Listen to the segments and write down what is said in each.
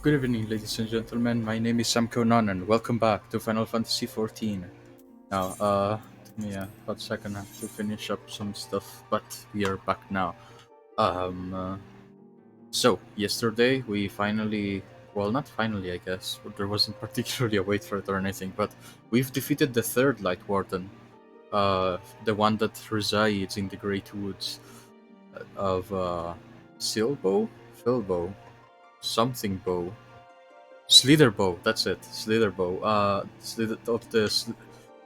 Good evening, ladies and gentlemen. My name is Sam Conan, and welcome back to Final Fantasy XIV. Now, took me a hot second to finish up some stuff, but we are back now. Um, uh, so yesterday we finally, well, not finally, I guess. There wasn't particularly a wait for it or anything, but we've defeated the third Light Warden, the one that resides in the Great Woods of Silbo, Filbo, something Bow. Slitherbow, that's it. Slitherbow.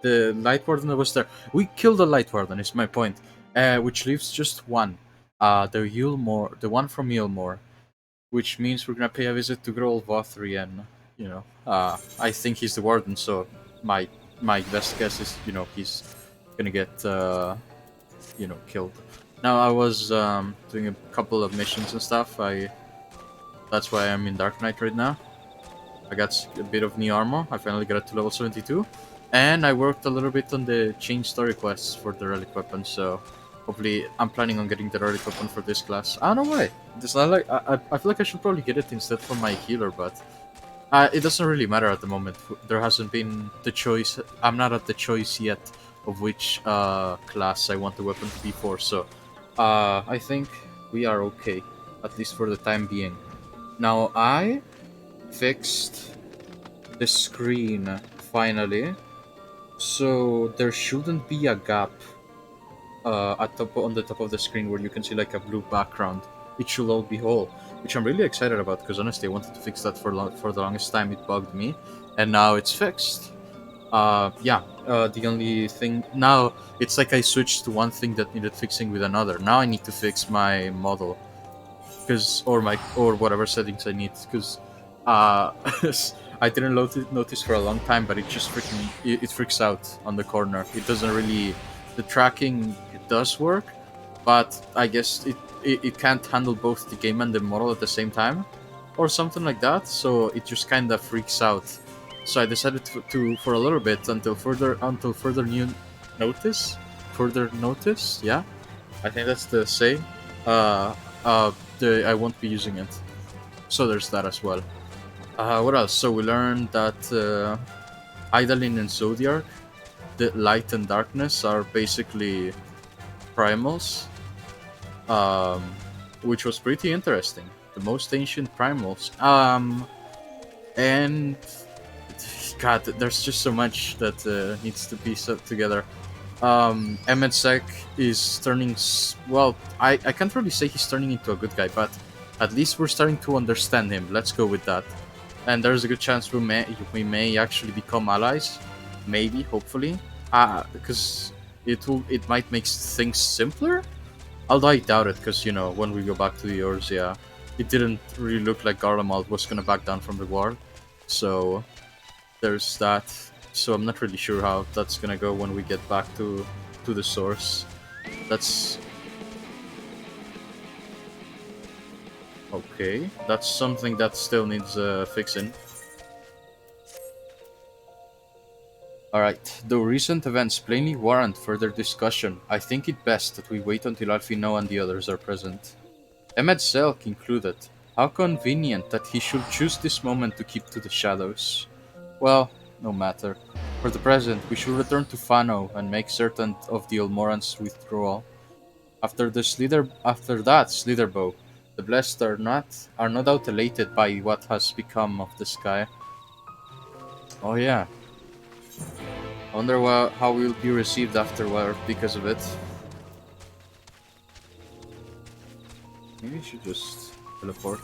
The Light Warden that was there. We killed the Light Warden, is my point. Which leaves just one. The one from Yulmore, which means we're gonna pay a visit to Grol Vothri, and I think he's the Warden, so my my best guess is he's gonna get killed. Now I was doing a couple of missions and stuff. That's why I'm in Dark Knight right now. I got a bit of new armor. I finally got it to level 72. And I worked a little bit on the change story quests for the relic weapon, so hopefully I'm planning on getting the relic weapon for this class. I don't know why. It's not like I feel like I should probably get it instead for my healer, but it doesn't really matter at the moment. There hasn't been the choice. I'm not at the choice yet of which class I want the weapon to be for, so I think we are okay, at least for the time being. Now I fixed the screen finally, so there shouldn't be a gap on the top of the screen where you can see like a blue background. It should all be whole, which I'm really excited about because honestly I wanted to fix that for the longest time. It bugged me, and now it's fixed. The only thing now, it's like I switched to one thing that needed fixing with another. Now I need to fix my model, or whatever settings I need, because uh, I didn't notice for a long time, but it just it freaks out on the corner. It doesn't really, the tracking, it does work, but I guess it can't handle both the game and the model at the same time, or something like that. So it just kind of freaks out. So I decided to for a little bit until further new notice, further notice. Yeah, I think that's the say. Uh, I won't be using it. So there's that as well. What else? So we learned that Idolin and Zodiac, the light and darkness, are basically primals, um, which was pretty interesting. The most ancient primals. And God, there's just so much that needs to be set together. Emetsek is turning. Well, I can't really say he's turning into a good guy, but at least we're starting to understand him. Let's go with that. And there's a good chance we may actually become allies, maybe, hopefully, because it might make things simpler. Although I doubt it, because when we go back to the Eorzea, it didn't really look like Garlemald was gonna back down from the war, so there's that. So I'm not really sure how that's gonna go when we get back to the source. That's okay. That's something that still needs fixing. Alright, though recent events plainly warrant further discussion, I think it best that we wait until Alfino and the others are present. Emmet Selk included. How convenient that he should choose this moment to keep to the shadows. Well, no matter. For the present, we should return to Fano and make certain of the Ulmoran's withdrawal. After that, Slitherbow. The blessed are no doubt elated by what has become of the sky. Oh yeah. I wonder how we'll be received afterward because of it. Maybe we should just teleport.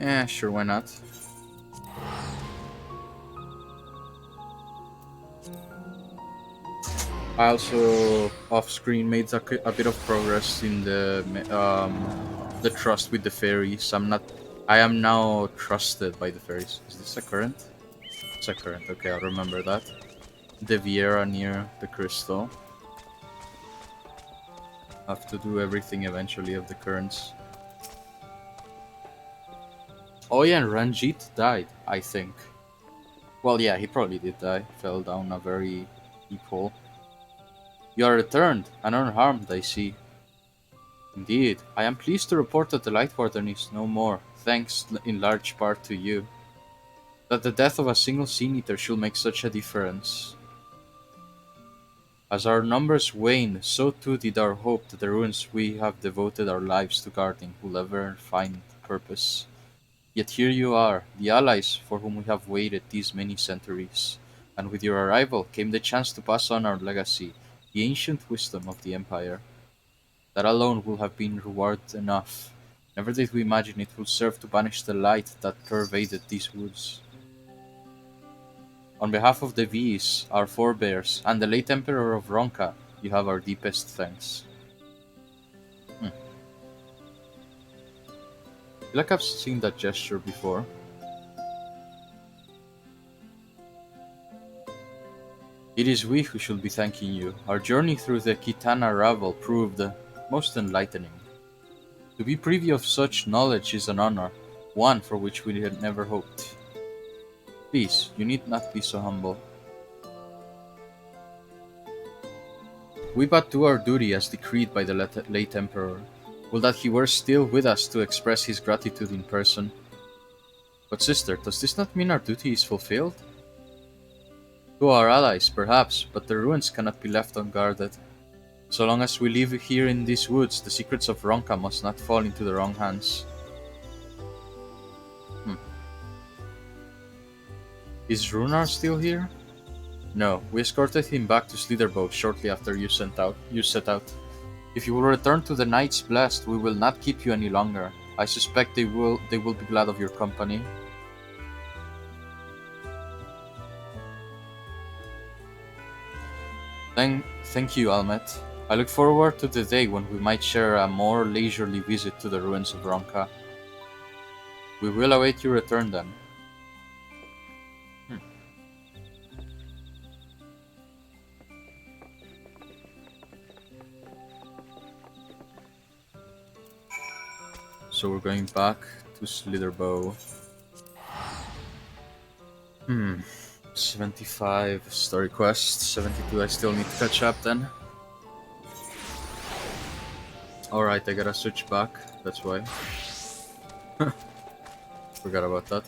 Yeah, sure, why not? I also off-screen made a bit of progress in the trust with the fairies. I am now trusted by the fairies. Is this a current? It's a current. Okay, I'll remember that. The Viera near the crystal. Have to do everything eventually of the currents. Oh yeah, and Ranjit died, I think. Well, yeah, he probably did die. Fell down a very deep hole. You are returned, and unharmed, I see. Indeed, I am pleased to report that the Light Warden is no more, thanks in large part to you. That the death of a single Sin Eater should make such a difference. As our numbers waned, so too did our hope that the ruins we have devoted our lives to guarding will ever find purpose. Yet here you are, the allies for whom we have waited these many centuries, and with your arrival came the chance to pass on our legacy, the ancient wisdom of the Empire. That alone would have been reward enough. Never did we imagine it would serve to banish the light that pervaded these woods. On behalf of the V's, our forebears, and the late Emperor of Ronka, you have our deepest thanks. Hmm. I feel like I've seen that gesture before. It is we who should be thanking you. Our journey through the Kitana Ravel proved most enlightening. To be privy of such knowledge is an honor, one for which we had never hoped. Please, you need not be so humble. We but do our duty as decreed by the late Emperor. Will that he were still with us to express his gratitude in person. But sister, does this not mean our duty is fulfilled? To our allies, perhaps, but the ruins cannot be left unguarded. So long as we live here in these woods, the secrets of Ronka must not fall into the wrong hands. Hmm. Is Runar still here? No, we escorted him back to Slitherbow shortly after you set out. If you will return to the Knights Blessed, we will not keep you any longer. I suspect they will be glad of your company. Thank you, Almet. I look forward to the day when we might share a more leisurely visit to the ruins of Ronka. We will await your return then. Hmm. So we're going back to Slitherbow. 75 story quest, 72 I still need to catch up then. Alright, I gotta switch back, that's why. Forgot about that.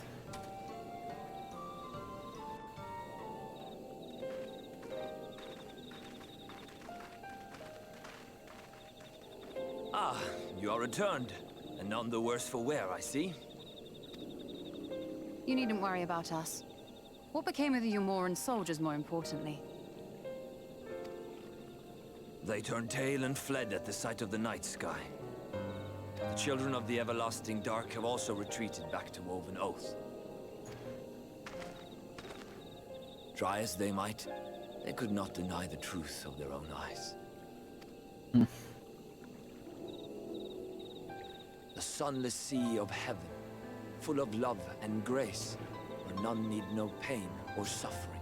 Ah, you are returned, and none the worse for wear, I see. You needn't worry about us. What became of the Umoran soldiers, more importantly? They turned tail and fled at the sight of the night sky. The children of the everlasting dark have also retreated back to Woven Oath. Try as they might, they could not deny the truth of their own eyes. The sunless sea of heaven, full of love and grace, where none need know pain or suffering.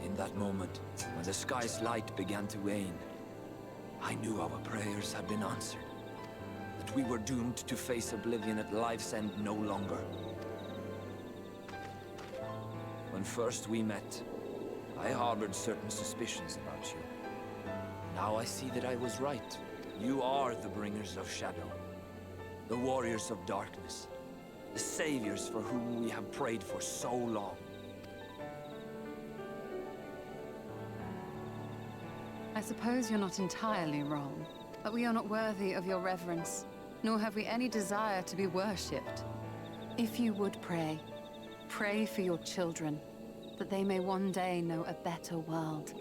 In that moment, when the sky's light began to wane, I knew our prayers had been answered. That we were doomed to face oblivion at life's end no longer. When first we met, I harbored certain suspicions about you. Now I see that I was right. You are the bringers of shadow, the warriors of darkness, the saviors for whom we have prayed for so long. I suppose you're not entirely wrong, but we are not worthy of your reverence, nor have we any desire to be worshipped. If you would pray, pray for your children, that they may one day know a better world.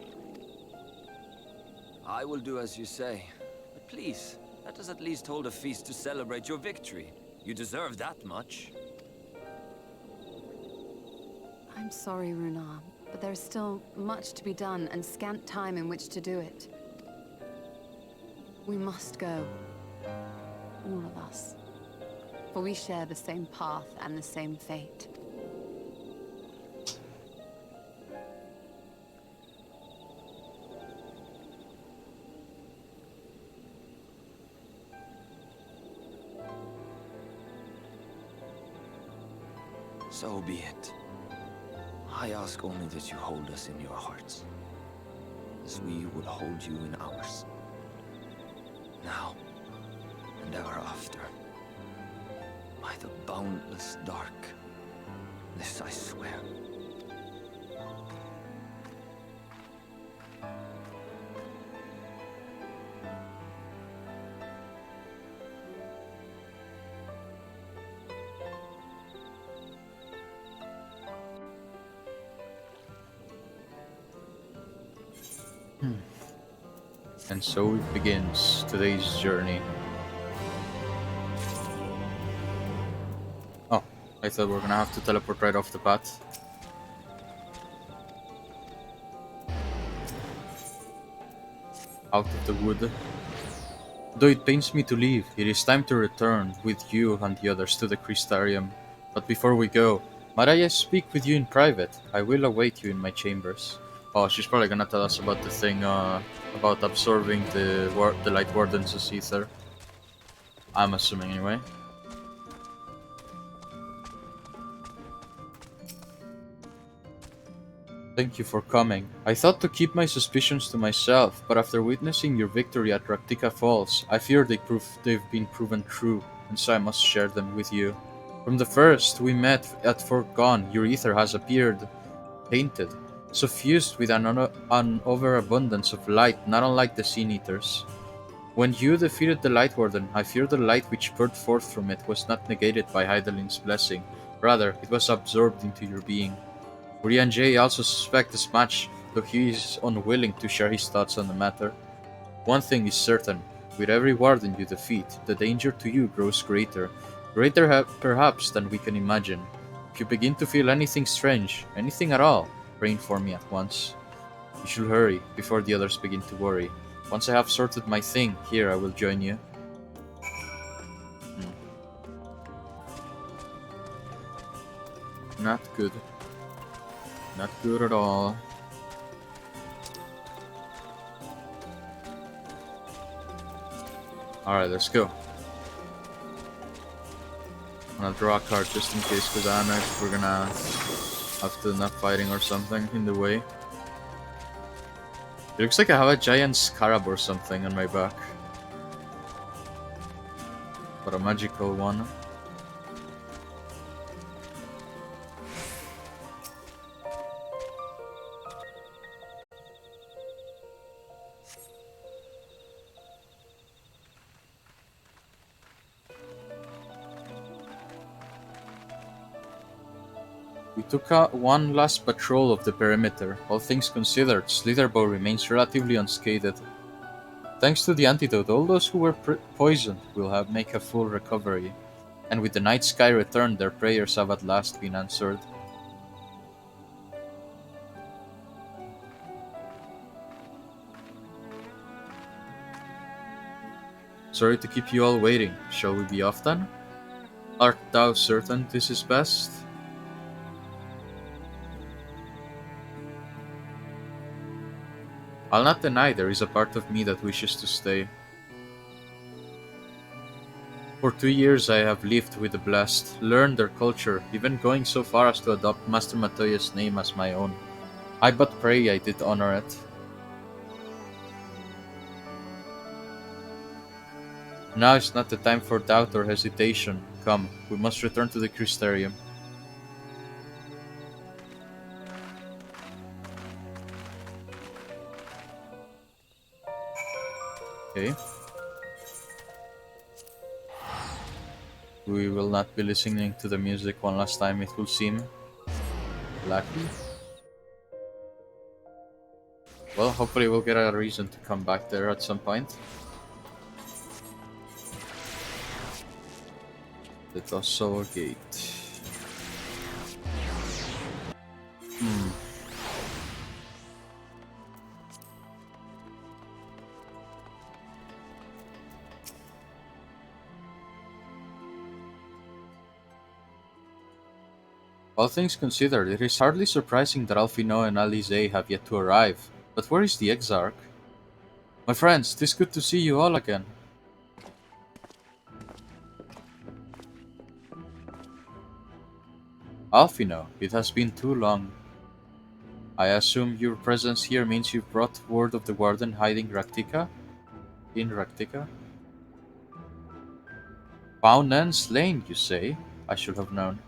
I will do as you say, but please, let us at least hold a feast to celebrate your victory. You deserve that much. I'm sorry, Runar, but there is still much to be done and scant time in which to do it. We must go. All of us. For we share the same path and the same fate. So be it. I ask only that you hold us in your hearts, as we would hold you in ours. Now, and ever after. By the boundless dark, this I swear. And so it begins today's journey. Oh, I thought we were gonna have to teleport right off the path. Out of the wood. Though it pains me to leave, it is time to return with you and the others to the Crystarium. But before we go, might I speak with you in private? I will await you in my chambers. Oh, she's probably gonna tell us about the thing, about absorbing the Light Warden's ether. I'm assuming anyway. Thank you for coming. I thought to keep my suspicions to myself, but after witnessing your victory at Raktika Falls, I fear they've been proven true, and so I must share them with you. From the first we met at Fort Gone, your ether has appeared tainted, suffused with an overabundance of light, not unlike the Sin Eaters. When you defeated the Light Warden, I fear the light which poured forth from it was not negated by Hydalin's blessing, rather, it was absorbed into your being. Urian J also suspects as much, though he is unwilling to share his thoughts on the matter. One thing is certain, with every warden you defeat, the danger to you grows greater, perhaps than we can imagine. If you begin to feel anything strange, anything at all, pray for me at once. You should hurry, before the others begin to worry. Once I have sorted my thing, here I will join you. Not good. Not good at all. Alright, let's go. I'm gonna draw a card just in case, because I don't know if we're gonna have to enough fighting or something in the way. It looks like I have a giant scarab or something on my back. But a magical one. We took one last patrol of the perimeter. All things considered, Slitherbow remains relatively unscathed. Thanks to the antidote, all those who were poisoned will make a full recovery, and with the night sky returned, their prayers have at last been answered. Sorry to keep you all waiting. Shall we be off then? Art thou certain this is best? I'll not deny there is a part of me that wishes to stay. For 2 years I have lived with the blessed, learned their culture, even going so far as to adopt Master Matoya's name as my own. I but pray I did honor it. Now is not the time for doubt or hesitation. Come, we must return to the Crystarium. Okay. We will not be listening to the music one last time, it will seem. Lucky. Well, hopefully we'll get a reason to come back there at some point. Let us saw a gate. All things considered, it is hardly surprising that Alphino and Alize have yet to arrive. But where is the Exarch? My friends, 'tis good to see you all again. Alfino, it has been too long. I assume your presence here means you've brought word of the Warden hiding Raktika? In Raktika? Found and slain, you say? I should have known.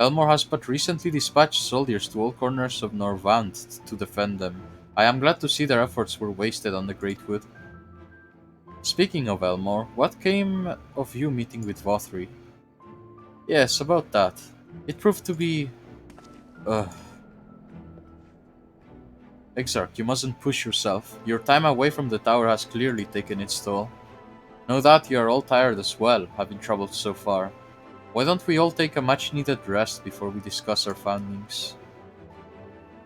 Elmore has but recently dispatched soldiers to all corners of Norvant to defend them. I am glad to see their efforts were wasted on the Great Wood. Speaking of Elmore, what came of you meeting with Vothri? Yes, about that. It proved to be... Ugh. Exarch, you mustn't push yourself. Your time away from the tower has clearly taken its toll. No doubt you are all tired as well, having traveled so far. Why don't we all take a much-needed rest before we discuss our findings?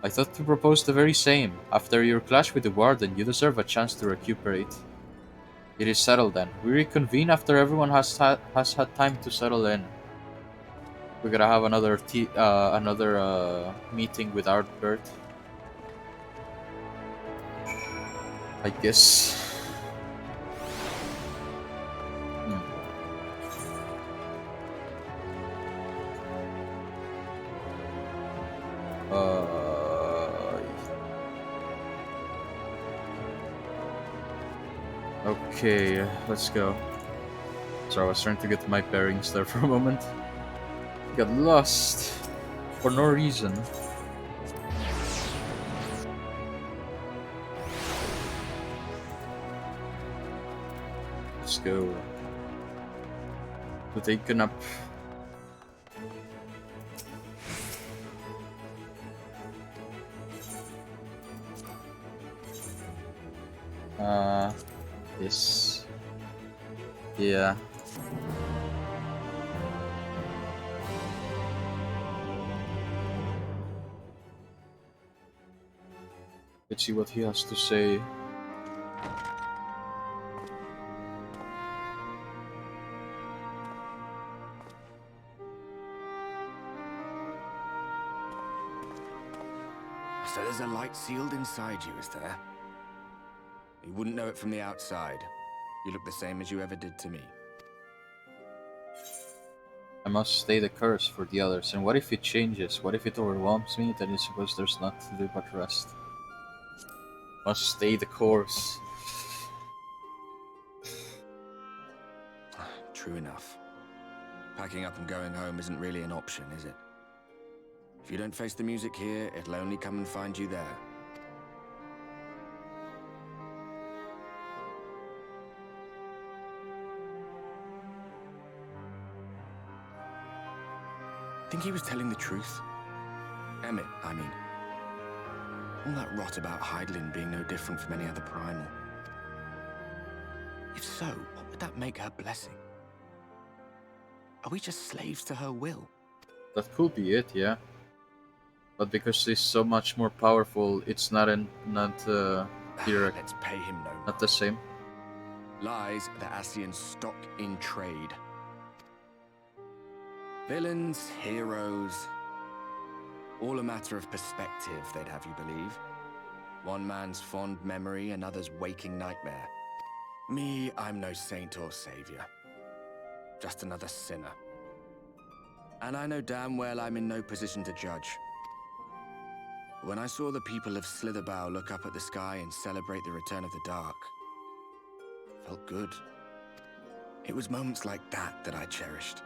I thought to propose the very same. After your clash with the Warden, you deserve a chance to recuperate. It is settled then. We reconvene after everyone has had time to settle in. We're gonna have another meeting with Artbert, I guess. Hmm. Okay, let's go. Sorry, I was trying to get my bearings there for a moment. Got lost for no reason. Let's go. To taken up. Yes. Yeah. Let's see what he has to say. So there's a light sealed inside you, is there? You wouldn't know it from the outside. You look the same as you ever did to me. I must stay the curse for the others, and what if it changes? What if it overwhelms me? Then I suppose there's not to do but rest. Must stay the course. True enough. Packing up and going home isn't really an option, is it? If you don't face the music here, it'll only come and find you there. Think he was telling the truth? Emmett, I mean. All that rot about Heidelin being no different from any other primal. If so, what would that make her blessing? Are we just slaves to her will? That could be it, yeah. But because she's so much more powerful, it's not direct, Let's pay him no not the same. Lies the Ascian stock in trade. Villains, heroes, all a matter of perspective, they'd have you believe. One man's fond memory, another's waking nightmare. Me, I'm no saint or savior. Just another sinner. And I know damn well I'm in no position to judge. When I saw the people of Slitherbow look up at the sky and celebrate the return of the dark, felt good. It was moments like that that I cherished.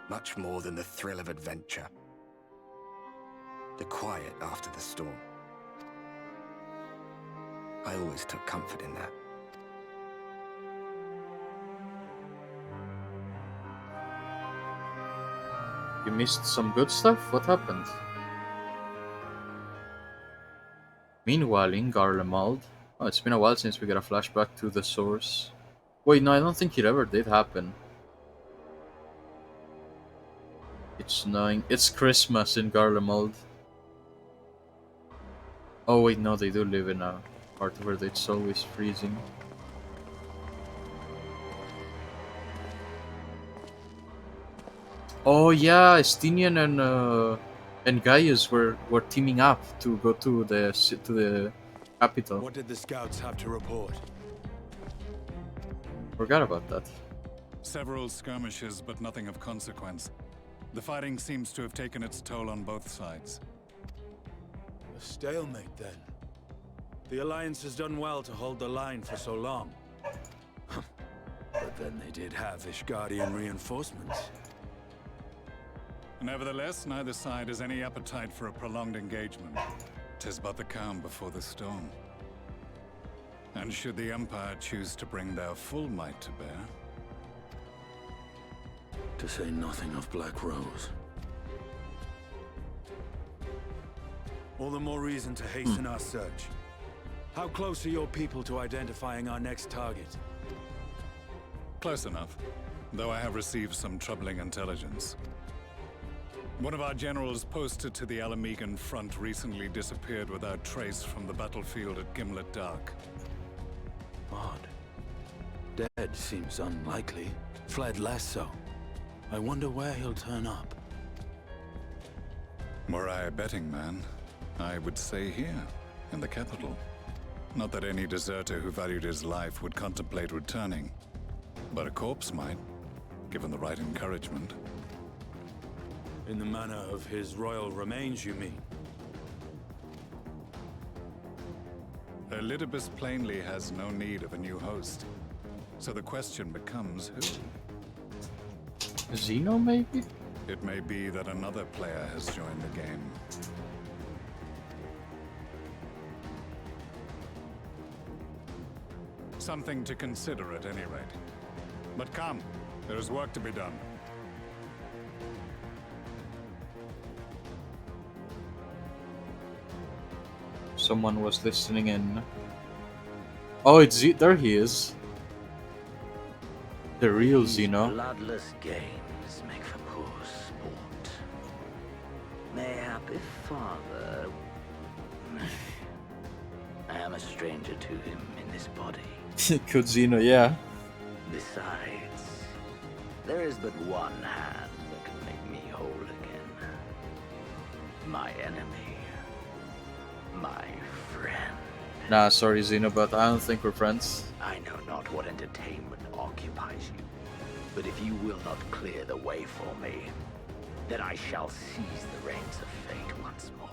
Much more than the thrill of adventure. The quiet after the storm. I always took comfort in that. You missed some good stuff? What happened? Meanwhile, in Garlemald... Oh, it's been a while since we got a flashback to the source. Wait, no, I don't think it ever did happen. It's snowing. It's Christmas in Garlemald. Oh wait, no, they do live in a part where it's always freezing. Oh yeah, Estinian and Gaius were teaming up to go to the capital. What did the scouts have to report? Forgot about that. Several skirmishes, but nothing of consequence. The fighting seems to have taken its toll on both sides. A stalemate, then. The Alliance has done well to hold the line for so long. But then they did have Ishgardian reinforcements. Nevertheless, neither side has any appetite for a prolonged engagement. 'Tis but the calm before the storm. And should the Empire choose to bring their full might to bear, To say nothing of Black Rose. All the more reason to hasten our search. How close are your people to identifying our next target? close enough, though I have received some troubling intelligence. One of our generals posted to the Alamegan front recently disappeared without trace from the battlefield at Gimlet Dark. Odd. Dead seems unlikely. Fled less so. I wonder where he'll turn up. Were I a betting man, I would say here, in the capital. Not that any deserter who valued his life would contemplate returning, but a corpse might, given the right encouragement. In the manner of his royal remains, you mean? Elidibus plainly has no need of a new host. So the question becomes who? Xeno, maybe? It may be that another player has joined the game. Something to consider at any rate. But come, there is work to be done. Someone was listening in. Oh, it's there he is. The real These Xeno. bloodless games make for poor sport. Mayhap if father... I am a stranger to him in this body. Good Xeno, yeah. Besides, there is but one hand that can make me whole again. My enemy. My friend. Nah, sorry Xeno, but I don't think we're friends. I know not what entertainment occupies you, but if you will not clear the way for me, then I shall seize the reins of fate once more.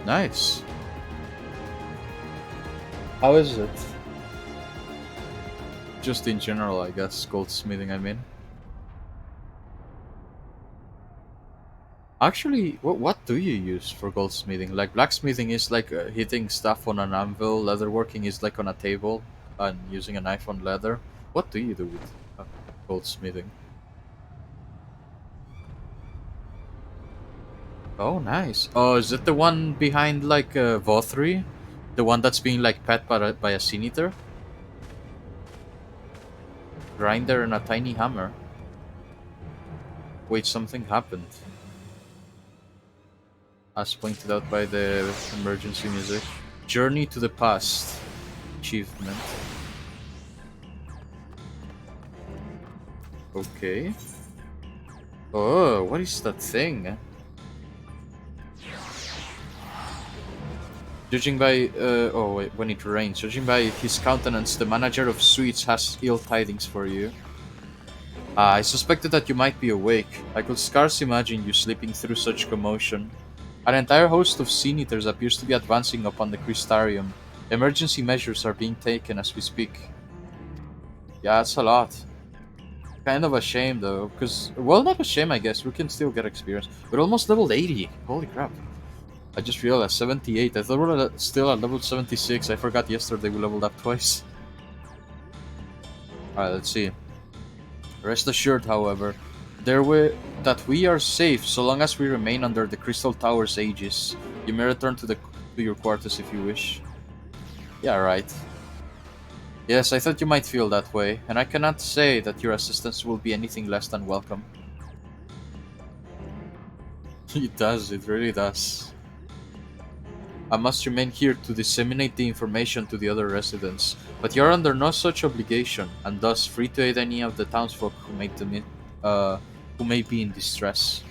Nice. How is it? Just in general, I guess, goldsmithing, I mean. Actually, what do you use for goldsmithing? Like, blacksmithing is like hitting stuff on an anvil, leatherworking is like on a table, and using a knife on leather. What do you do with goldsmithing? Oh, nice. Oh, is it the one behind, like, Vothri? The one that's being, like, pet by a sin eater? Grinder and a tiny hammer. Wait, something happened. As pointed out by the emergency music. Journey to the past. Achievement. Okay. Oh, what is that thing? Judging by, oh wait, when it rains. Judging by his countenance, the manager of Sweets has ill tidings for you. I suspected that you might be awake. I could scarce imagine you sleeping through such commotion. An entire host of Sin Eaters appears to be advancing upon the Crystarium. Emergency measures are being taken as we speak. Yeah, that's a lot. Kind of a shame though, because, well, not a shame I guess, we can still get experience. We're almost level 80, holy crap. I just realized 78. I thought we were still at level 76. I forgot yesterday we leveled up twice. Alright, let's see. Rest assured, however, that we are safe so long as we remain under the Crystal Tower's aegis. You may return to your quarters if you wish. Yeah, right. Yes, I thought you might feel that way, and I cannot say that your assistance will be anything less than welcome. It does, it really does. I must remain here to disseminate the information to the other residents, but you are under no such obligation, and thus free to aid any of the townsfolk who may be in distress.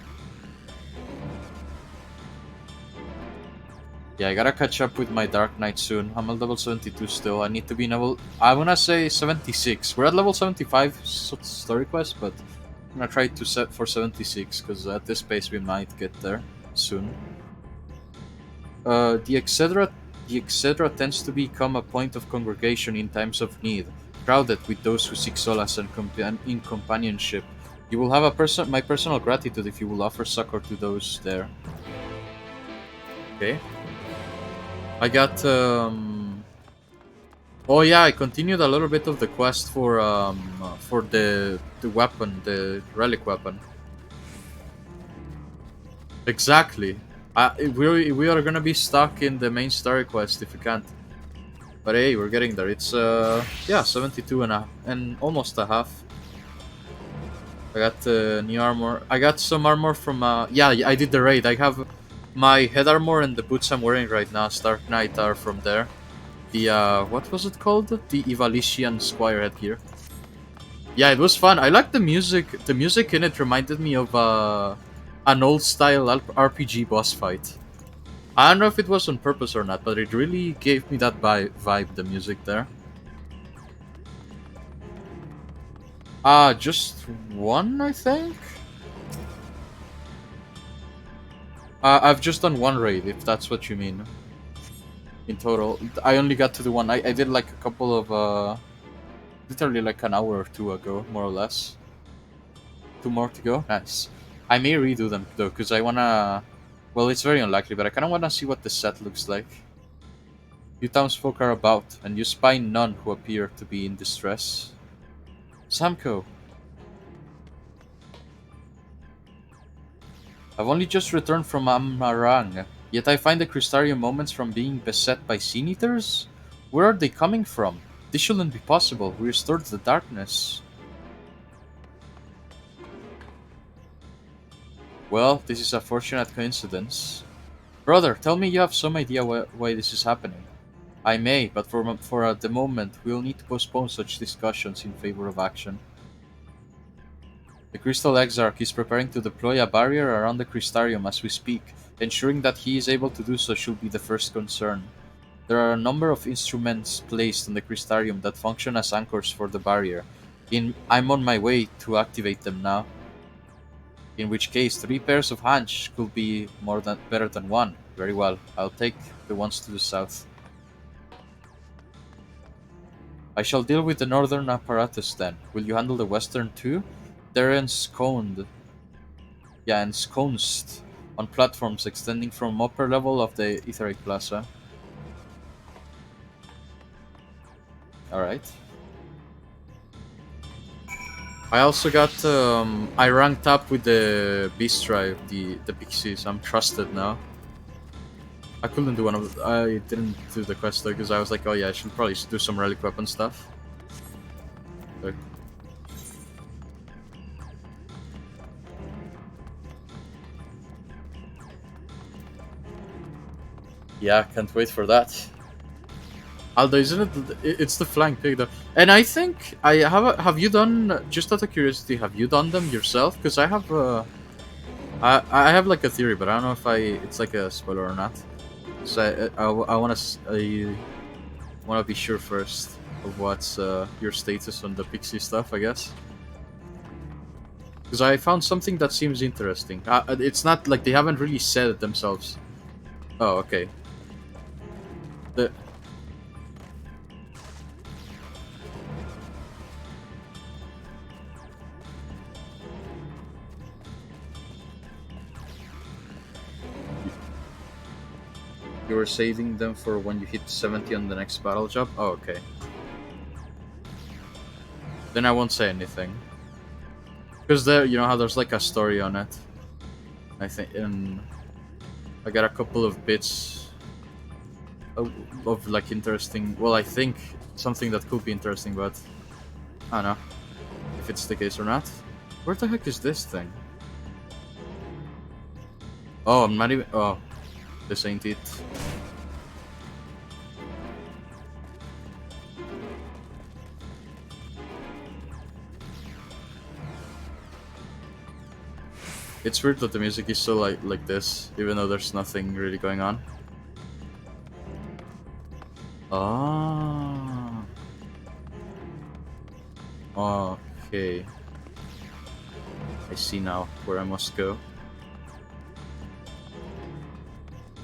Yeah, I gotta catch up with my Dark Knight soon. I'm at level 72 still. I need to be level... I wanna say 76. We're at level 75 story quest, but I'm gonna try to set for 76, because at this pace we might get there soon. The Excedra tends to become a point of congregation in times of need, crowded with those who seek solace and in companionship. You will have my personal gratitude if you will offer succor to those there. Okay. I got oh yeah, I continued a little bit of the quest for the weapon, the relic weapon. Exactly. We are gonna be stuck in the main story quest if we can't. But hey, we're getting there. It's yeah, 72 and almost a half. I got new armor. I got some armor from yeah, I did the raid. I have my head armor and the boots I'm wearing right now, Stark Knight, are from there. The what was it called? The Evalician Squire headgear. Yeah, it was fun. I liked the music. The music in it reminded me of an old style RPG boss fight. I don't know if it was on purpose or not, but it really gave me that vibe, the music there. Just one, I think? I've just done one raid, if that's what you mean. In total. I only got to the one. I did like a couple of, literally like an hour or two ago, more or less. 2 more to go? Nice. I may redo them, though, because I wanna... Well, it's very unlikely, but I kinda wanna see what the set looks like. You townsfolk are about, and you spy none who appear to be in distress. Samko. I've only just returned from Amarang, yet I find the Crystarium moments from being beset by Sin Eaters? Where are they coming from? This shouldn't be possible. We restored the darkness. Well, this is a fortunate coincidence. Brother, tell me you have some idea why this is happening. I may, but for the moment, we'll need to postpone such discussions in favor of action. The Crystal Exarch is preparing to deploy a barrier around the Crystarium as we speak. Ensuring that he is able to do so should be the first concern. There are a number of instruments placed on the Crystarium that function as anchors for the barrier. I'm on my way to activate them now. In which case, 3 pairs of hands could be better than 1. Very well, I'll take the ones to the south. I shall deal with the northern apparatus then. Will you handle the western too? They're ensconced. Yeah, ensconced on platforms extending from upper level of the Etheric Plaza. Alright. I also got, I ranked up with the Beast Tribe, the Pixies. I'm trusted now. I couldn't do I didn't do the quest though, because I was like, oh yeah, I should probably do some relic weapon stuff. Okay. Yeah, can't wait for that. Although, isn't it? It's the flying pig though. And I think I have you done? Just out of curiosity, have you done them yourself? Because I have. I have like a theory, but I don't know if it's like a spoiler or not. So I wanna be sure first of what's your status on the pixie stuff, I guess. Because I found something that seems interesting. It's not like they haven't really said it themselves. Oh, okay. You were saving them for when you hit 70 on the next battle job? Oh, okay. Then I won't say anything. Because there, you know how there's like a story on it. I think, and I got a couple of bits of like interesting, well, I think something that could be interesting, but I don't know if it's the case or not. Where the heck is this thing? Oh, I'm not even, oh. This ain't it. It's weird that the music is so like this, even though there's nothing really going on. Ah. Okay. I see now where I must go.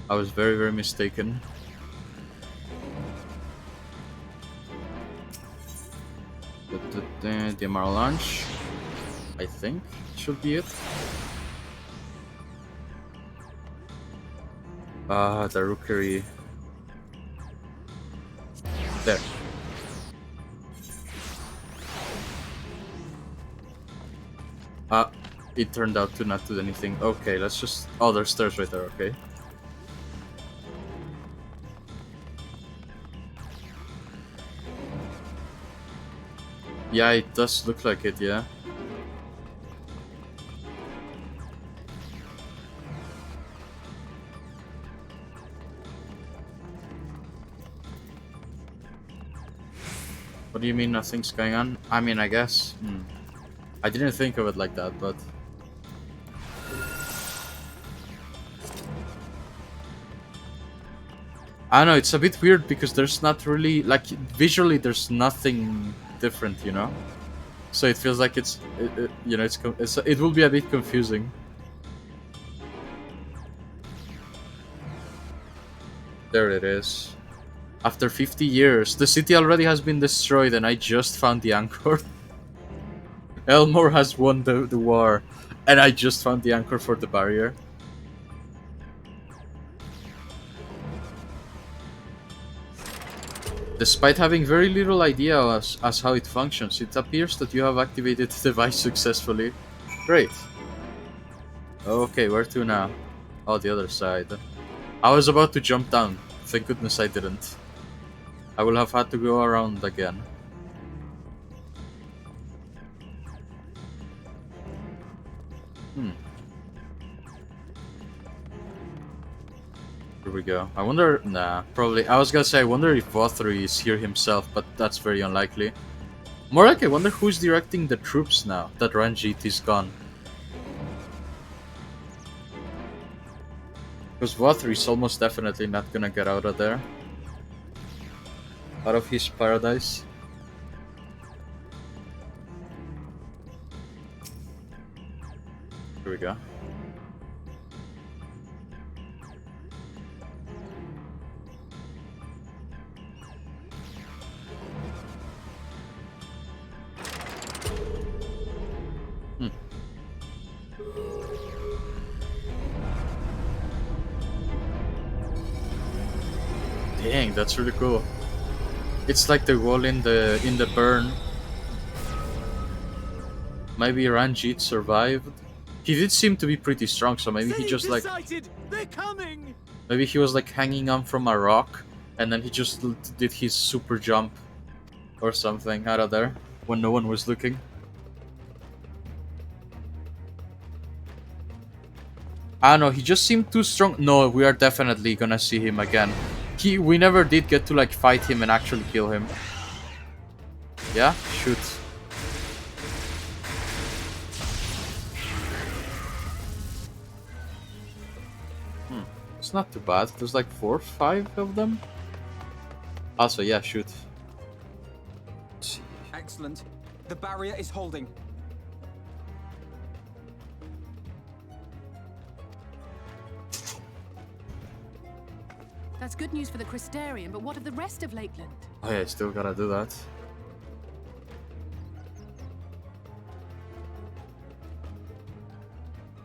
I was very, very mistaken. The Amara launch, I think, should be it. The rookery. There. It turned out to not do anything. Okay, let's just... Oh, there's stairs right there, okay. Yeah, it does look like it, yeah. What do you mean nothing's going on? I mean, I guess... I didn't think of it like that, but... I don't know, it's a bit weird because there's not really... Like, visually there's nothing different, you know? So it feels like it's... you know, it will be a bit confusing. There it is. After 50 years, the city already has been destroyed and I just found the anchor. Elmore has won the war, and I just found the anchor for the barrier. Despite having very little idea as how it functions, it appears that you have activated the device successfully. Great. Okay, where to now? Oh, the other side. I was about to jump down. Thank goodness I didn't. I will have had to go around again. Here we go. I wonder... Nah, probably... I was gonna say, I wonder if Vothri is here himself, but that's very unlikely. More like, I wonder who's directing the troops now that Ranjit is gone. Because Vothri is almost definitely not gonna get out of there. Out of his paradise. Here we go. Dang, that's really cool. It's like the wall in the burn. Maybe Ranjit survived. He did seem to be pretty strong, so maybe he just like... They're coming! Maybe he was like hanging on from a rock, and then he just did his super jump or something out of there when no one was looking. I don't know, he just seemed too strong. No, we are definitely gonna see him again. We never did get to like fight him and actually kill him. Yeah? Shoot. It's not too bad. There's like 4 or 5 of them. Also, yeah, shoot. Excellent. The barrier is holding. That's good news for the Crystarian, but what of the rest of Lakeland? Oh yeah, I still gotta do that.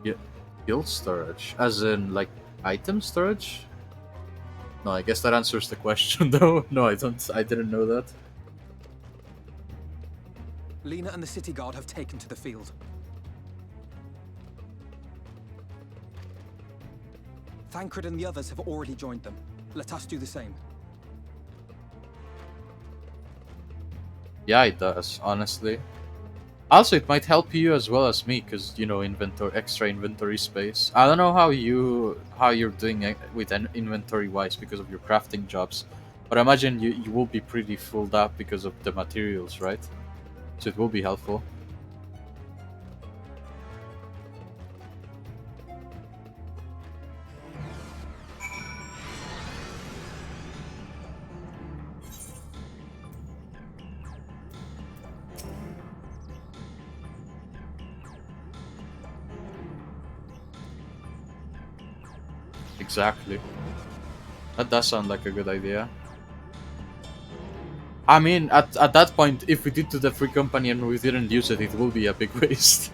Yeah, guild storage, as in like item storage? No, I guess that answers the question though. No, I don't. I didn't know that. Lena and the city guard have taken to the field. Thancred and the others have already joined them. Let us do the same. Yeah, it does, honestly. Also, it might help you as well as me, because, you know, extra inventory space. I don't know how you're doing it with an inventory-wise because of your crafting jobs, but I imagine you will be pretty filled up because of the materials, right? So it will be helpful. Exactly. That does sound like a good idea. I mean, at that point, if we did to the free company and we didn't use it, it will be a big waste.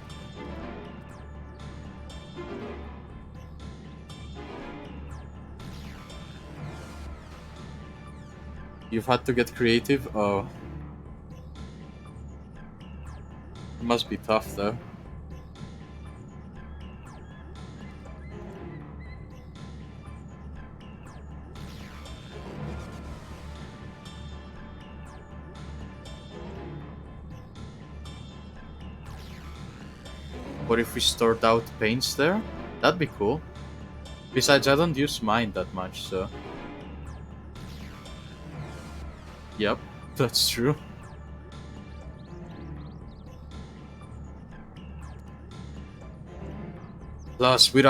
You've had to get creative? Oh. It must be tough, though. What if we stored out paints there? That'd be cool. Besides, I don't use mine that much, so... Yep, that's true. Plus, with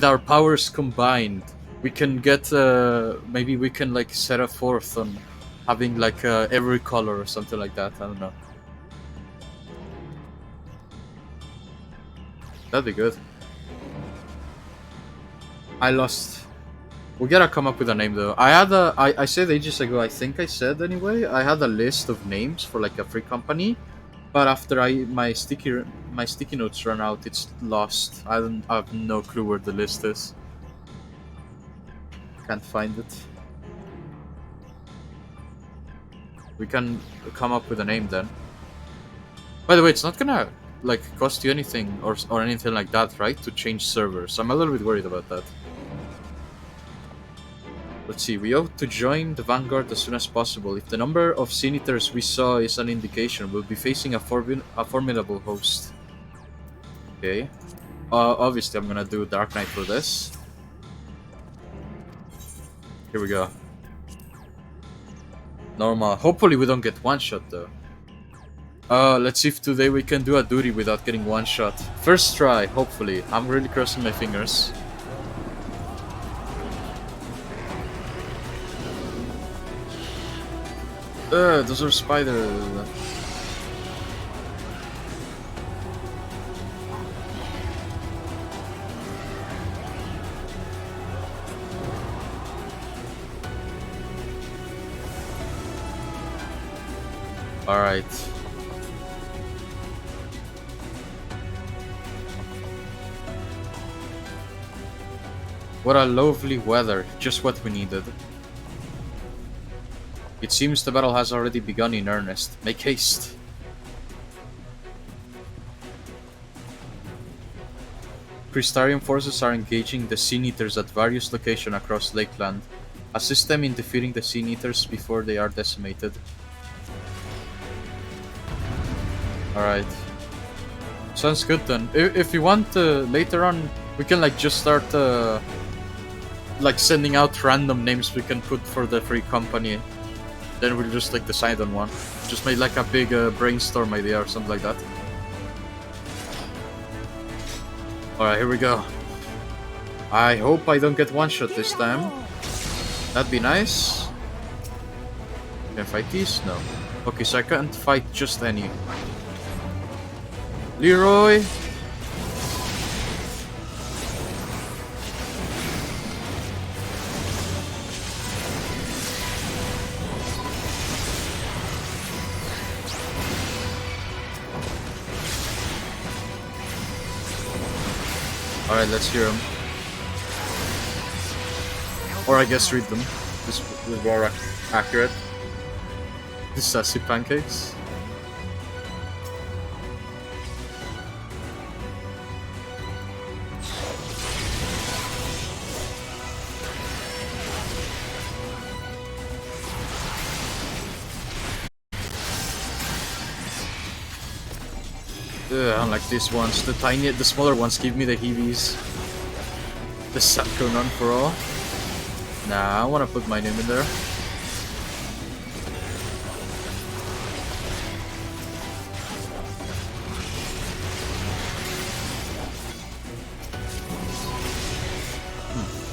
our powers combined, we can get maybe we can like set a forth on having like every color or something like that. I don't know. That'd be good. I lost. We gotta come up with a name though. I said ages ago. I think I said anyway. I had a list of names for like a free company, but after my sticky notes ran out, it's lost. I have no clue where the list is. Can't find it. We can come up with a name then. By the way, it's not gonna like cost you anything or anything like that, right? To change servers. I'm a little bit worried about that. Let's see, we ought to join the Vanguard as soon as possible. If the number of Sin Eaters we saw is an indication, we'll be facing a formidable host. Okay. Obviously, I'm gonna do Dark Knight for this. Here we go. Normal. Hopefully we don't get one-shot though. Let's see if today we can do a duty without getting one-shot. First try, hopefully. I'm really crossing my fingers. Those are spiders. Alright. What a lovely weather, just what we needed. It seems the battle has already begun in earnest. Make haste. Crystarian forces are engaging the Sin Eaters at various locations across Lakeland. Assist them in defeating the Sin Eaters before they are decimated. Alright. Sounds good then. If you want, later on, we can like just start like sending out random names we can put for the free company. Then we'll just like decide on one. Just make like a big brainstorm idea or something like that. Alright, here we go. I hope I don't get one shot this time. That'd be nice. Can I fight these? No. Okay, so I can't fight just any. Leroy! Alright, let's hear them. Or I guess read them. This is more accurate. The sassy pancakes. Unlike these ones, the smaller ones give me the heebies. The Satco none for all. Nah, I wanna put my name in there.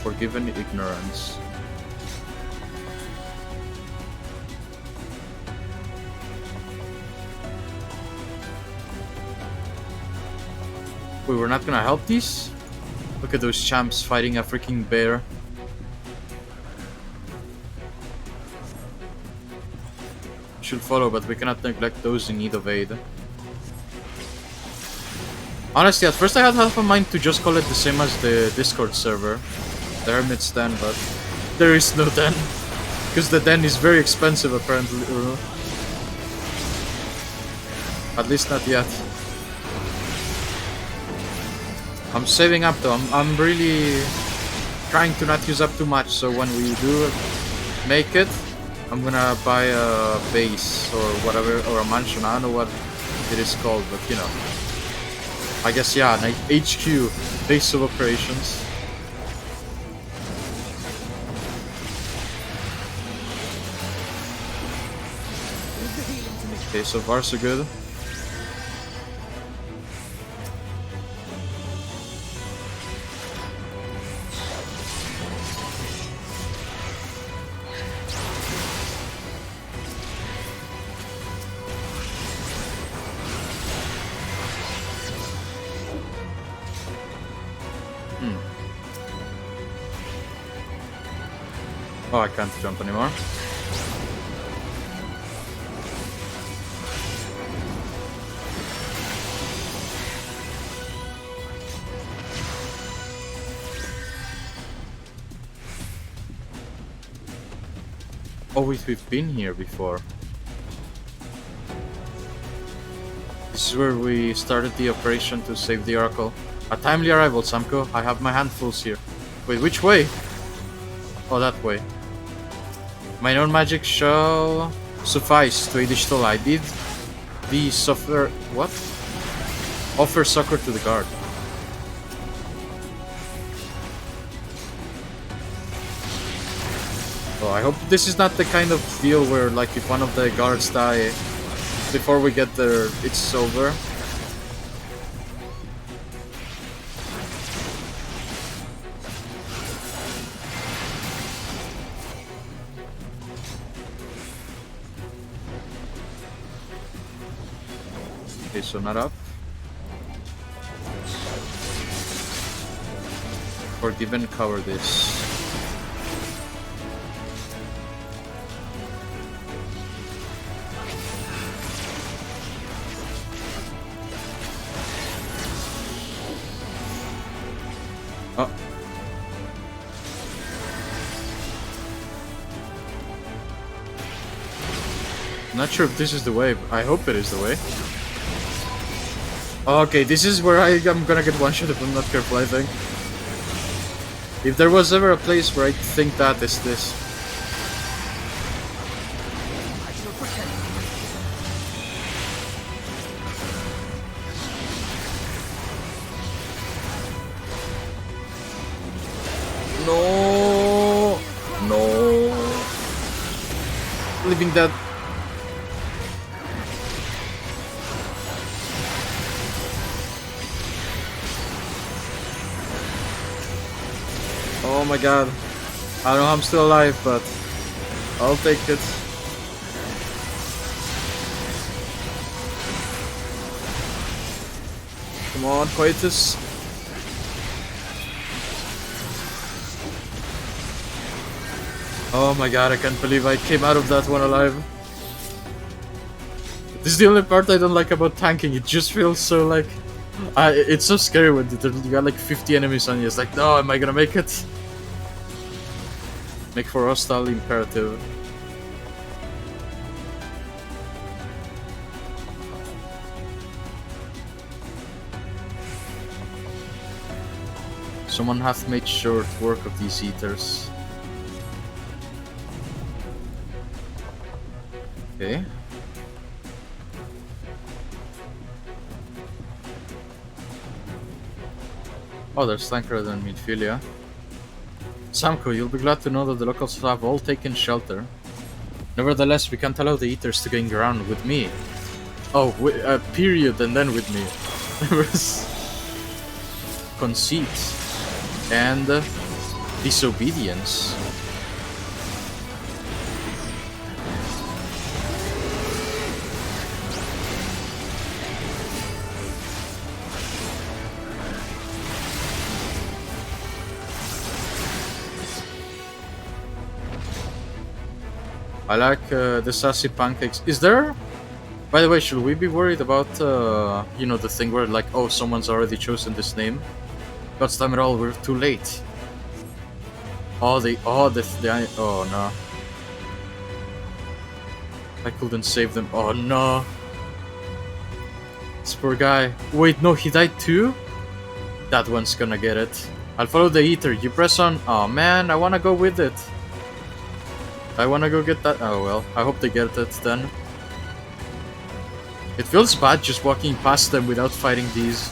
Forgiven ignorance. Wait, we're not gonna help these? Look at those champs fighting a freaking bear. Should follow, but we cannot neglect those in need of aid. Honestly, at first I had half a mind to just call it the same as the Discord server, the Hermit's Den, but there is no den. Because the den is very expensive apparently. At least not yet. I'm saving up though, I'm really trying to not use up too much, so when we do make it, I'm gonna buy a base or whatever, or a mansion, I don't know what it is called, but you know. I guess, yeah, an HQ, base of operations. Okay, so far so good. Oh, I can't jump anymore. Oh wait, we've been here before. This is where we started the operation to save the Oracle. A timely arrival, Samko. I have my handfuls here. Wait, which way? Oh, that way. My known magic shall suffice to aid Ishtola. I bid thee suffer... what? Offer succor to the guard. Oh, I hope this is not the kind of deal where, like, if one of the guards die before we get there, it's over. Okay, so not up. Forgiven, cover this. Oh. Not sure if this is the way, but I hope it is the way. Okay, this is where I'm gonna get one shot if I'm not careful, I think. If there was ever a place where I think that is this. No, no. Leaving that. Oh my god. I don't know how I'm still alive, but I'll take it. Come on, Coitus. Oh my god, I can't believe I came out of that one alive. This is the only part I don't like about tanking. It just feels so like... it's so scary when you got like 50 enemies on you. It's like, no, am I gonna make it? Make for hostile imperative. Someone hath made short work of these eaters. Okay. Oh, there's Slankard and Midfilia. Samko, you'll be glad to know that the locals have all taken shelter. Nevertheless, we can't allow the eaters to gain ground with me. Oh, period, and then with me. There was conceit and disobedience. I like the sassy pancakes. Is there... By the way, should we be worried about, you know, the thing where, like, oh, someone's already chosen this name? God's damn it all, we're too late. Oh, oh no. I couldn't save them. Oh no. This poor guy. Wait, no, he died too? That one's gonna get it. I'll follow the ether. You press on. Oh man, I wanna go with it. I wanna go get that. Oh well, I hope they get it then. It feels bad just walking past them without fighting these.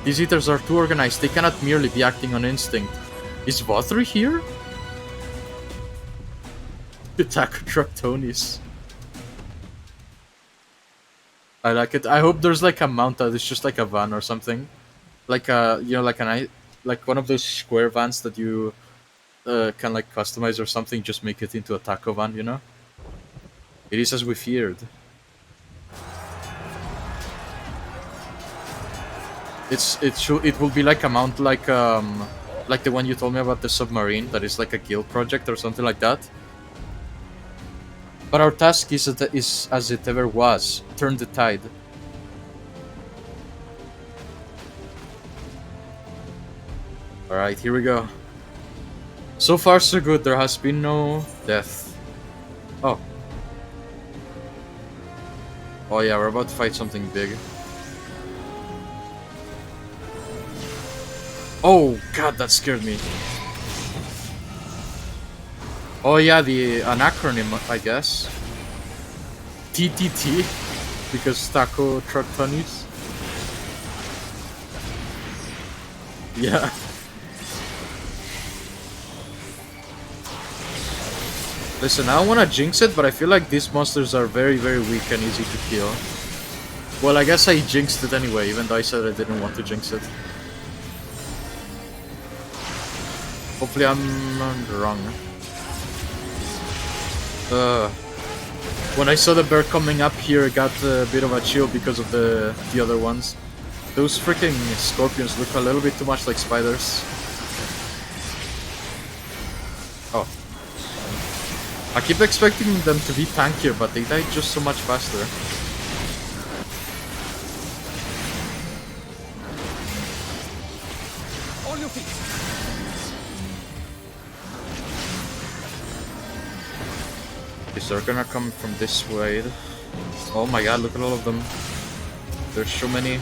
These eaters are too organized. They cannot merely be acting on instinct. Is Vothri here? Attack truck Tonys. I like it. I hope there's like a mount that is just like a van or something. Like a, you know, like one of those square vans that you can like customize or something, just make it into a taco van, you know? It is as we feared. It will be like a mount like the one you told me about, the submarine, that is like a guild project or something like that. But our task is as it ever was, turn the tide. Alright, here we go. So far so good, there has been no death. Oh. Oh yeah, we're about to fight something big. Oh god, that scared me. Oh yeah, an acronym, I guess. TTT, because Taco Truck Tonys. Yeah. Listen, I don't want to jinx it, but I feel like these monsters are very, very weak and easy to kill. Well, I guess I jinxed it anyway, even though I said I didn't want to jinx it. Hopefully I'm not wrong. When I saw the bear coming up here, I got a bit of a chill because of the other ones. Those freaking scorpions look a little bit too much like spiders. Oh. I keep expecting them to be tankier, but they die just so much faster. On your feet. Is they're gonna come from this way? Oh my god, look at all of them. There's so many.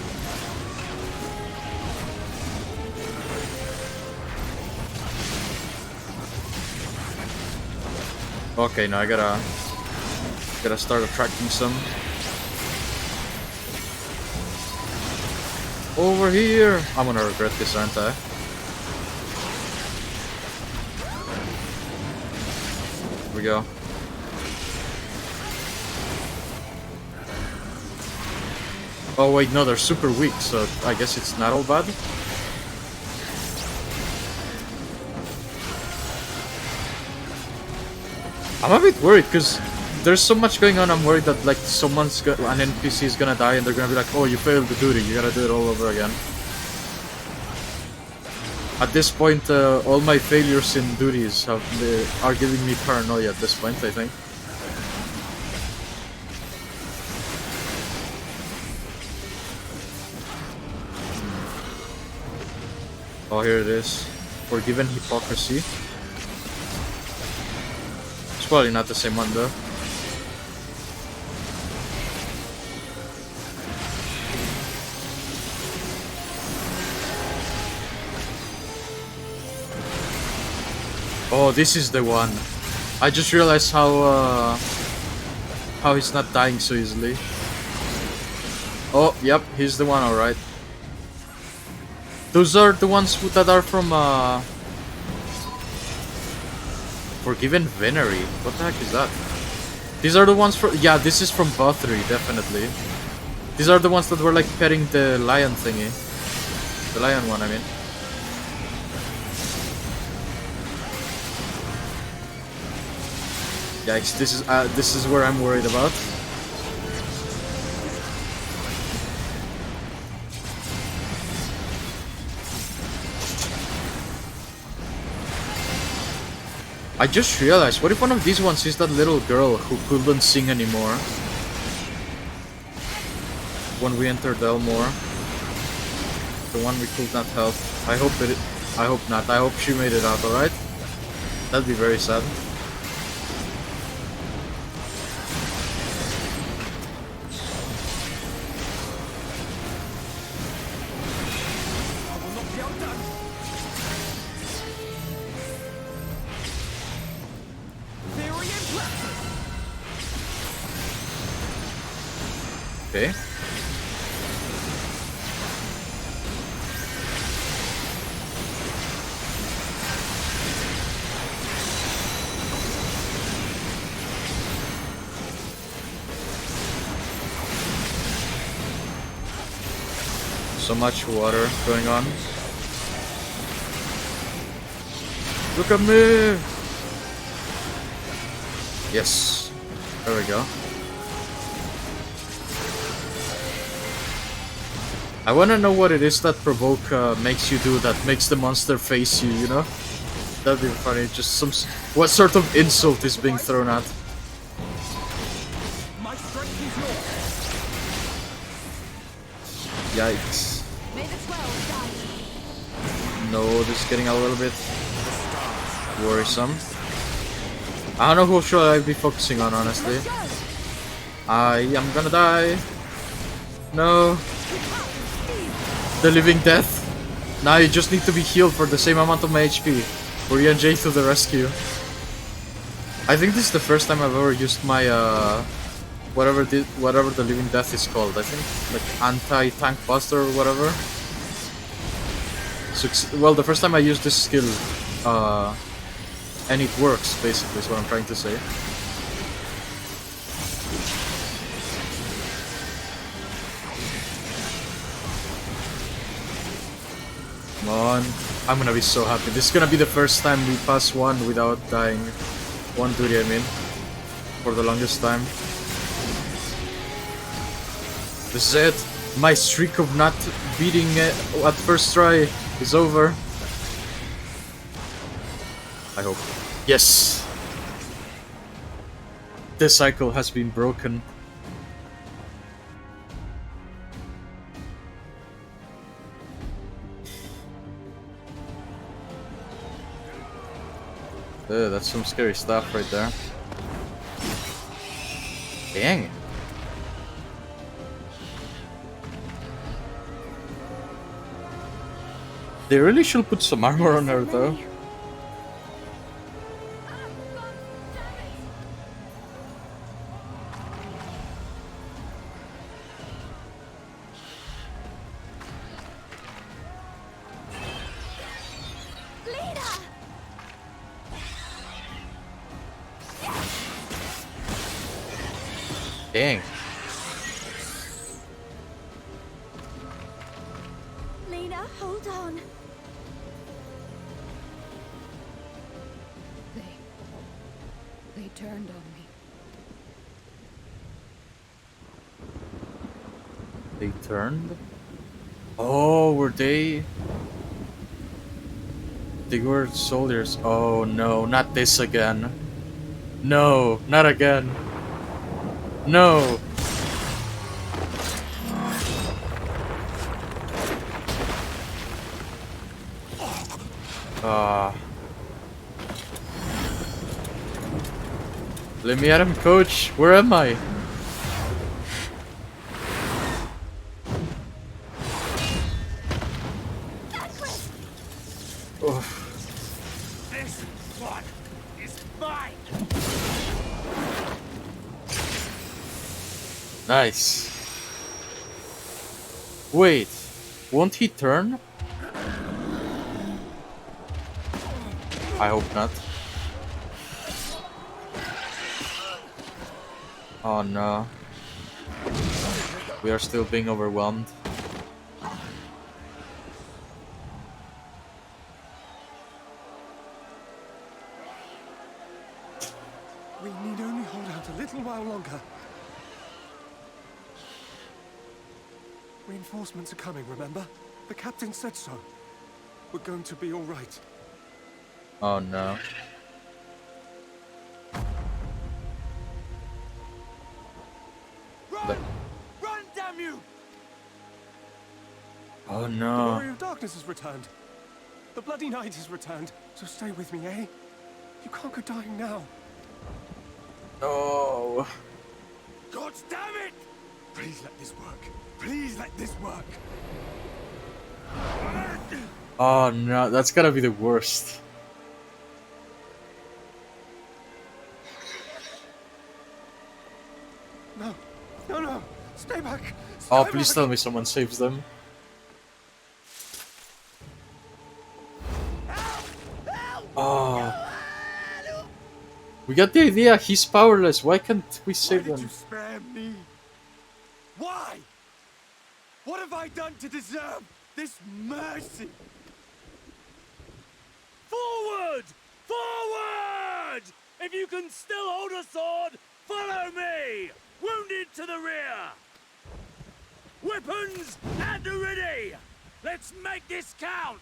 Okay, now I gotta start attracting some. Over here! I'm gonna regret this, aren't I? Here we go. Oh wait, no, they're super weak, so I guess it's not all bad. I'm a bit worried because there's so much going on. I'm worried that like an NPC is gonna die and they're gonna be like, oh, you failed the duty, you gotta do it all over again. At this point, all my failures in duties are giving me paranoia at this point, I think. Oh, here it is. Forgiven hypocrisy. It's probably not the same one though. Oh, this is the one. I just realized how he's not dying so easily. Oh, yep, he's the one, alright. Those are the ones that are from Forgiven Venery. What the heck is that? These are the ones for... Yeah, this is from Vothri, definitely. These are the ones that were like petting the lion thingy. The lion one, I mean. Yikes, this is where I'm worried about. I just realized, what if one of these ones is that little girl who couldn't sing anymore? When we entered Elmore. The one we could not help. I hope not. I hope she made it out alright. That'd be very sad. Okay. So much water going on. Look at me! Yes. There we go. I wanna know what it is that provoke makes you do that, makes the monster face you, you know? That'd be funny, just some... What sort of insult is being thrown at? Yikes. No, this is getting a little bit worrisome. I don't know who should I be focusing on, honestly. I am gonna die. No. The living death. Now you just need to be healed for the same amount of my HP. Uri and Jay to the rescue. I think this is the first time I've ever used my whatever the living death is called. I think like anti-tank buster or whatever. Well, the first time I used this skill, and it works. Basically, is what I'm trying to say. Come on. I'm gonna be so happy. This is gonna be the first time we pass one without dying. One duty, I mean. For the longest time. This is it. My streak of not beating it at first try is over. I hope. Yes! This cycle has been broken. That's some scary stuff right there. Dang. They really should put some armor on her though. Dang. Lena, hold on. They turned on me. They turned? Oh, were they? They were soldiers. Oh no, not this again. No, not again. No! Let me at him, coach. Where am I? Oh. This one is mine. Nice. Wait, won't he turn? I hope not. Oh no. We are still being overwhelmed. We need only hold out a little while longer. Reinforcements are coming, remember? The captain said so. We're going to be all right. Oh no. Oh The no. Warrior of Darkness has returned. The Bloody Knight has returned. So stay with me, eh? You can't go dying now. No. God damn it! Please let this work. Please let this work. Oh no, that's gotta be the worst. No, no, no. Stay back. Oh, Stay please back. tell me someone saves them. Oh. We got the idea, he's powerless. Why can't we Why save did you him? spare me? Why? What have I done to deserve this mercy? Forward! Forward! If you can still hold a sword, follow me! Wounded to the rear! Weapons at the ready! Let's make this count!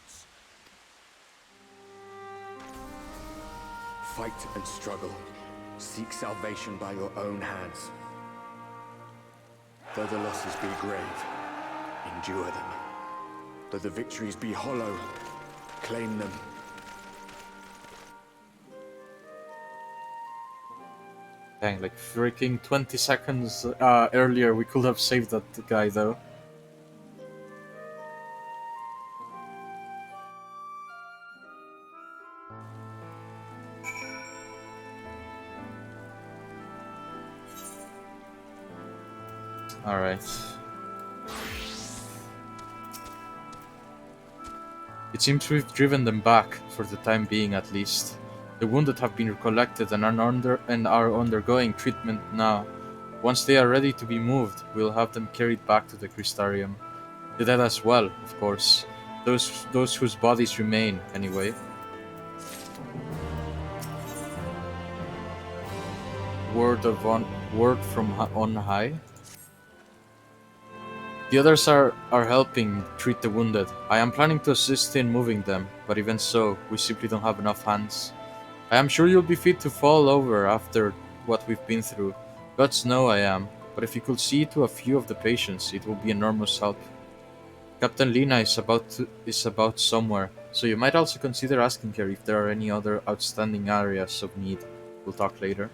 Fight and struggle. Seek salvation by your own hands. Though the losses be grave, endure them. Though the victories be hollow, claim them. Dang, like freaking 20 seconds earlier we could have saved that guy though. Alright. It seems we've driven them back, for the time being at least. The wounded have been collected and are undergoing treatment now. Once they are ready to be moved, we'll have them carried back to the Crystarium. The dead as well, of course. Those whose bodies remain, anyway. Word from on high. The others are helping treat the wounded. I am planning to assist in moving them, but even so, we simply don't have enough hands. I am sure you'll be fit to fall over after what we've been through. Gods know I am, but if you could see to a few of the patients, it will be enormous help. Captain Lena is about somewhere, so you might also consider asking her if there are any other outstanding areas of need. We'll talk later.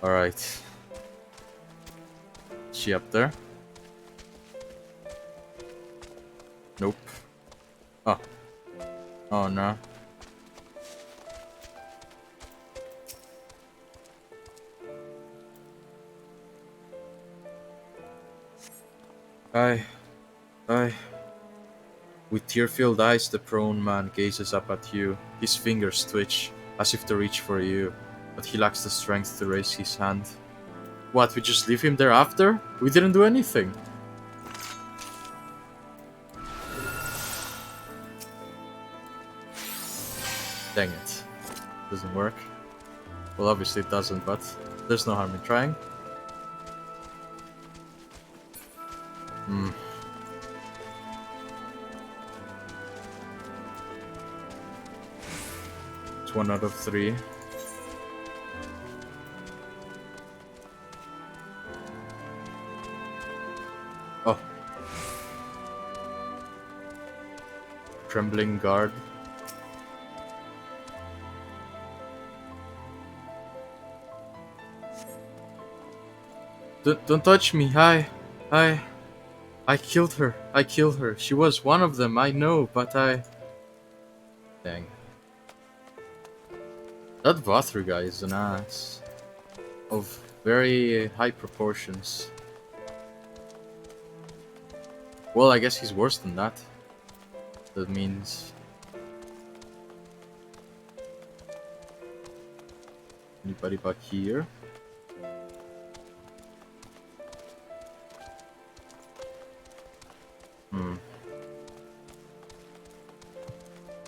Alright. She up there? Nope. Oh. Oh no. Aye. With tear-filled eyes, the prone man gazes up at you. His fingers twitch, as if to reach for you, but he lacks the strength to raise his hand. What, we just leave him there after? We didn't do anything. Dang it. Doesn't work. Well, obviously it doesn't, but there's no harm in trying. It's 1 out of 3. Oh. Trembling guard. Don't touch me. I killed her. She was one of them, I know, but Dang. That Vathru guy is an ass. Of very high proportions. Well, I guess he's worse than that. That means... Anybody back here?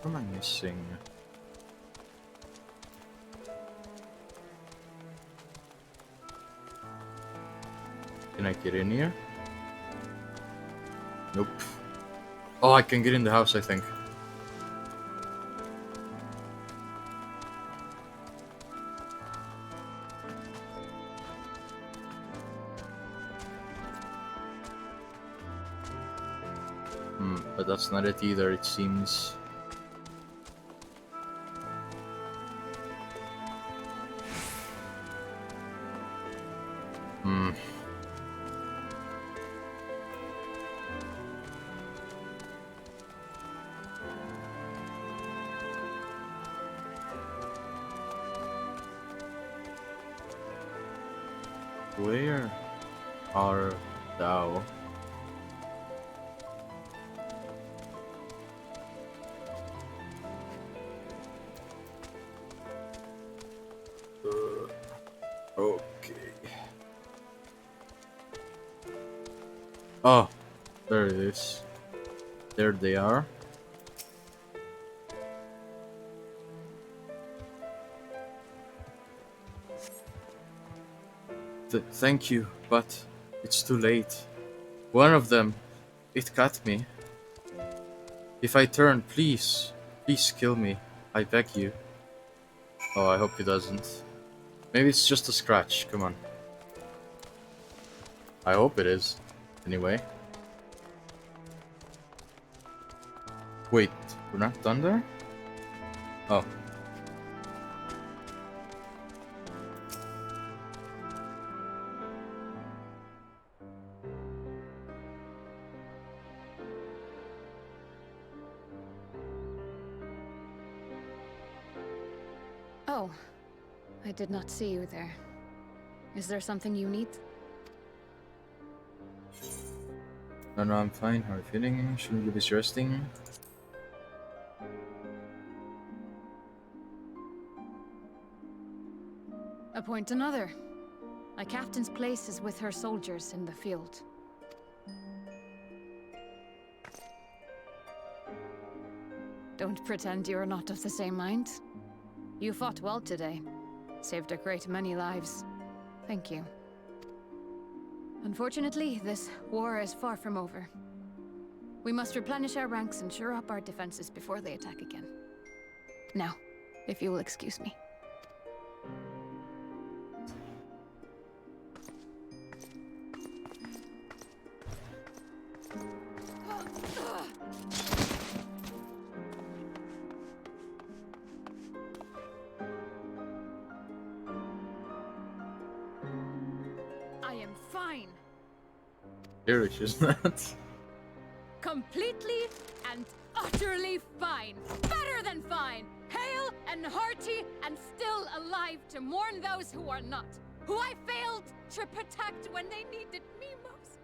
What am I missing? Can I get in here? Nope. Oh, I can get in the house, I think. But that's not it either, it seems. Where are thou? Okay. Oh, there it is. There they are. Thank you, but it's too late. One of them, it cut me. If I turn, please kill me. I beg you. Oh, I hope he doesn't. Maybe it's just a scratch, come on. I hope it is. Anyway. Wait, we're not done there? Oh. Oh, I did not see you there. Is there something you need? No, I'm fine. How are you feeling? Shouldn't you be resting? Appoint another. A captain's place is with her soldiers in the field. Don't pretend you're not of the same mind. You fought well today. Saved a great many lives. Thank you. Unfortunately, this war is far from over. We must replenish our ranks and shore up our defenses before they attack again. Now, if you will excuse me. I am fine. Here she's not. Completely and utterly fine. Better than fine. Hale and hearty and still alive to mourn those who are not. Who I failed to protect when they needed me most.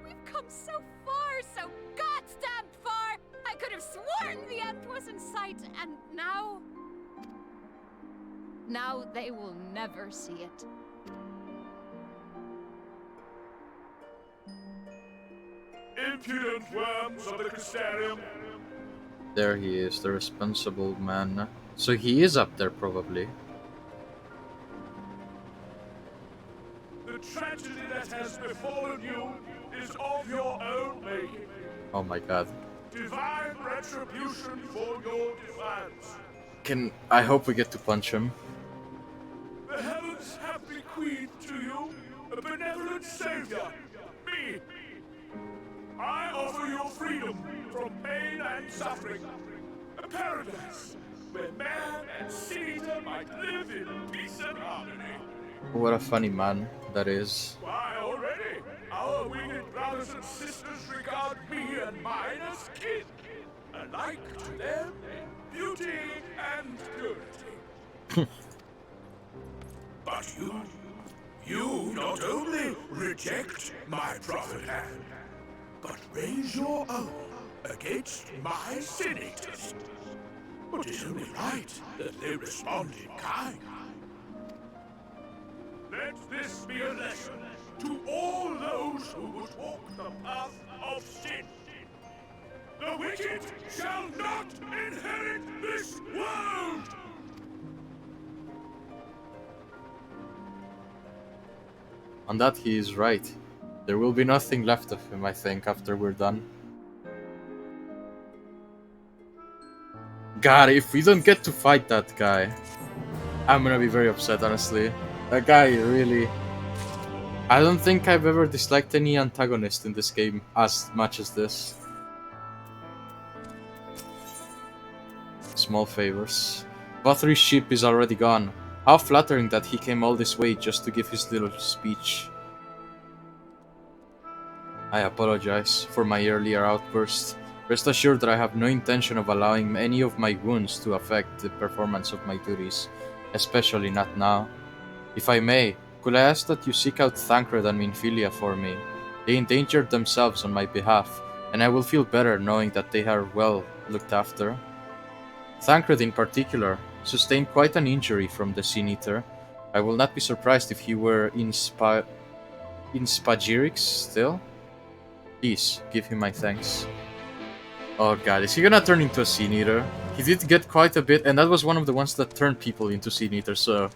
We've come so far, so goddamn far. I could have sworn the end was in sight, and now... Now they will never see it. Impudent worms of the Crystarium! There he is, the responsible man. So he is up there, probably. The tragedy that has befallen you is of your own making. Oh my god. Divine retribution for your defiance. I hope we get to punch him. The heavens have bequeathed to you a benevolent savior, me. I offer you freedom from pain and suffering. A paradise where man and Caesar might live in peace and harmony. What a funny man that is. Why, already, our winged brothers and sisters regard me and mine as kin, alike to them in beauty and purity. But you not only reject my prophet hand, but raise your own against my senators. But it's only right that they respond in kind. Let this be a lesson to all those who would walk the path of sin. The wicked shall not inherit this world! On that he is right. There will be nothing left of him, I think, after we're done. God, if we don't get to fight that guy, I'm gonna be very upset, honestly. That guy really... I don't think I've ever disliked any antagonist in this game as much as this. Small favors. Vathri's ship is already gone. How flattering that he came all this way just to give his little speech. I apologize for my earlier outburst. Rest assured that I have no intention of allowing any of my wounds to affect the performance of my duties, especially not now. If I may, could I ask that you seek out Thancred and Minfilia for me? They endangered themselves on my behalf, and I will feel better knowing that they are well looked after. Thancred in particular sustained quite an injury from the Sin Eater. I will not be surprised if he were in Spagirix still. Please, give him my thanks. Oh god, is he gonna turn into a Sin Eater? He did get quite a bit, and that was one of the ones that turned people into Sin Eaters, so...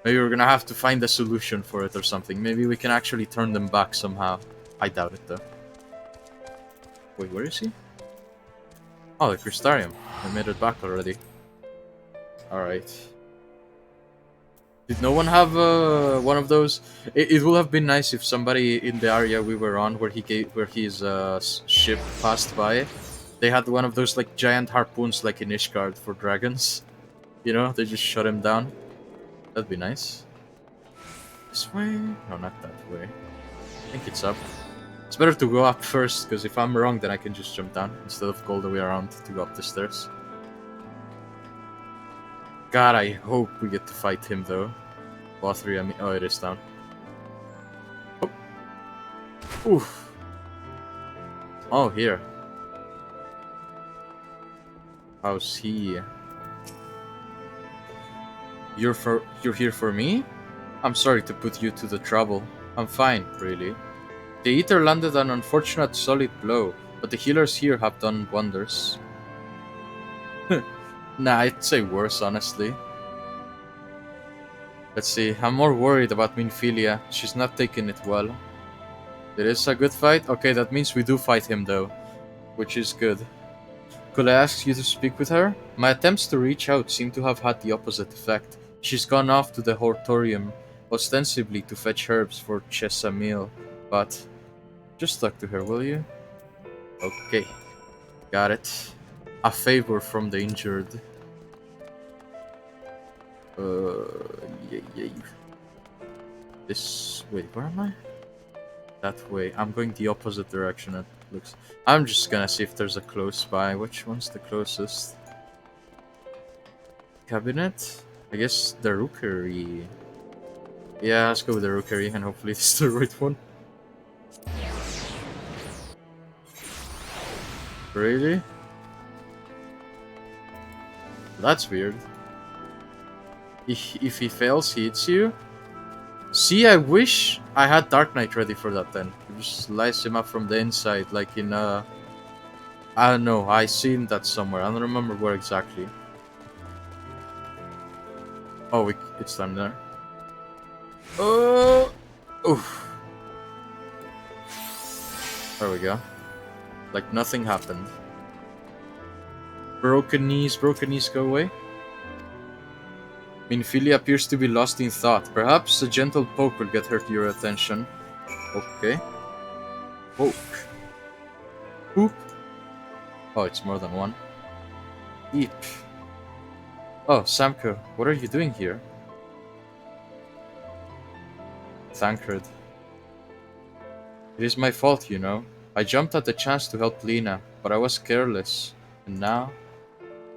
maybe we're gonna have to find a solution for it or something. Maybe we can actually turn them back somehow. I doubt it, though. Wait, where is he? Oh, the Crystarium. I made it back already. Alright. Did no one have one of those? It would have been nice if somebody in the area we were on, where his ship passed by, they had one of those like giant harpoons, like in Ishgard for dragons. You know, they just shut him down. That'd be nice. This way? No, not that way. I think it's up. It's better to go up first, because if I'm wrong, then I can just jump down instead of go all the way around to go up the stairs. God, I hope we get to fight him though. Bothry, I mean, oh, it is down. Oh. Oof. Oh, here. How's he? You're here for me? I'm sorry to put you to the trouble. I'm fine, really. The Eater landed an unfortunate solid blow, but the healers here have done wonders. Nah, I'd say worse, honestly. Let's see, I'm more worried about Minfilia. She's not taking it well. It is a good fight? Okay, that means we do fight him though, which is good. Could I ask you to speak with her? My attempts to reach out seem to have had the opposite effect. She's gone off to the Hortorium, ostensibly to fetch herbs for Chesamil, but... just talk to her, will you? Okay. Got it. A favor from the injured. Yeah. This... wait, where am I? That way. I'm going the opposite direction, it looks. I'm just gonna see if there's a close by. Which one's the closest? Cabinet? I guess the Rookery. Yeah, let's go with the Rookery and hopefully this is the right one. Really? That's weird. If he fails, he hits you? See, I wish I had Dark Knight ready for that then. You just slice him up from the inside, like in I don't know, I seen that somewhere. I don't remember where exactly. Oh, it's down there. Oh! Oof. There we go. Like nothing happened. Broken knees go away. Minfilia appears to be lost in thought. Perhaps a gentle poke will get her to your attention. Okay. Poke. Poop. Oh, it's more than one. Eep. Oh, Samko, what are you doing here? Thancred. It is my fault, you know. I jumped at the chance to help Lena, but I was careless. And now,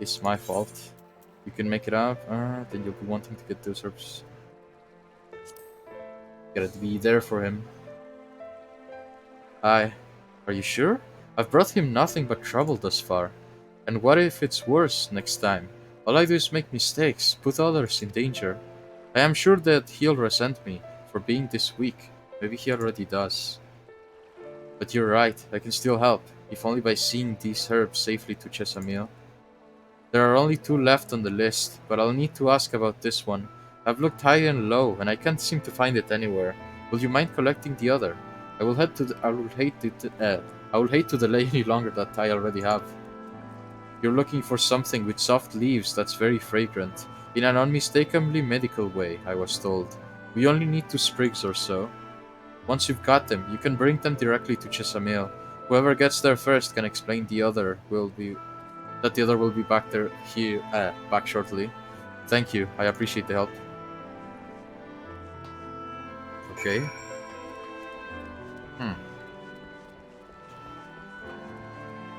it's my fault. You can make it up, then you'll be wanting to get those herbs. Gotta be there for him. Are you sure? I've brought him nothing but trouble thus far. And what if it's worse next time? All I do is make mistakes, put others in danger. I am sure that he'll resent me for being this weak. Maybe he already does. But you're right, I can still help, if only by seeing these herbs safely to Chesamil. There are only 2 left on the list, but I'll need to ask about this one. I've looked high and low, and I can't seem to find it anywhere. Will you mind collecting the other? I will hate to delay any longer that I already have. You're looking for something with soft leaves that's very fragrant. In an unmistakably medical way, I was told. We only need 2 sprigs or so. Once you've got them, you can bring them directly to Chesamil. Whoever gets there first can explain the other will be back back shortly. Thank you. I appreciate the help. Okay.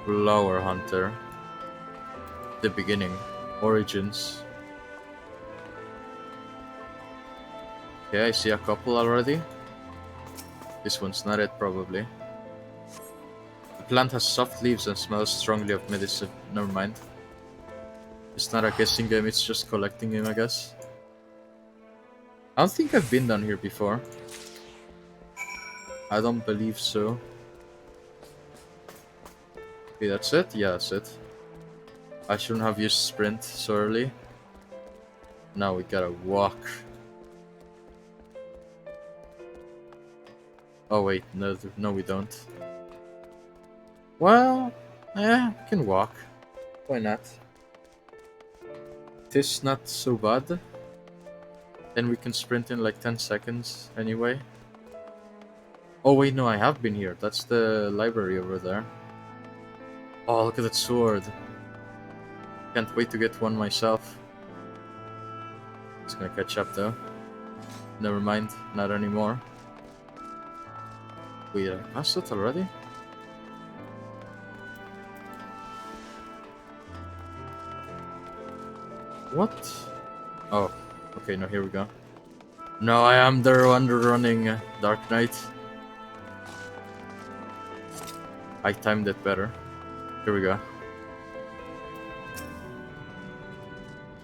Flower Hunter. The beginning. Origins. Okay, I see a couple already. This one's not it, probably. The plant has soft leaves and smells strongly of medicine. Never mind. It's not a guessing game, it's just collecting game, I guess. I don't think I've been down here before. I don't believe so. Okay, that's it? Yeah, that's it. I shouldn't have used sprint so early. Now we gotta walk. Oh wait, no we don't. Well, yeah, we can walk. Why not? This not so bad. Then we can sprint in like 10 seconds anyway. Oh wait, no, I have been here. That's the library over there. Oh, look at that sword. Can't wait to get one myself. It's gonna catch up though. Never mind, not anymore. Wait, I passed it already? What? Oh, okay, no, here we go. No, I am the one running Dark Knight. I timed it better. Here we go.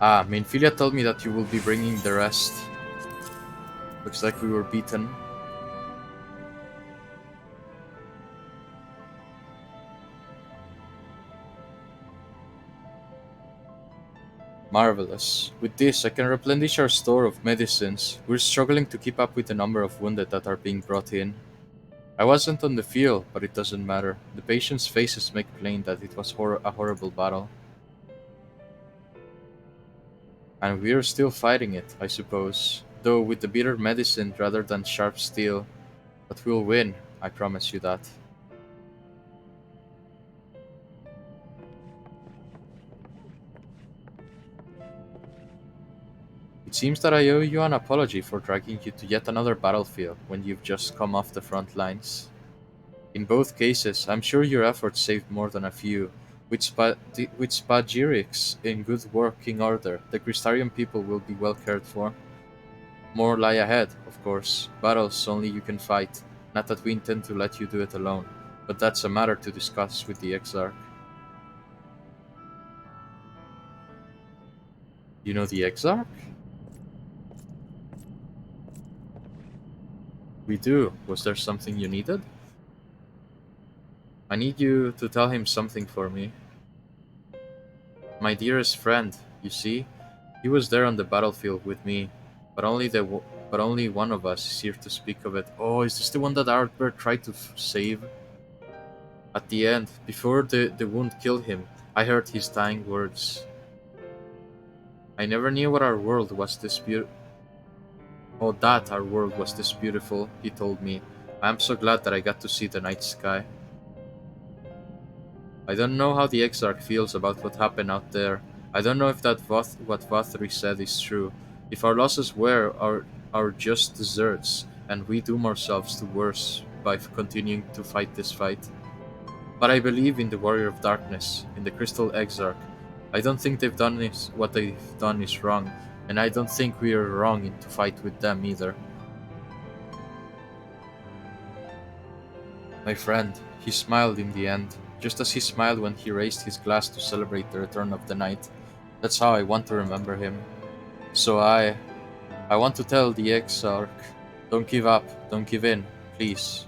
Ah, Mainfilia told me that you will be bringing the rest. Looks like we were beaten. Marvelous. With this, I can replenish our store of medicines. We're struggling to keep up with the number of wounded that are being brought in. I wasn't on the field, but it doesn't matter. The patients' faces make plain that it was a horrible battle. And we're still fighting it, I suppose. Though with the bitter medicine rather than sharp steel. But we'll win, I promise you that. It seems that I owe you an apology for dragging you to yet another battlefield when you've just come off the front lines. In both cases, I'm sure your efforts saved more than a few. With Spagirics in good working order, the Crystarian people will be well cared for. More lie ahead, of course. Battles only you can fight. Not that we intend to let you do it alone, but that's a matter to discuss with the Exarch. You know the Exarch? We do. Was there something you needed? I need you to tell him something for me. My dearest friend, you see, he was there on the battlefield with me, but only one of us is here to speak of it. Oh, is this the one that Arthur tried to save? At the end, before the wound killed him, I heard his dying words. I never knew what our world was this beautiful. Oh, that our world was this beautiful, he told me. I am so glad that I got to see the night sky. I don't know how the Exarch feels about what happened out there. I don't know if what Vathri said is true. If our losses were our just deserts, and we doom ourselves to worse by continuing to fight this fight. But I believe in the Warrior of Darkness, in the Crystal Exarch. I don't think what they've done is wrong, and I don't think we are wrong to fight with them either. My friend, he smiled in the end, just as he smiled when he raised his glass to celebrate the return of the night. That's how I want to remember him. So I want to tell the Exarch, don't give up, don't give in, please.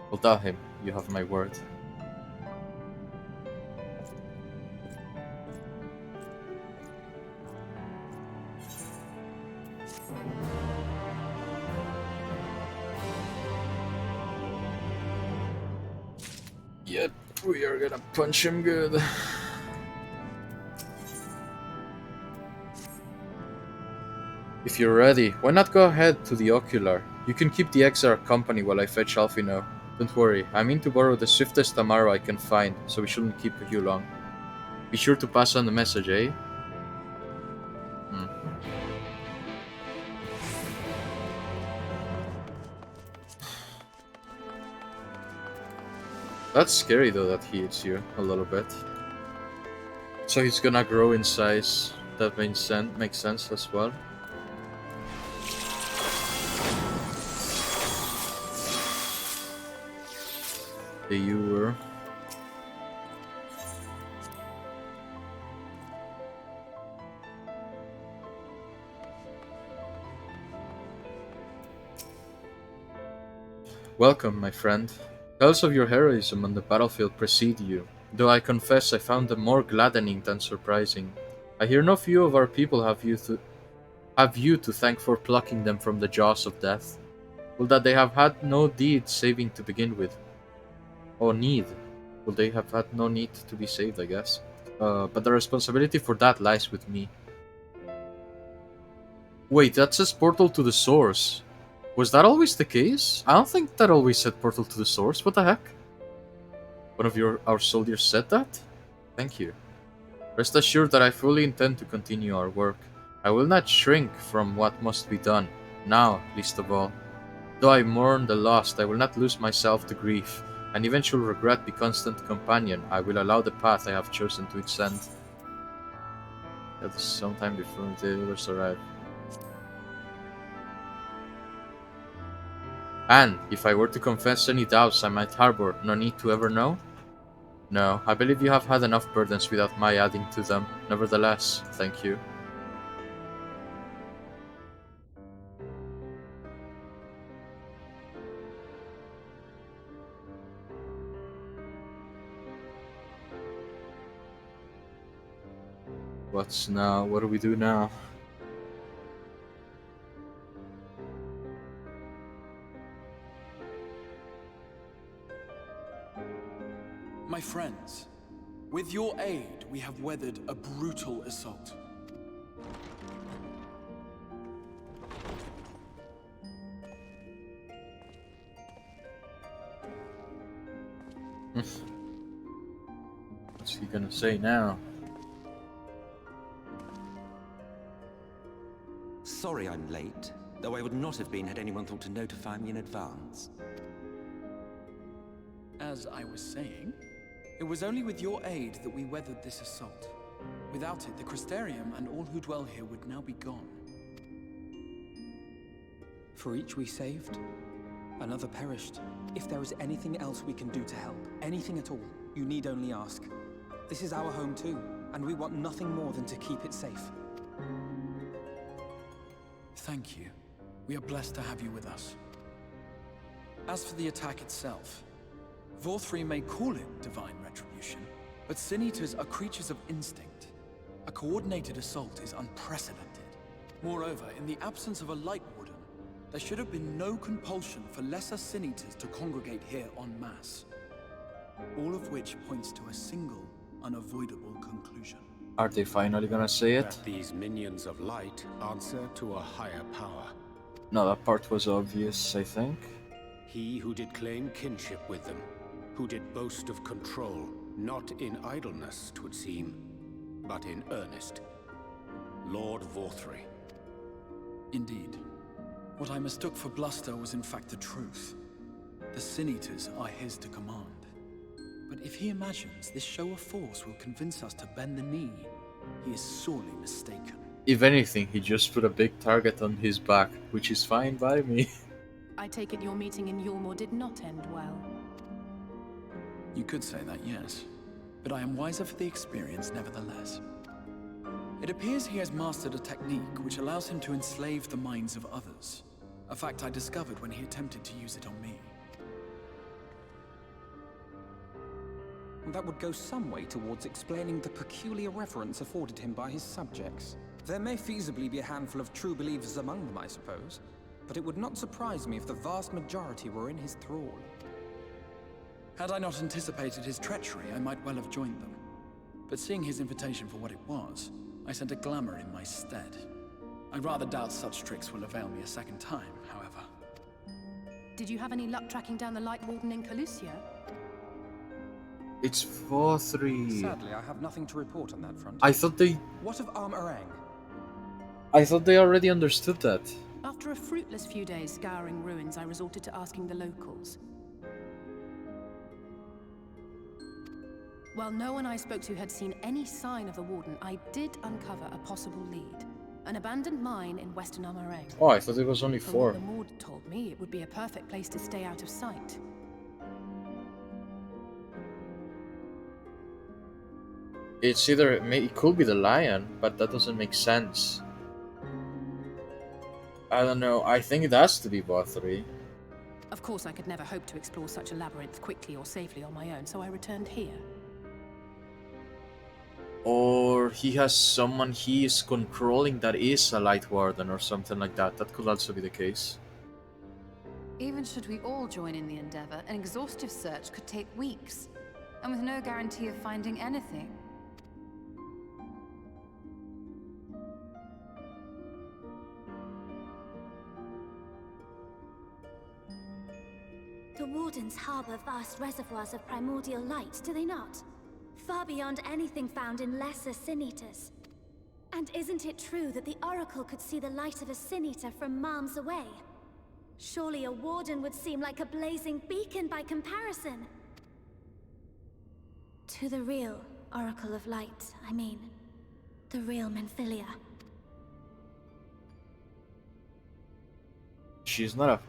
Well, tell him, you have my word. Yep, we are gonna punch him good. If you're ready, why not go ahead to the ocular? You can keep the Exarch company while I fetch Alfino. Don't worry, I mean to borrow the swiftest Amaro I can find, so we shouldn't keep you long. Be sure to pass on the message, eh? That's scary though that he hits you a little bit. So he's gonna grow in size. That makes sense as well. The Ewer. Welcome, my friend. Tales of your heroism on the battlefield precede you, though I confess I found them more gladdening than surprising. I hear no few of our people have you to thank for plucking them from the jaws of death. Will that they have had no deed saving to begin with. Or need. Will they have had no need to be saved, I guess. But the responsibility for that lies with me. Wait, that says portal to the source. Was that always the case? I don't think that always said portal to the source. What the heck? One of our soldiers said that? Thank you. Rest assured that I fully intend to continue our work. I will not shrink from what must be done, now least of all. Though I mourn the lost, I will not lose myself to grief. An eventual regret be constant companion. I will allow the path I have chosen to its end. That is sometime before the others arrive. And, if I were to confess any doubts I might harbor, no need to ever know? No, I believe you have had enough burdens without my adding to them. Nevertheless, thank you. What's now? What do we do now? My friends, with your aid, we have weathered a brutal assault. What's he gonna say now? Sorry I'm late, though I would not have been had anyone thought to notify me in advance. As I was saying, it was only with your aid that we weathered this assault. Without it, the Crystarium and all who dwell here would now be gone. For each we saved, another perished. If there is anything else we can do to help, anything at all, you need only ask. This is our home too, and we want nothing more than to keep it safe. Thank you. We are blessed to have you with us. As for the attack itself, Vorthri may call it divine retribution, but Sin Eaters are creatures of instinct. A coordinated assault is unprecedented. Moreover, in the absence of a Light Warden, there should have been no compulsion for lesser Sin Eaters to congregate here en masse. All of which points to a single, unavoidable conclusion. Are they finally gonna say it? That these minions of light answer to a higher power. No, that part was obvious, I think. He who did claim kinship with them, who did boast of control, not in idleness, 'twould seem, but in earnest. Lord Vorthri. Indeed. What I mistook for bluster was in fact the truth. The Sin Eaters are his to command. But if he imagines this show of force will convince us to bend the knee, he is sorely mistaken. If anything, he just put a big target on his back, which is fine by me. I take it your meeting in Yulmore did not end well. You could say that, yes. But I am wiser for the experience nevertheless. It appears he has mastered a technique which allows him to enslave the minds of others. A fact I discovered when he attempted to use it on me. That would go some way towards explaining the peculiar reverence afforded him by his subjects. There may feasibly be a handful of true believers among them, I suppose, but it would not surprise me if the vast majority were in his thrall. Had I not anticipated his treachery, I might well have joined them. But seeing his invitation for what it was, I sent a glamour in my stead. I rather doubt such tricks will avail me a second time, however. Did you have any luck tracking down the Light Warden in Calusio? It's 4-3. Sadly, I have nothing to report on that front. I thought they What of Armorang? already understood that. After a fruitless few days scouring ruins, I resorted to asking the locals. While no one I spoke to had seen any sign of the Warden, I did uncover a possible lead. An abandoned mine in Western Armorang. Oh, I thought it was only From 4. what the Maud told me, it would be a perfect place to stay out of sight. It's either it could be the lion, but that doesn't make sense. I don't know. I think it has to be Bothri. Of course, I could never hope to explore such a labyrinth quickly or safely on my own, so I returned here. Or he has someone he is controlling that is a Light Warden or something like that. That could also be the case. Even should we all join in the endeavor, an exhaustive search could take weeks, and with no guarantee of finding anything. The Wardens harbor vast reservoirs of primordial light, do they not? Far beyond anything found in lesser Sin-Eaters. And isn't it true that the Oracle could see the light of a Sin-Eater from miles away? Surely a Warden would seem like a blazing beacon by comparison. To the real Oracle of Light, I mean. The real Menphilia. She's not a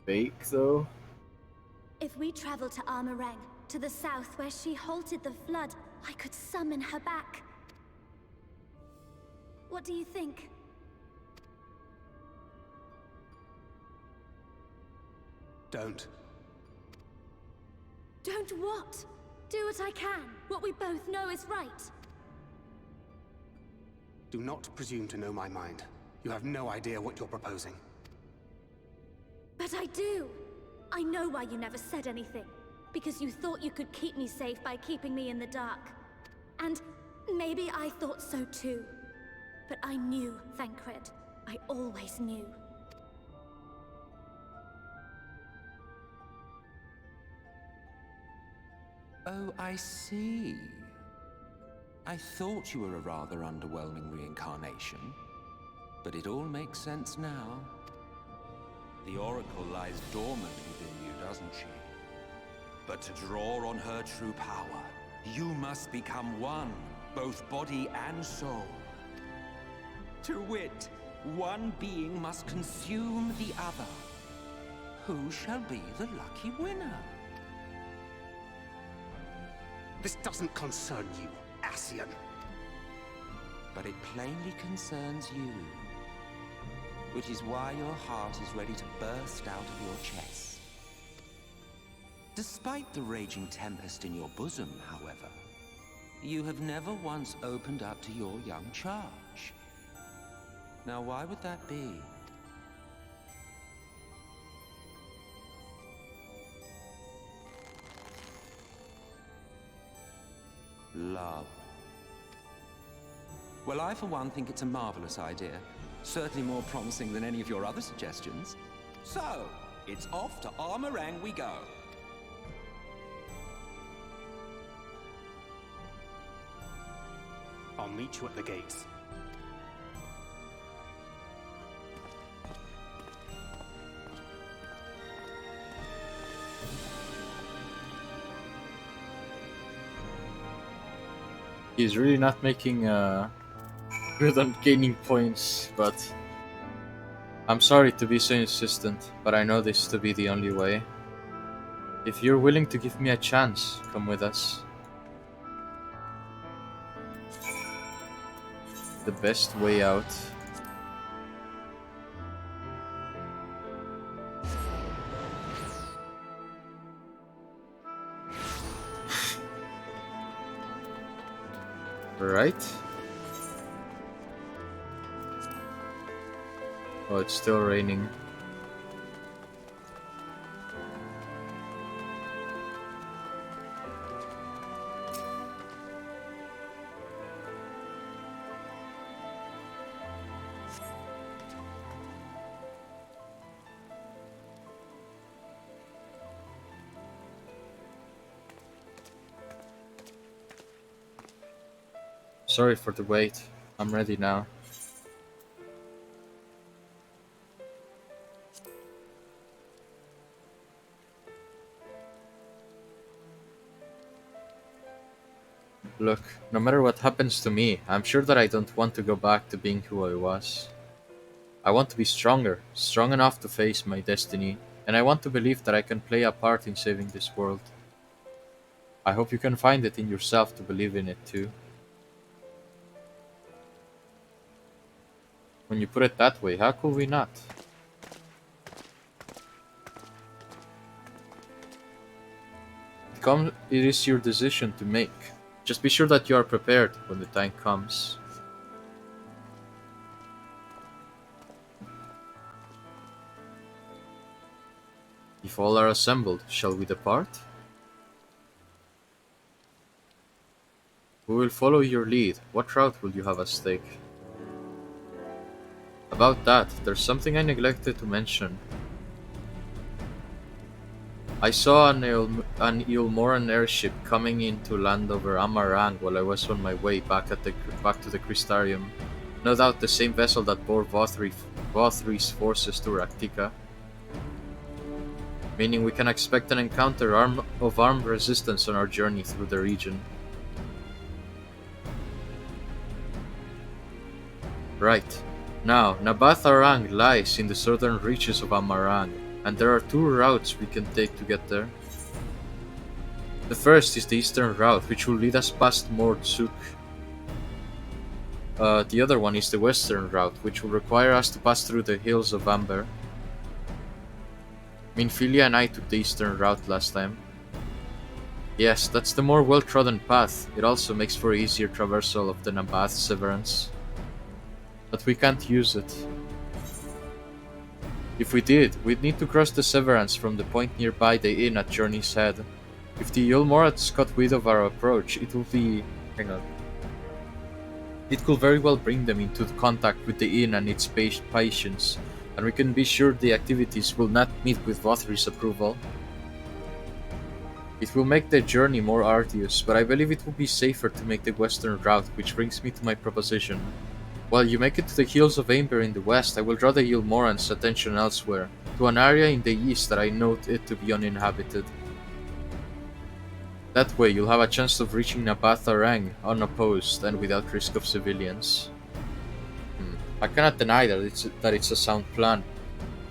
fake, though. If we travel to Armorang, to the south where she halted the flood, I could summon her back. What do you think? Don't. Don't what? Do what I can. What we both know is right. Do not presume to know my mind. You have no idea what you're proposing. But I do. I know why you never said anything. Because you thought you could keep me safe by keeping me in the dark. And maybe I thought so too. But I knew, Thancred. I always knew. Oh, I see. I thought you were a rather underwhelming reincarnation. But it all makes sense now. The Oracle lies dormant within you, doesn't she? But to draw on her true power, you must become one, both body and soul. To wit, one being must consume the other. Who shall be the lucky winner? This doesn't concern you, Ascian. But it plainly concerns you. Which is why your heart is ready to burst out of your chest. Despite the raging tempest in your bosom, however, you have never once opened up to your young charge. Now, why would that be? Love. Well, I for one think it's a marvelous idea. Certainly more promising than any of your other suggestions. So, it's off to Armorang we go. I'll meet you at the gates. He's really not making good on gaining points, but I'm sorry to be so insistent, but I know this to be the only way. If you're willing to give me a chance, come with us. The best way out. Right? Oh, it's still raining. Sorry for the wait. I'm ready now. Look, no matter what happens to me, I'm sure that I don't want to go back to being who I was. I want to be stronger, strong enough to face my destiny, and I want to believe that I can play a part in saving this world. I hope you can find it in yourself to believe in it too. When you put it that way, how could we not? It is your decision to make. Just be sure that you are prepared when the time comes. If all are assembled, shall we depart? We will follow your lead. What route will you have us take? About that, there's something I neglected to mention. I saw an Eulmoran airship coming into land over Amarang while I was on my way back to the Crystarium. No doubt the same vessel that bore Vothri's forces to Raktika. Meaning we can expect an encounter of armed resistance on our journey through the region. Right. Now, Nabath Arang lies in the southern reaches of Amarang, and there are two routes we can take to get there. The first is the eastern route, which will lead us past Mordsuk. The other one is the western route, which will require us to pass through the hills of Amber. Minfilia and I took the eastern route last time. Yes, that's the more well-trodden path. It also makes for easier traversal of the Nabath Severance. But we can't use it. If we did, we'd need to cross the Severance from the point nearby the inn at Journey's Head. If the Eulmorats got wind of our approach, it will be... hang on. It could very well bring them into contact with the inn and its patients, and we can be sure the activities will not meet with Vothri's approval. It will make the journey more arduous, but I believe it will be safer to make the western route, which brings me to my proposition. While you make it to the hills of Amber in the west, I will draw the Eulmorans' attention elsewhere, to an area in the east that I note it to be uninhabited. That way you'll have a chance of reaching Nabath Arang unopposed and without risk of civilians. I cannot deny that it's a sound plan,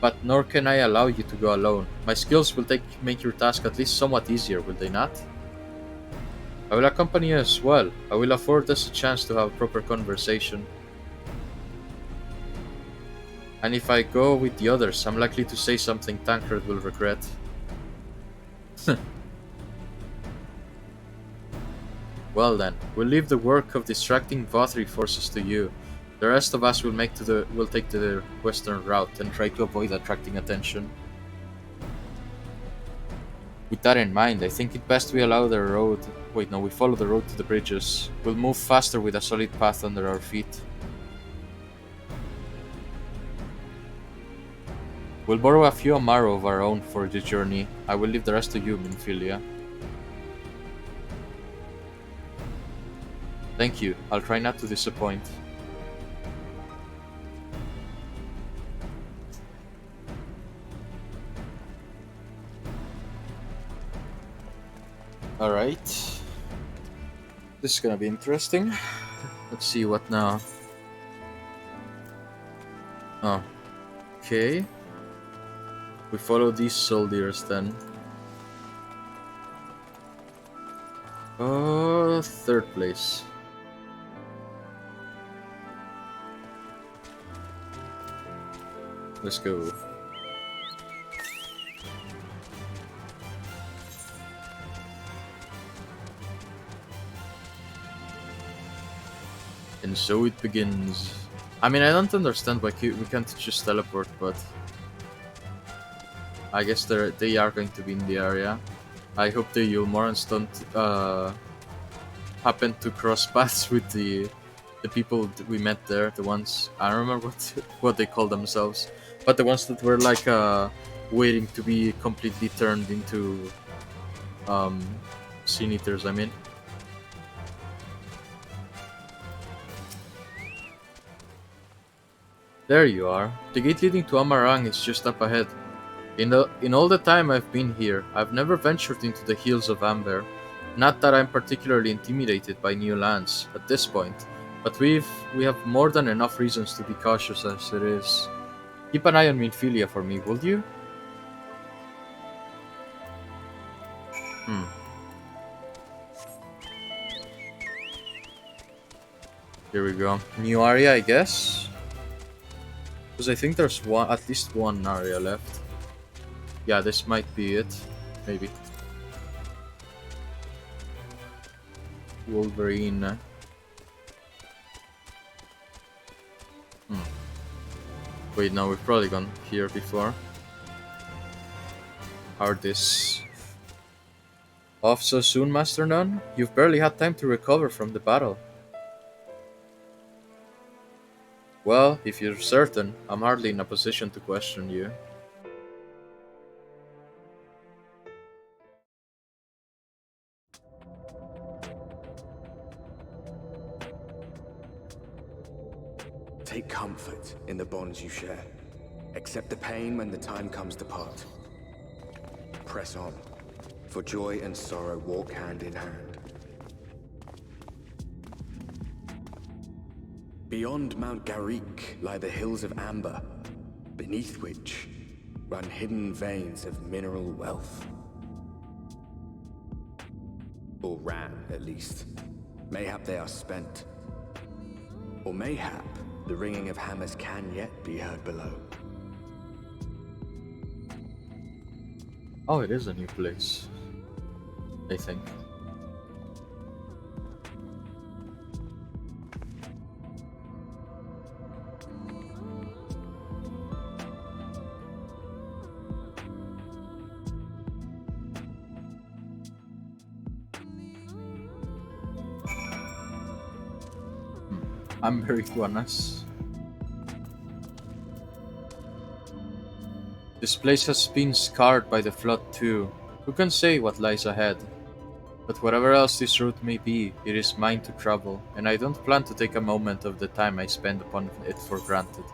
but nor can I allow you to go alone. My skills will make your task at least somewhat easier, will they not? I will accompany you as well. I will afford us a chance to have a proper conversation. And if I go with the others, I'm likely to say something Tancred will regret. Well then, we'll leave the work of distracting Vothri forces to you. The rest of us will take the western route and try to avoid attracting attention. With that in mind, I think it best we follow the road to the bridges. We'll move faster with a solid path under our feet. We'll borrow a few Amaro of our own for the journey. I will leave the rest to you, Minfilia. Thank you. I'll try not to disappoint. Alright. This is gonna be interesting. Let's see what now. Oh. Okay. We follow these soldiers then. Third place. Let's go. And so it begins. I mean, I don't understand why we can't just teleport, but I guess they are going to be in the area. I hope the Eulmorans don't happen to cross paths with the people that we met there. The ones, I don't remember what they call themselves, but the ones that were like waiting to be completely turned into Sin Eaters, I mean. There you are. The gate leading to Amarang is just up ahead. In all the time I've been here, I've never ventured into the hills of Amber. Not that I'm particularly intimidated by new lands at this point, but we have more than enough reasons to be cautious as it is. Keep an eye on Minfilia for me, will you? Here we go. New area, I guess? Because I think there's at least one area left. Yeah, this might be it. Maybe. Wolverine. Wait, no, we've probably gone here before. Hardis. Off so soon, Master Nun? You've barely had time to recover from the battle. Well, if you're certain, I'm hardly in a position to question you. Take comfort in the bonds you share. Accept the pain when the time comes to part. Press on, for joy and sorrow walk hand in hand. Beyond Mount Garik lie the hills of Amber, beneath which run hidden veins of mineral wealth. Or ran, at least. Mayhap they are spent. Or mayhap the ringing of hammers can yet be heard below. Oh, it is a new place. I think. Amber iguanas. This place has been scarred by the flood too. Who can say what lies ahead? But whatever else this route may be, it is mine to travel, and I don't plan to take a moment of the time I spend upon it for granted.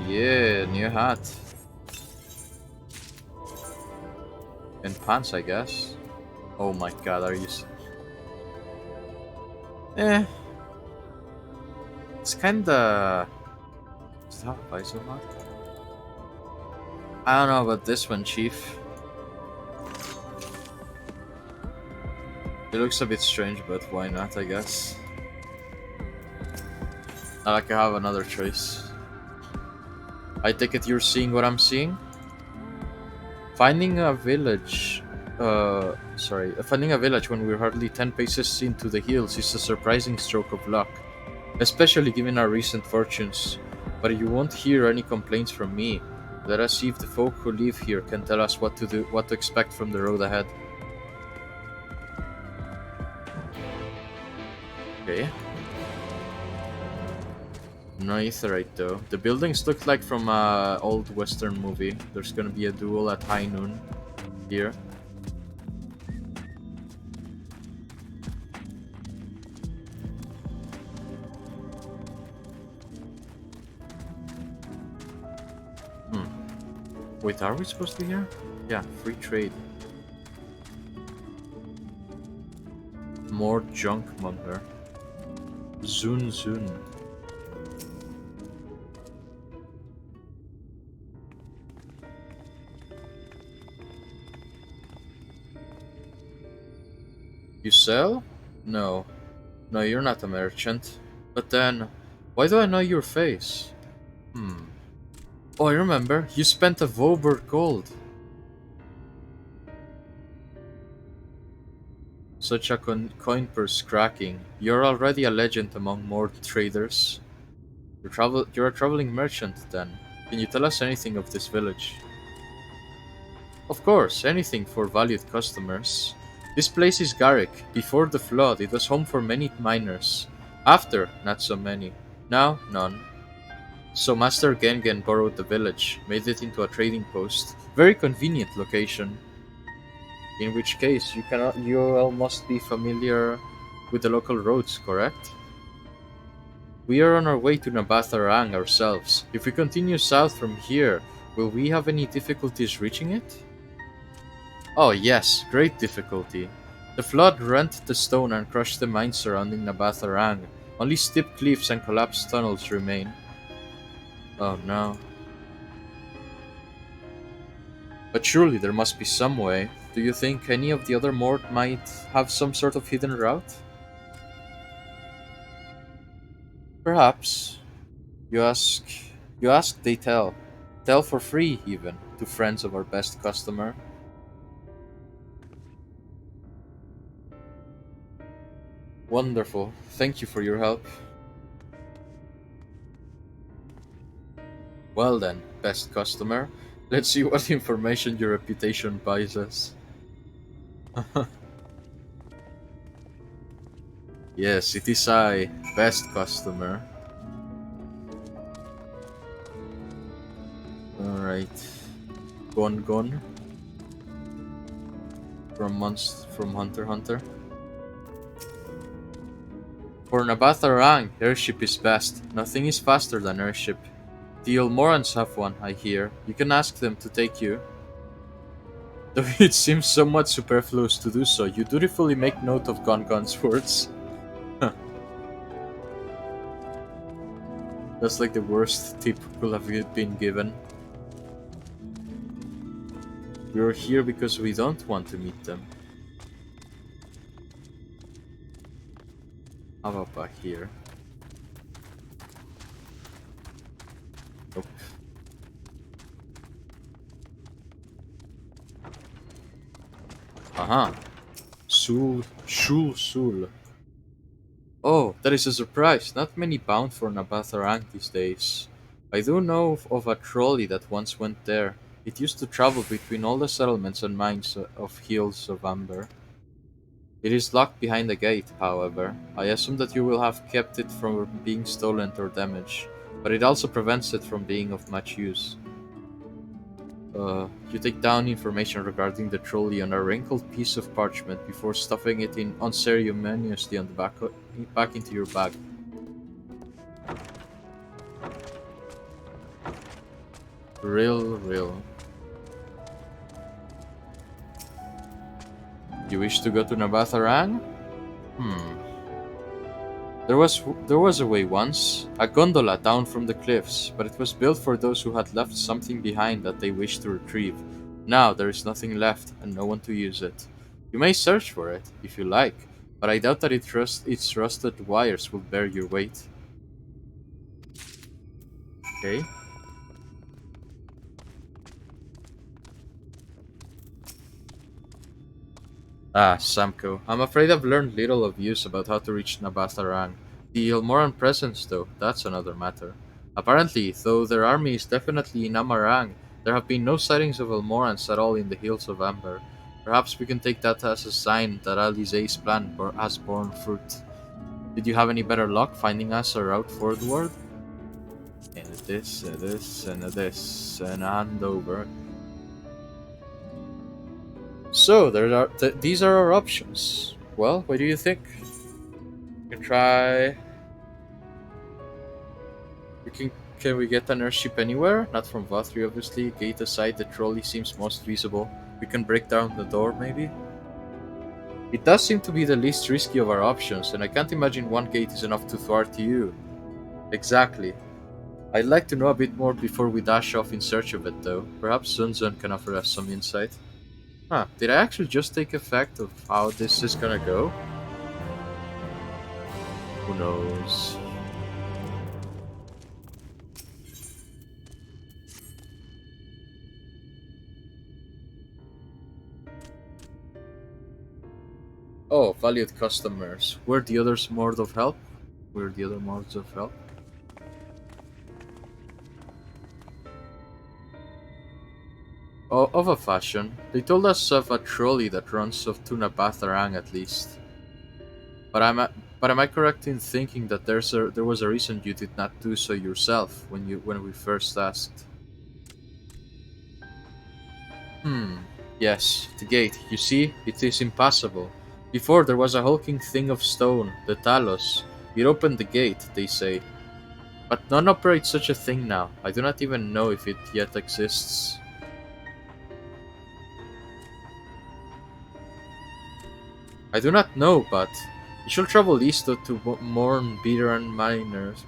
Yeah, new hat. And pants, I guess. Oh my god, are you... It's kinda... Does it have a visor mark? I don't know about this one, Chief. It looks a bit strange, but why not, I guess. Not like I have another choice. I take it you're seeing what I'm seeing? Finding a village... Finding a village when we're hardly 10 paces into the hills is a surprising stroke of luck. Especially given our recent fortunes. But you won't hear any complaints from me. Let us see if the folk who live here can tell us what to expect from the road ahead. Okay. No aetherite though. The buildings look like from an old western movie. There's gonna be a duel at high noon here. Wait, are we supposed to be here? Yeah, free trade. More junk monger. Zun Zun. You sell? No. No, you're not a merchant. But then, why do I know your face? Oh, I remember. You spent a Vober gold. Such a coin purse cracking. You're already a legend among more traders. You're a traveling merchant, then. Can you tell us anything of this village? Of course, anything for valued customers. This place is Garrick. Before the flood, it was home for many miners. After, not so many. Now, none. So Master Gengen borrowed the village, made it into a trading post. Very convenient location. In which case, you all must be familiar with the local roads, correct? We are on our way to Nabatharang ourselves. If we continue south from here, will we have any difficulties reaching it? Oh yes, great difficulty. The flood rent the stone and crushed the mines surrounding Nabatharang. Only steep cliffs and collapsed tunnels remain. Oh no. But surely there must be some way. Do you think any of the other Mord might have some sort of hidden route? Perhaps. You ask, you ask, they tell. Tell for free, even, to friends of our best customer. Wonderful. Thank you for your help. Well then, best customer. Let's see what information your reputation buys us. Yes, it is I, best customer. Alright. Gon. From Hunter x Hunter. For Nabatharang, airship is best. Nothing is faster than airship. The Ilmorans have one, I hear. You can ask them to take you. Though it seems somewhat superfluous to do so, you dutifully make note of Gon's words. That's like the worst tip could have been given. We are here because we don't want to meet them. How about back here? Nope. Aha. Sul. Oh, that is a surprise. Not many bound for Nabatharang these days. I do know of a trolley that once went there. It used to travel between all the settlements and mines of Hills of Amber. It is locked behind the gate, however. I assume that you will have kept it from being stolen or damaged, but it also prevents it from being of much use. You take down information regarding the trolley on a wrinkled piece of parchment before stuffing it in unceremoniously on the back into your bag. Real. You wish to go to Nabatharang? There was a way once, a gondola down from the cliffs, but it was built for those who had left something behind that they wished to retrieve. Now there is nothing left and no one to use it. You may search for it, if you like, but I doubt that its rusted wires will bear your weight. Okay. Ah, Samko. I'm afraid I've learned little of use about how to reach Nabatharang. The Ilmoran presence, though, that's another matter. Apparently, though their army is definitely in Amarang, there have been no sightings of Ilmorans at all in the Hills of Amber. Perhaps we can take that as a sign that Alize's plan has borne fruit. Did you have any better luck finding us a route forward? And this, and this, and a handover. So, these are our options. Well, what do you think? We can try... Can we get an airship anywhere? Not from Vothri, obviously. Gate aside, the trolley seems most feasible. We can break down the door, maybe? It does seem to be the least risky of our options, and I can't imagine one gate is enough to thwart you. Exactly. I'd like to know a bit more before we dash off in search of it, though. Perhaps Zunzun can offer us some insight. Huh, did I actually just take effect of how this is gonna go? Who knows? Oh, valued customers. Were the others modes of help? Were the other modes of help? Oh, of a fashion. They told us of a trolley that runs of to Nabatharang at least. But am I correct in thinking that there was a reason you did not do so yourself when we first asked? Yes, the gate. You see, it is impassable. Before there was a hulking thing of stone, the Talos. It opened the gate, they say. But none operates such a thing now. I do not even know if it yet exists. I do not know, but you shall travel east to Morn Biran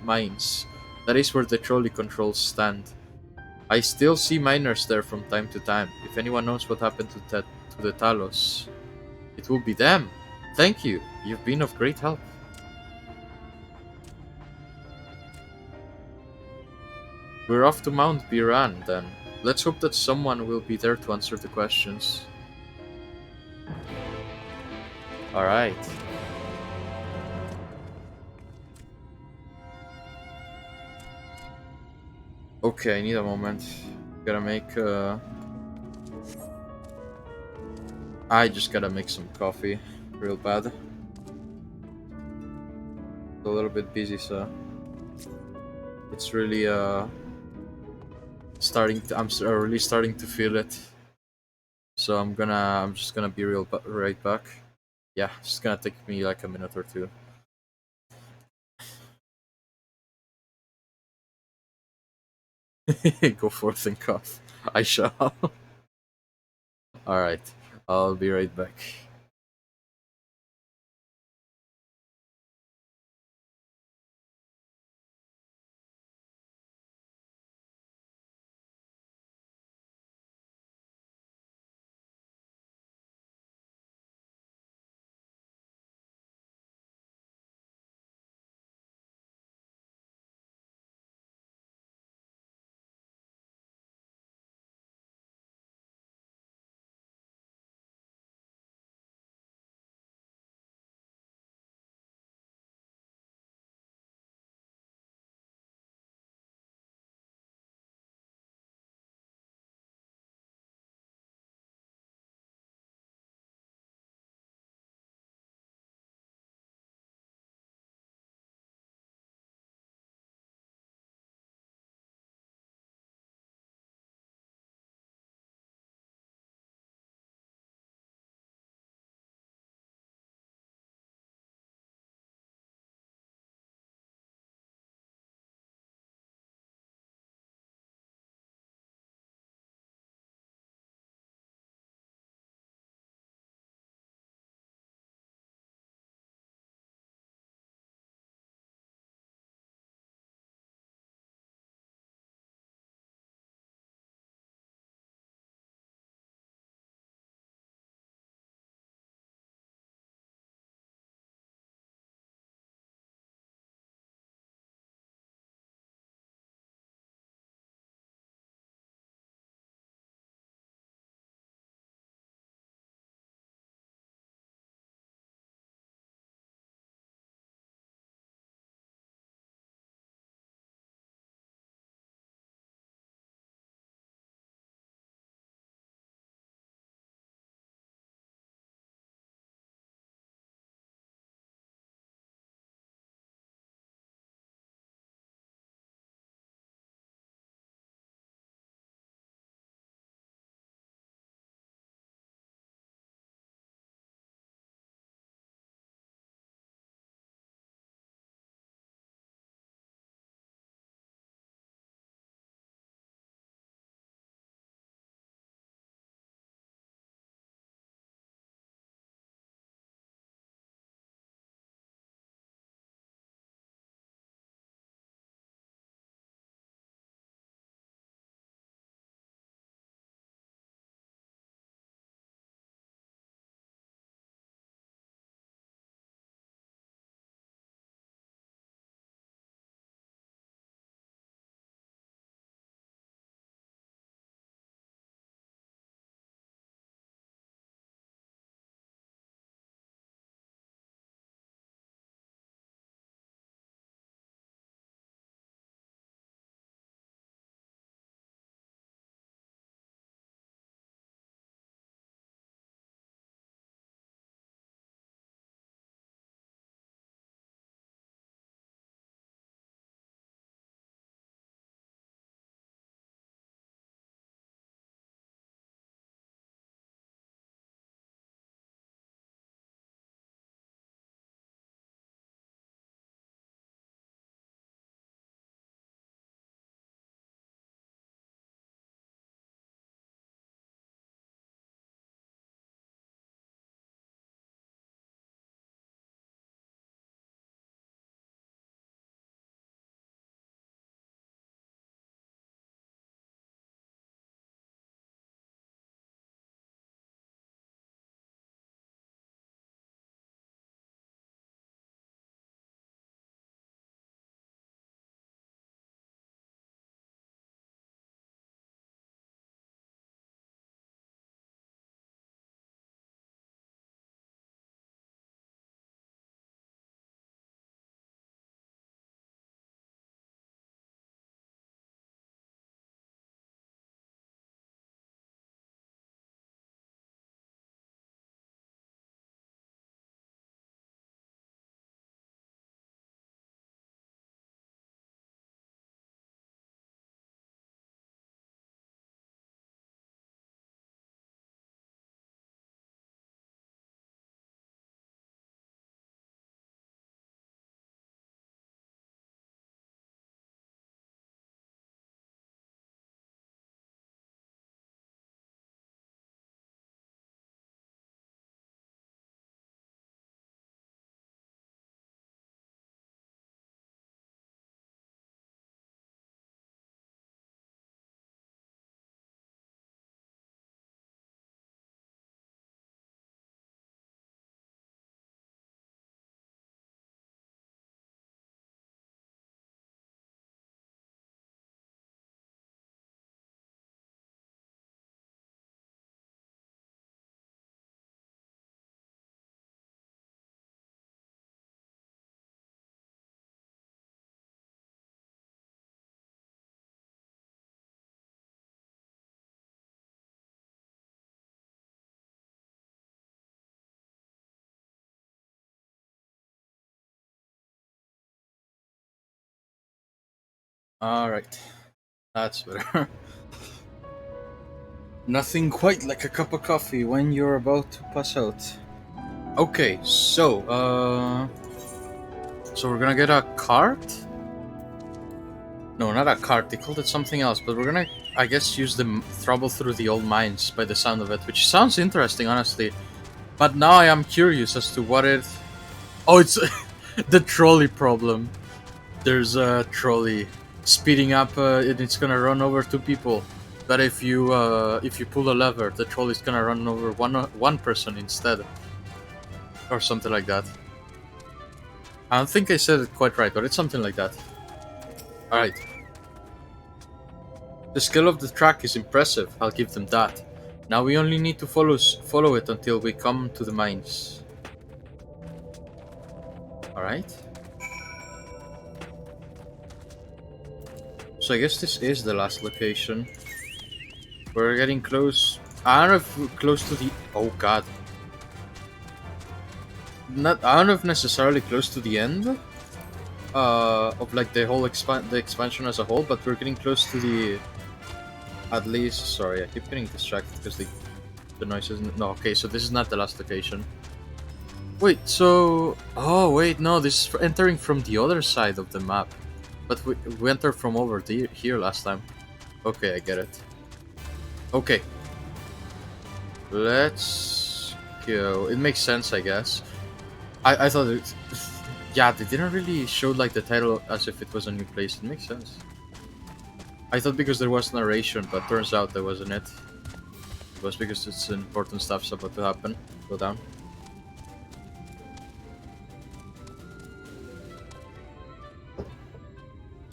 mines. That is where the trolley controls stand. I still see miners there from time to time. If anyone knows what happened to the Talos, it will be them. Thank you. You've been of great help. We're off to Mount Biran, then. Let's hope that someone will be there to answer the questions. Alright. Okay, I need a moment. Gotta make I just gotta make some coffee. Real bad. A little bit busy, so it's really really starting to feel it. So I'm just gonna be right back. Yeah, it's just gonna take me like a minute or two. Go forth and cough. I shall. Alright, I'll be right back. Alright. That's better. Nothing quite like a cup of coffee when you're about to pass out. Okay, so we're gonna get a cart? No, not a cart, they called it something else, but we're gonna, I guess, use the trouble through the old mines by the sound of it, which sounds interesting, honestly. But now I am curious as to what it... Oh, it's the trolley problem. There's a trolley speeding up and it's gonna run over two people. But if you pull a lever, the trolley's gonna run over one person instead. Or something like that. I don't think I said it quite right, but it's something like that. Alright. The skill of the track is impressive, I'll give them that. Now we only need to follow it until we come to the mines. Alright. So I guess this is the last location. We're getting close. I don't know if we're close to the... Oh god. I don't know if necessarily close to the end of like the whole expansion as a whole, but we're getting close to the... At least... Sorry, I keep getting distracted because the noise isn't... No, okay, so this is not the last location. Wait, so... Oh, wait, no, this is entering from the other side of the map. But we entered from over here last time. Okay, I get it. Okay. Let's go. It makes sense, I guess. I thought it... Yeah, they didn't really show like the title as if it was a new place. It makes sense. I thought because there was narration, but turns out that wasn't it. It was because it's important stuff's about to happen. Go down.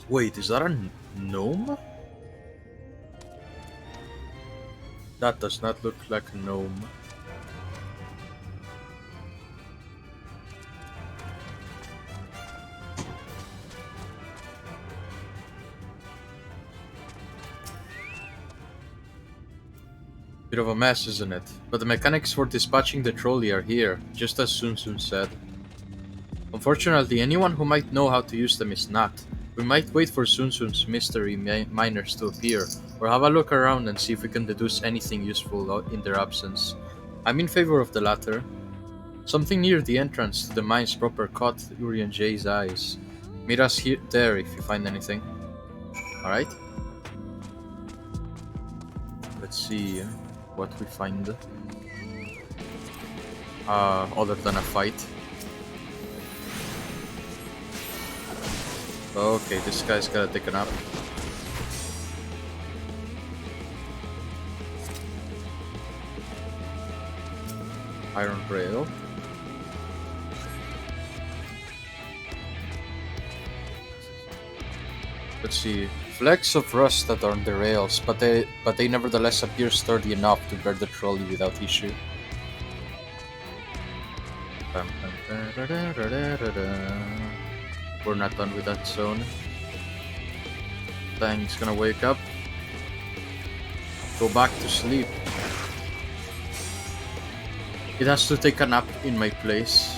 Wait, is that a gnome? That does not look like a gnome. Bit of a mess, isn't it? But the mechanics for dispatching the trolley are here, just as Sun said. Unfortunately, anyone who might know how to use them is not. We might wait for Sun's mystery miners to appear, or have a look around and see if we can deduce anything useful in their absence. I'm in favor of the latter. Something near the entrance to the mines proper caught Urian J's eyes. Meet us there if you find anything. Alright. Let's see what we find. Other than a fight. Okay, this guy's gotta take a nap. Iron rail. Let's see. Flecks of rust that are on the rails, but they nevertheless appear sturdy enough to bear the trolley without issue. We're not done with that zone. Thing's gonna wake up. Go back to sleep. It has to take a nap in my place.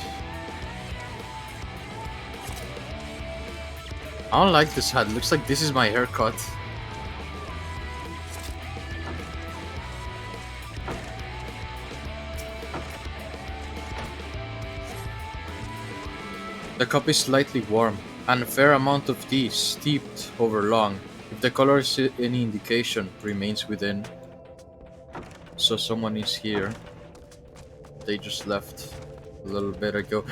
I don't like this hat. Looks like this is my haircut. The cup is slightly warm, and a fair amount of tea steeped over long. If the color is any indication, remains within. So someone is here. They just left a little bit ago.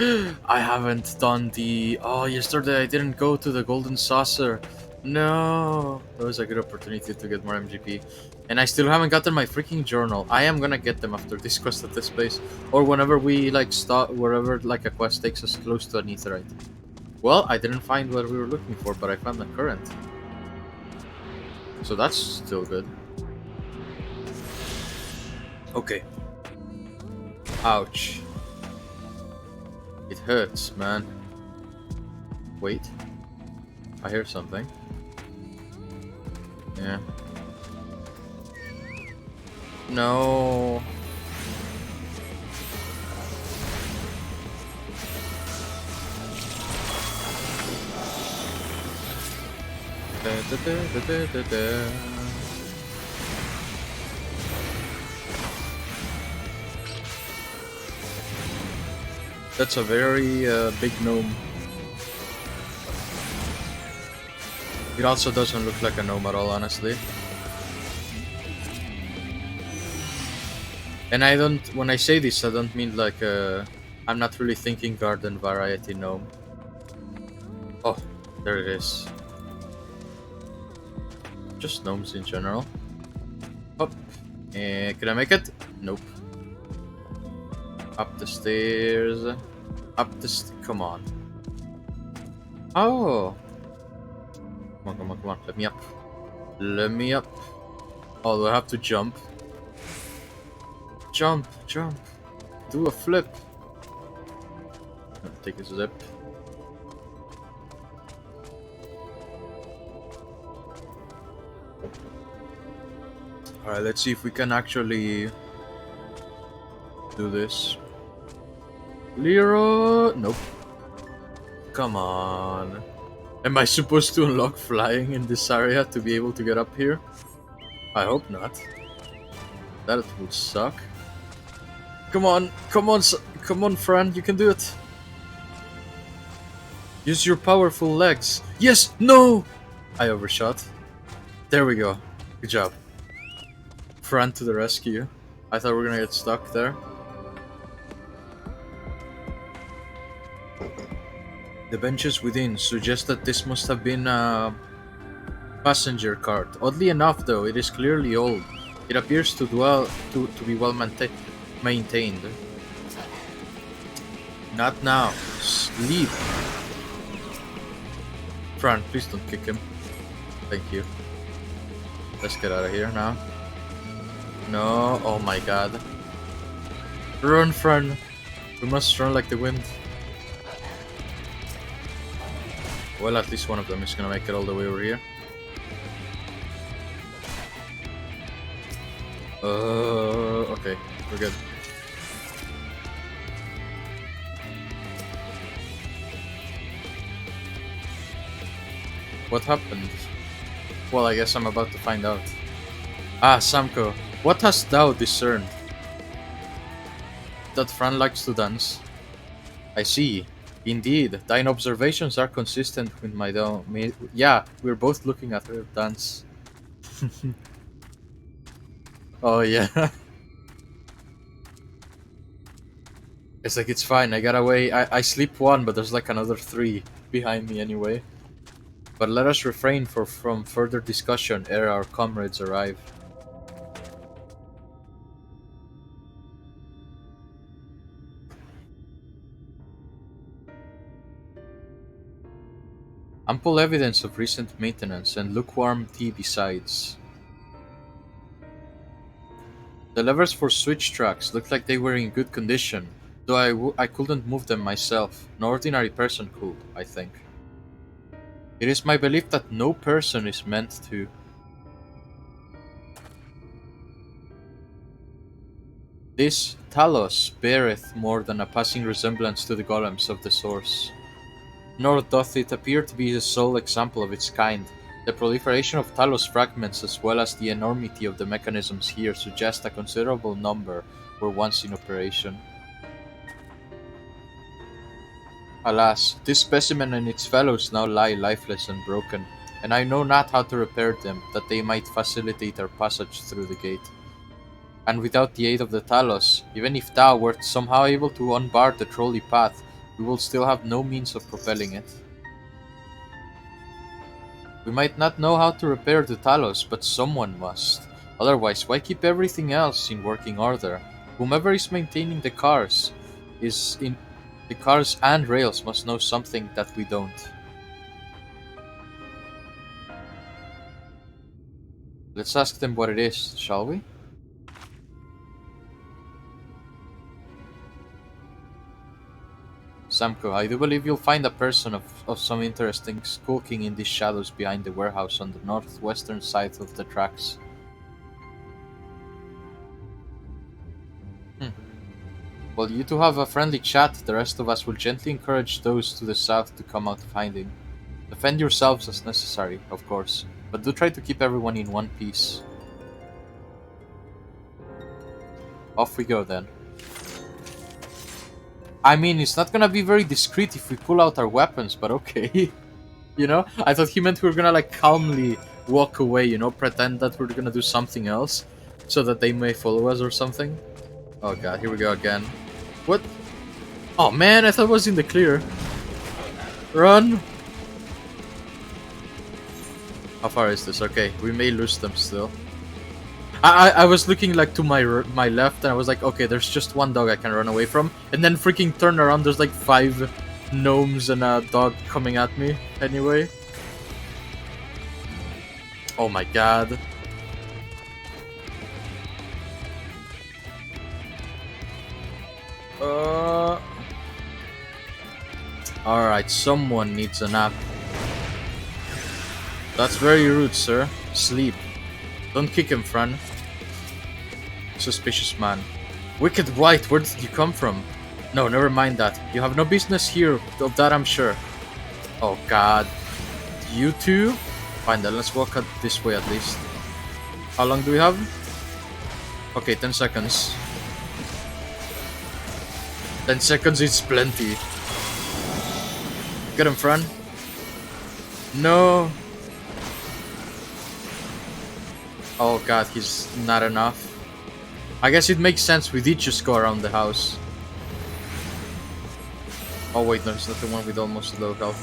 I haven't done the... Oh, yesterday I didn't go to the Golden Saucer. No! That was a good opportunity to get more MGP. And I still haven't gotten my freaking journal. I am gonna get them after this quest at this place. Or whenever we like stop, wherever like a quest takes us close to an aetherite. Well, I didn't find what we were looking for, but I found the current. So that's still good. Okay. Ouch. It hurts, man. Wait. I hear something. Yeah. No. That's a very big gnome. It also doesn't look like a gnome at all, honestly. And I don't, when I say this, I don't mean like I'm not really thinking garden variety gnome. Oh, there it is. Just gnomes in general. Up. Can I make it? Nope. Up the stairs. Up the come on. Oh. Come on, come on, come on. Let me up. Let me up. Oh, do I have to jump? Jump, jump. Do a flip. Take a zip. Alright, let's see if we can actually do this. Leroy! Nope. Come on. Am I supposed to unlock flying in this area to be able to get up here? I hope not. That would suck. Come on, come on, come on, friend, you can do it. Use your powerful legs. Yes! No! I overshot. There we go. Good job. Friend to the rescue. I thought we were gonna get stuck there. The benches within suggest that this must have been a passenger cart. Oddly enough, though, it is clearly old. It appears to be well maintained. Not now. Sleep. Fran, please don't kick him. Thank you. Let's get out of here now. No, oh my god. Run, Fran. We must run like the wind. Well, at least one of them is gonna make it all the way over here. Okay, we're good. What happened? Well, I guess I'm about to find out. Ah, Samko, what hast thou discerned? That Fran likes to dance. I see. Indeed, thine observations are consistent with my own. Yeah, we're both looking at her dance. Oh yeah. It's like, it's fine, I got away. I sleep one, but there's like another 3 behind me anyway. But let us refrain from further discussion ere our comrades arrive. Ample evidence of recent maintenance and lukewarm tea besides. The levers for switch tracks looked like they were in good condition, though I couldn't move them myself. No ordinary person could, I think. It is my belief that no person is meant to. This Talos beareth more than a passing resemblance to the golems of the source. Nor doth it appear to be the sole example of its kind. The proliferation of Talos fragments as well as the enormity of the mechanisms here suggest a considerable number were once in operation. Alas, this specimen and its fellows now lie lifeless and broken, and I know not how to repair them that they might facilitate our passage through the gate. And without the aid of the Talos, even if thou wert somehow able to unbar the trolley path, we will still have no means of propelling it. We might not know how to repair the Talos, but someone must. Otherwise, why keep everything else in working order? Whomever is maintaining the cars the cars and rails must know something that we don't. Let's ask them what it is, shall we? Samko, I do believe you'll find a person of some interesting skulking in these shadows behind the warehouse on the northwestern side of the tracks. Well, you two have a friendly chat, the rest of us will gently encourage those to the south to come out of hiding. Defend yourselves as necessary, of course. But do try to keep everyone in one piece. Off we go then. I mean, it's not gonna be very discreet if we pull out our weapons, but okay. You know? I thought he meant we were gonna like calmly walk away, you know, pretend that we're gonna do something else so that they may follow us or something. Oh god, here we go again. What? Oh man, I thought it was in the clear. Run! How far is this? Okay, we may lose them still. I was looking like to my left and I was like, okay, there's just one dog I can run away from. And then freaking turn around, there's like 5 gnomes and a dog coming at me anyway. Oh my god. Alright, someone needs a nap. That's very rude, sir. Sleep. Don't kick him, friend. Suspicious man. Wicked White, where did you come from? No, never mind that. You have no business here, of that I'm sure. Oh god. You two? Fine then, let's walk this way at least. How long do we have? Okay, 10 seconds. 10 seconds is plenty. Get him, friend. No. Oh god, he's not enough. I guess it makes sense, we did just go around the house. Oh wait, no, it's not the one with almost low health.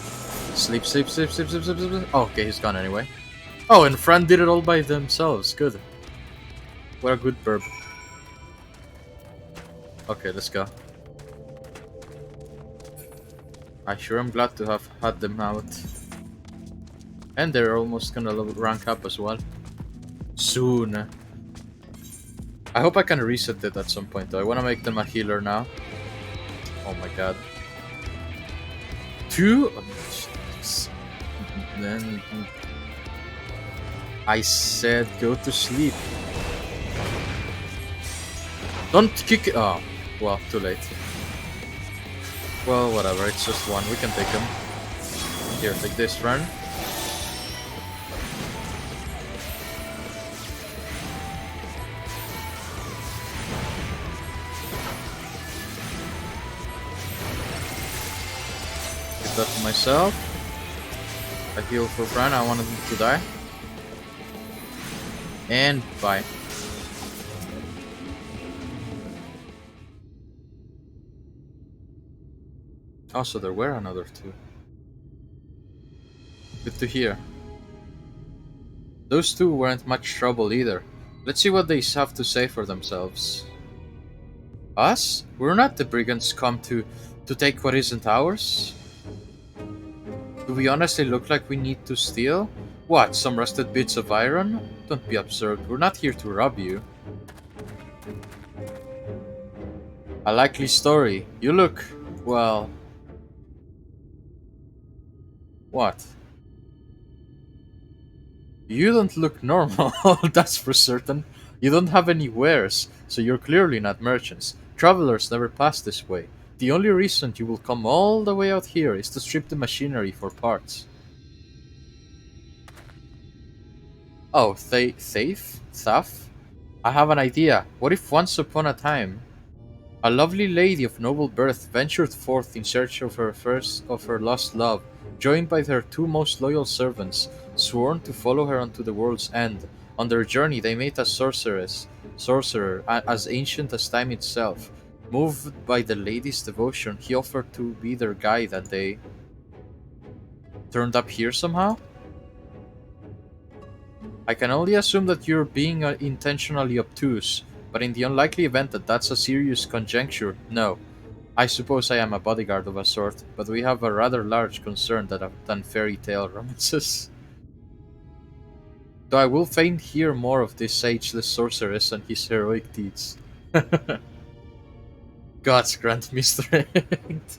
Sleep, sleep, sleep, sleep, sleep, sleep, sleep. Oh, okay, he's gone anyway. Oh, and Fran did it all by themselves, good. What a good burp. Okay, let's go. I sure am glad to have had them out. And they're almost gonna rank up as well. Soon. I hope I can reset it at some point though. I wanna make them a healer now. Oh my god. 2? Then I said go to sleep. Don't kick it. Oh, well, too late. Well, whatever, it's just one. We can take him. Here, take this, run. Give that to myself. I heal for Fran, I wanted him to die. And bye. Also, there were another 2. Good to hear. Those 2 weren't much trouble either. Let's see what they have to say for themselves. Us? We're not the brigands come to take what isn't ours? Do we honestly look like we need to steal? What, some rusted bits of iron? Don't be absurd, we're not here to rob you. A likely story. You look, well... What? You don't look normal, that's for certain. You don't have any wares, so you're clearly not merchants. Travelers never pass this way. The only reason you will come all the way out here is to strip the machinery for parts. Oh, Thaf? I have an idea. What if once upon a time, a lovely lady of noble birth ventured forth in search of her lost love, joined by her 2 most loyal servants, sworn to follow her unto the world's end. On their journey they met a sorcerer as ancient as time itself. Moved by the lady's devotion, he offered to be their guide, and they turned up here somehow? I can only assume that you're being intentionally obtuse, but in the unlikely event that that's a serious conjecture, no. I suppose I am a bodyguard of a sort, but we have a rather large concern than fairy tale romances. Though I will fain hear more of this ageless sorceress and his heroic deeds. Gods grant me strength.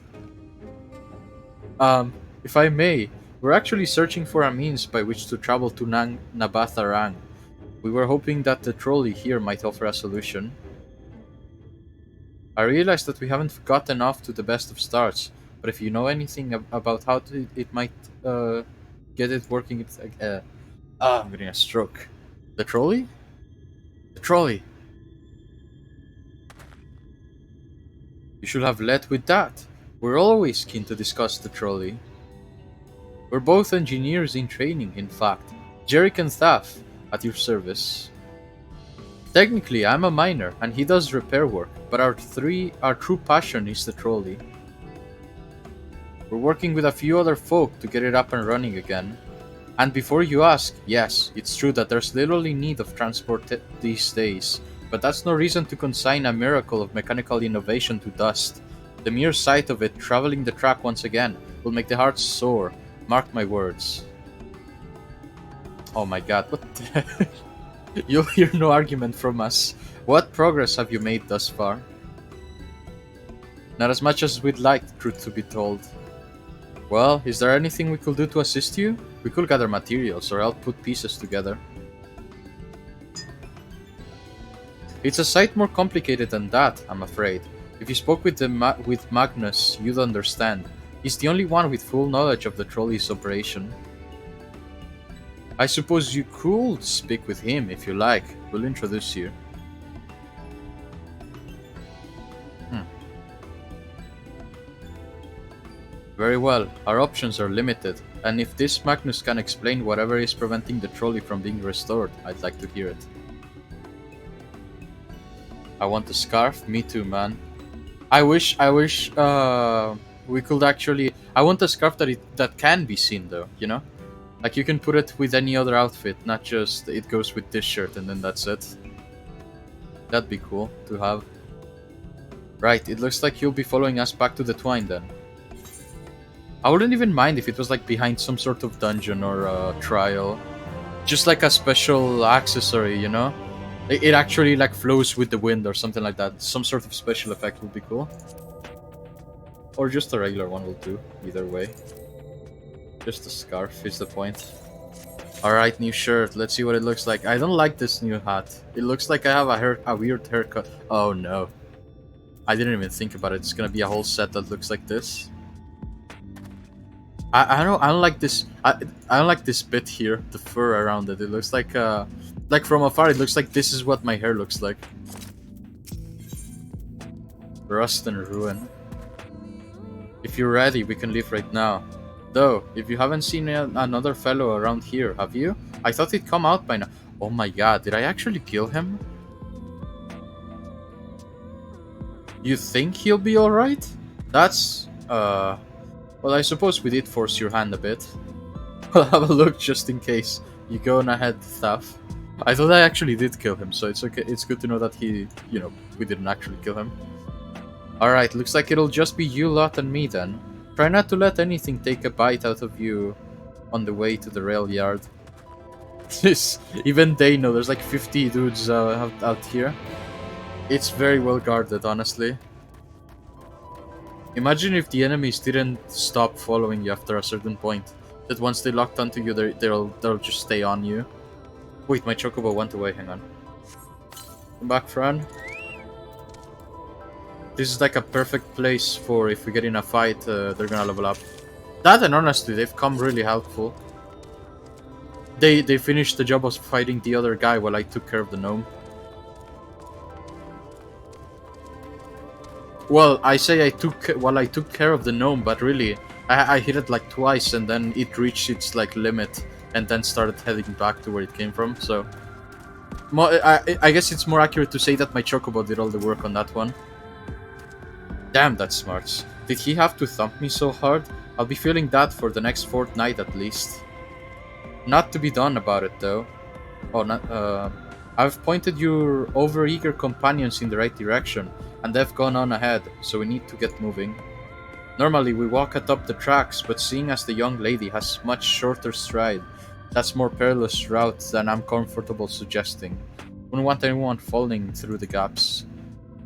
If I may, we're actually searching for a means by which to travel to Nabatharang. We were hoping that the trolley here might offer a solution. I realize that we haven't gotten off to the best of starts, but if you know anything about how it might get it working, Ah, I'm getting a stroke. The trolley? The trolley! You should have led with that. We're always keen to discuss the trolley. We're both engineers in training, in fact. Jerick and Thaf, at your service. Technically, I'm a miner, and he does repair work, but our true passion is the trolley. We're working with a few other folk to get it up and running again. And before you ask, yes, it's true that there's literally need of transport these days, but that's no reason to consign a miracle of mechanical innovation to dust. The mere sight of it traveling the track once again will make the heart soar. Mark my words. Oh my god, what the You'll hear no argument from us. What progress have you made thus far? Not as much as we'd like, truth to be told. Well, is there anything we could do to assist you? We could gather materials or help put pieces together. It's a sight more complicated than that, I'm afraid. If you spoke with Magnus, you'd understand. He's the only one with full knowledge of the trolley's operation. I suppose you could speak with him if you like. We'll introduce you. Very well, our options are limited, and if this Magnus can explain whatever is preventing the trolley from being restored, I'd like to hear it. I want a scarf? Me too, man. I wish we could actually... I want a scarf that can be seen though, you know? Like you can put it with any other outfit, not just it goes with this shirt and then that's it. That'd be cool to have. Right, it looks like you'll be following us back to the Twine then. I wouldn't even mind if it was like behind some sort of dungeon or trial. Just like a special accessory, you know? It actually like flows with the wind or something like that. Some sort of special effect would be cool. Or just a regular one will do, either way. Just a scarf is the point. Alright, new shirt. Let's see what it looks like. I don't like this new hat. It looks like I have a weird haircut. Oh no. I didn't even think about it. It's gonna be a whole set that looks like this. I don't like this. I don't like this bit here, the fur around it. It looks like from afar, it looks like this is what my hair looks like. Rust and ruin. If you're ready, we can leave right now. Though, if you haven't seen another fellow around here, have you? I thought he'd come out by now. Oh my god, did I actually kill him? You think he'll be alright? That's, well, I suppose we did force your hand a bit. I'll have a look just in case. You go on ahead, Thaf. I thought I actually did kill him, so it's okay. It's good to know that he, you know, we didn't actually kill him. Alright, looks like it'll just be you lot and me then. Try not to let anything take a bite out of you on the way to the rail yard. Even they know there's like 50 dudes out here. It's very well guarded, honestly. Imagine if the enemies didn't stop following you after a certain point. That once they locked onto you, they'll just stay on you. Wait, my chocobo went away. Hang on. Come back, Fran. This is like a perfect place for if we get in a fight, they're gonna level up. That and honestly, they've come really helpful. They finished the job of fighting the other guy while I took care of the gnome. Well, I say I took care of the gnome, but really, I hit it like twice and then it reached its like limit and then started heading back to where it came from. So, I guess it's more accurate to say that my chocobo did all the work on that one. Damn, that's smart. Did he have to thump me so hard? I'll be feeling that for the next fortnight at least. Not to be done about it though. Oh, I've pointed your overeager companions in the right direction, and they've gone on ahead, so we need to get moving. Normally we walk atop the tracks, but seeing as the young lady has much shorter stride, that's more perilous route than I'm comfortable suggesting. Wouldn't want anyone falling through the gaps.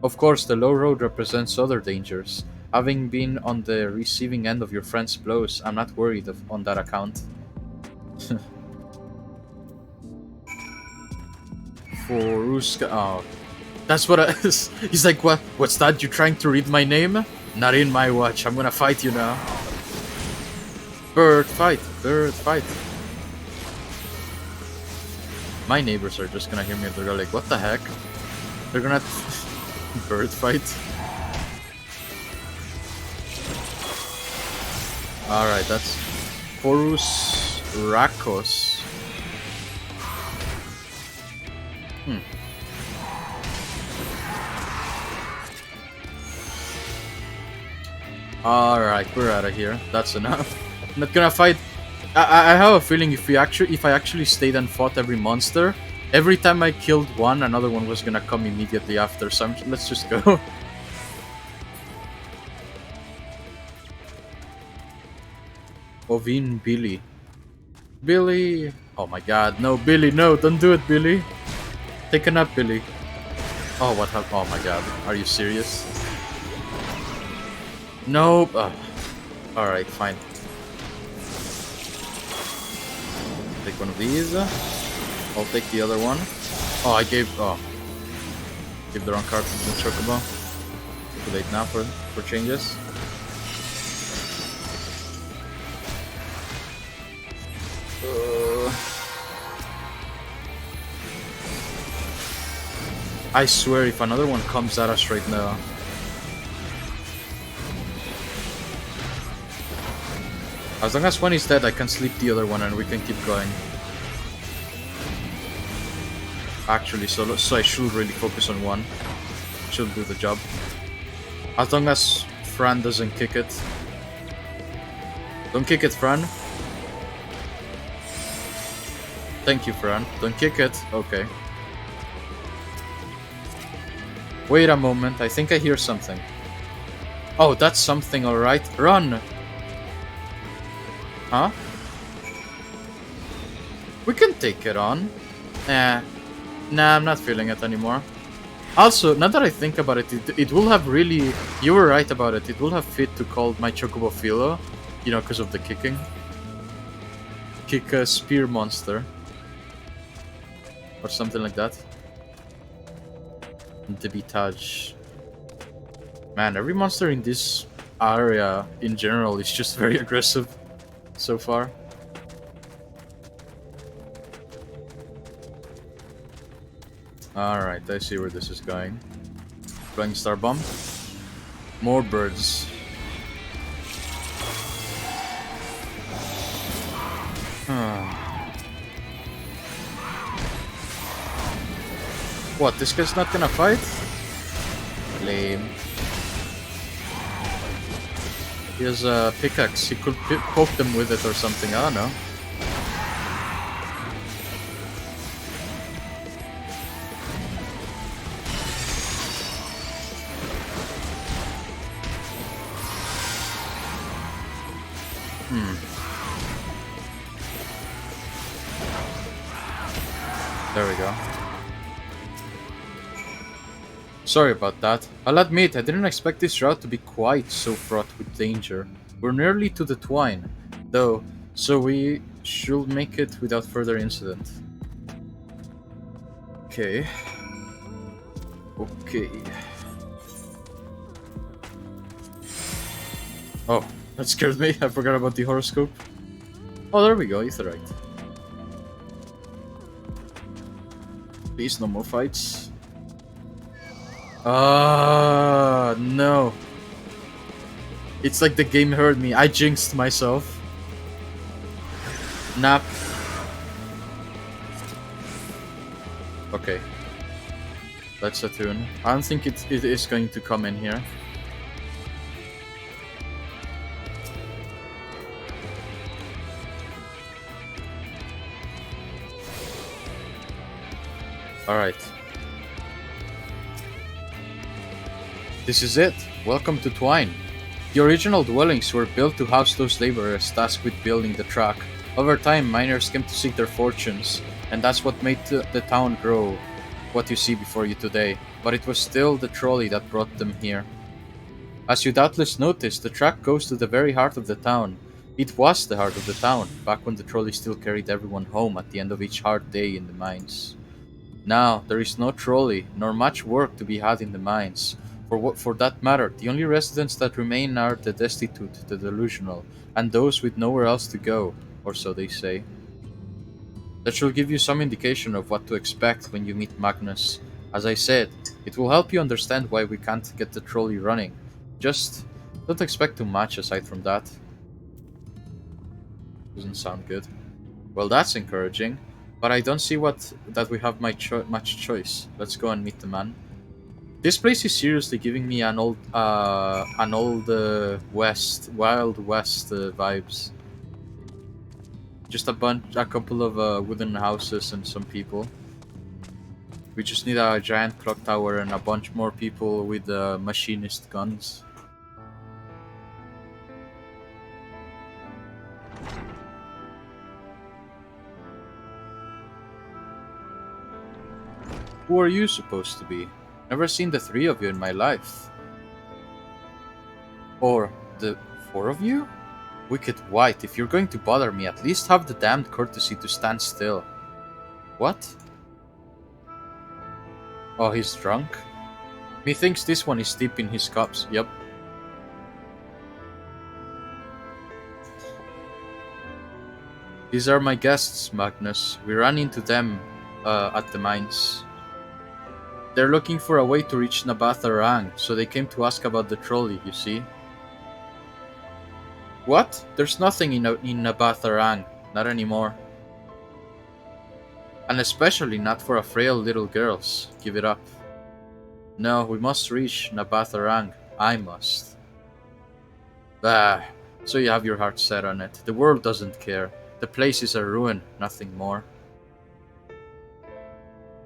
Of course, the low road represents other dangers. Having been on the receiving end of your friend's blows, I'm not worried on that account. Foruska. Oh, that's what he's like, what? What's that? You trying to read my name? Not in my watch. I'm gonna fight you now. Bird fight. Bird fight. My neighbors are just gonna hear me. They're like, what the heck? They're gonna bird fight. Alright, that's Porus Rakos. Alright, we're out of here. That's enough. I'm not gonna fight. I have a feeling if I actually stayed and fought every monster, every time I killed one, another one was gonna come immediately after. So let's just go. Ovin Billy. Billy! Oh my god, no, Billy, no, don't do it, Billy. Take a nap, Billy. Oh, what happened? Oh my god, are you serious? Nope. Alright, fine. Take one of these. I'll take the other one. Oh, I gave the wrong card to the Chocobo. Too late now for changes. I swear if another one comes at us right now. As long as one is dead, I can sleep the other one and we can keep going. Actually, so I should really focus on one. Should do the job. As long as Fran doesn't kick it. Don't kick it, Fran. Thank you, Fran. Don't kick it. Okay. Wait a moment. I think I hear something. Oh, that's something, alright. Run! Huh? We can take it on. Nah, I'm not feeling it anymore. Also, now that I think about it, it will have really... You were right about it. It will have fit to call my Chocobo Philo. You know, because of the kicking. Kick a spear monster. Or something like that. Debitage. Man, every monster in this area in general is just very aggressive so far. Alright, I see where this is going. Flying Star Bomb. More birds. What, this guy's not gonna fight? Lame. He has a pickaxe. He could poke them with it or something. I don't know. There we go. Sorry about that. I'll admit, I didn't expect this route to be quite so fraught with danger. We're nearly to the Twine, though, so we should make it without further incident. Okay. Okay. Oh, that scared me. I forgot about the horoscope. Oh, there we go, Aetheryte. Please, no more fights. No. It's like the game heard me. I jinxed myself. Nap. Okay. That's a tune. I don't think it is going to come in here. Alright. This is it. Welcome to Twine. The original dwellings were built to house those laborers tasked with building the track. Over time, miners came to seek their fortunes, and that's what made the town grow what you see before you today. But it was still the trolley that brought them here. As you doubtless noticed, the track goes to the very heart of the town. It was the heart of the town, back when the trolley still carried everyone home at the end of each hard day in the mines. Now, there is no trolley, nor much work to be had in the mines. For that matter, the only residents that remain are the destitute, the delusional, and those with nowhere else to go, or so they say. That should give you some indication of what to expect when you meet Magnus. As I said, it will help you understand why we can't get the trolley running. Just don't expect too much aside from that. Doesn't sound good. Well, that's encouraging, but I don't see that we have much choice. Let's go and meet the man. This place is seriously giving me an old Wild West vibes. Just a couple of wooden houses and some people. We just need a giant clock tower and a bunch more people with machinist guns. Who are you supposed to be? Never seen the three of you in my life. Or the four of you? Wicked White, if you're going to bother me, at least have the damned courtesy to stand still. What? Oh, he's drunk? Methinks this one is deep in his cups, yep. These are my guests, Magnus. We ran into them at the mines. They're looking for a way to reach Nabatharang, so they came to ask about the trolley, you see. What? There's nothing in Nabatharang. Not anymore. And especially not for a frail little girls. Give it up. No, we must reach Nabatharang. I must. Ah, so you have your heart set on it. The world doesn't care. The place is a ruin, nothing more.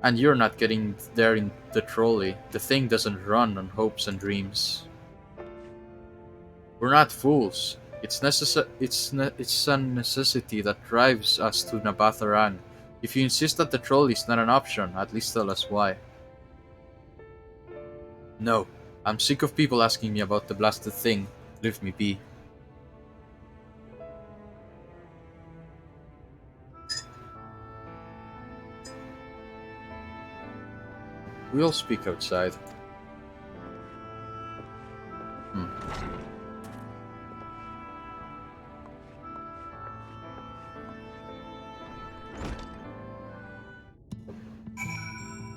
And you're not getting there in the trolley. The thing doesn't run on hopes and dreams. We're not fools. It's a necessity that drives us to Nabatharang. If you insist that the trolley is not an option, at least tell us why. No, I'm sick of people asking me about the blasted thing. Leave me be. We'll speak outside.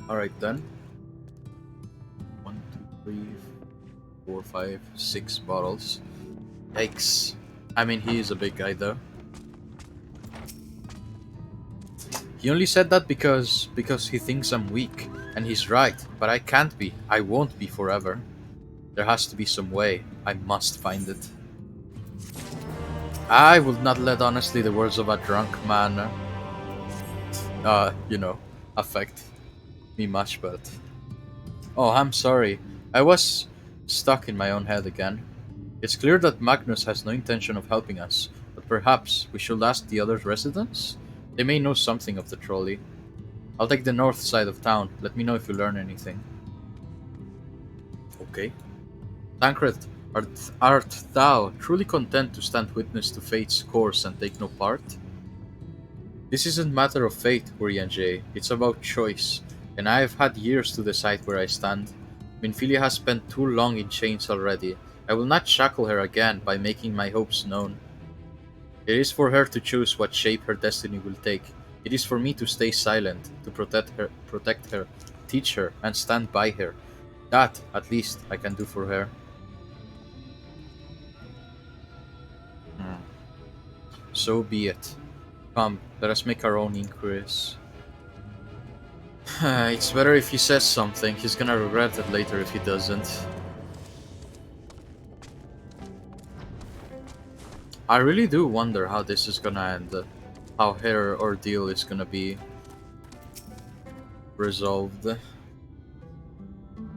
Alright then. 1, 2, 3, 4, 5, 6 bottles. Yikes. I mean, he is a big guy though. He only said that because he thinks I'm weak. And he's right, but I can't be. I won't be forever. There has to be some way. I must find it. I will not let honestly the words of a drunk man, affect me much, but... Oh, I'm sorry. I was stuck in my own head again. It's clear that Magnus has no intention of helping us, but perhaps we should ask the other residents? They may know something of the trolley. I'll take the north side of town. Let me know if you learn anything. Okay. Tancred, art thou truly content to stand witness to fate's course and take no part? This isn't matter of fate, Urianger. It's about choice, and I have had years to decide where I stand. Minfilia has spent too long in chains already. I will not shackle her again by making my hopes known. It is for her to choose what shape her destiny will take. It is for me to stay silent, to protect her, teach her, and stand by her. That, at least, I can do for her. So be it. Come, let us make our own inquiries. It's better if he says something. He's gonna regret it later if he doesn't. I really do wonder how this is gonna end. How her ordeal is gonna be resolved.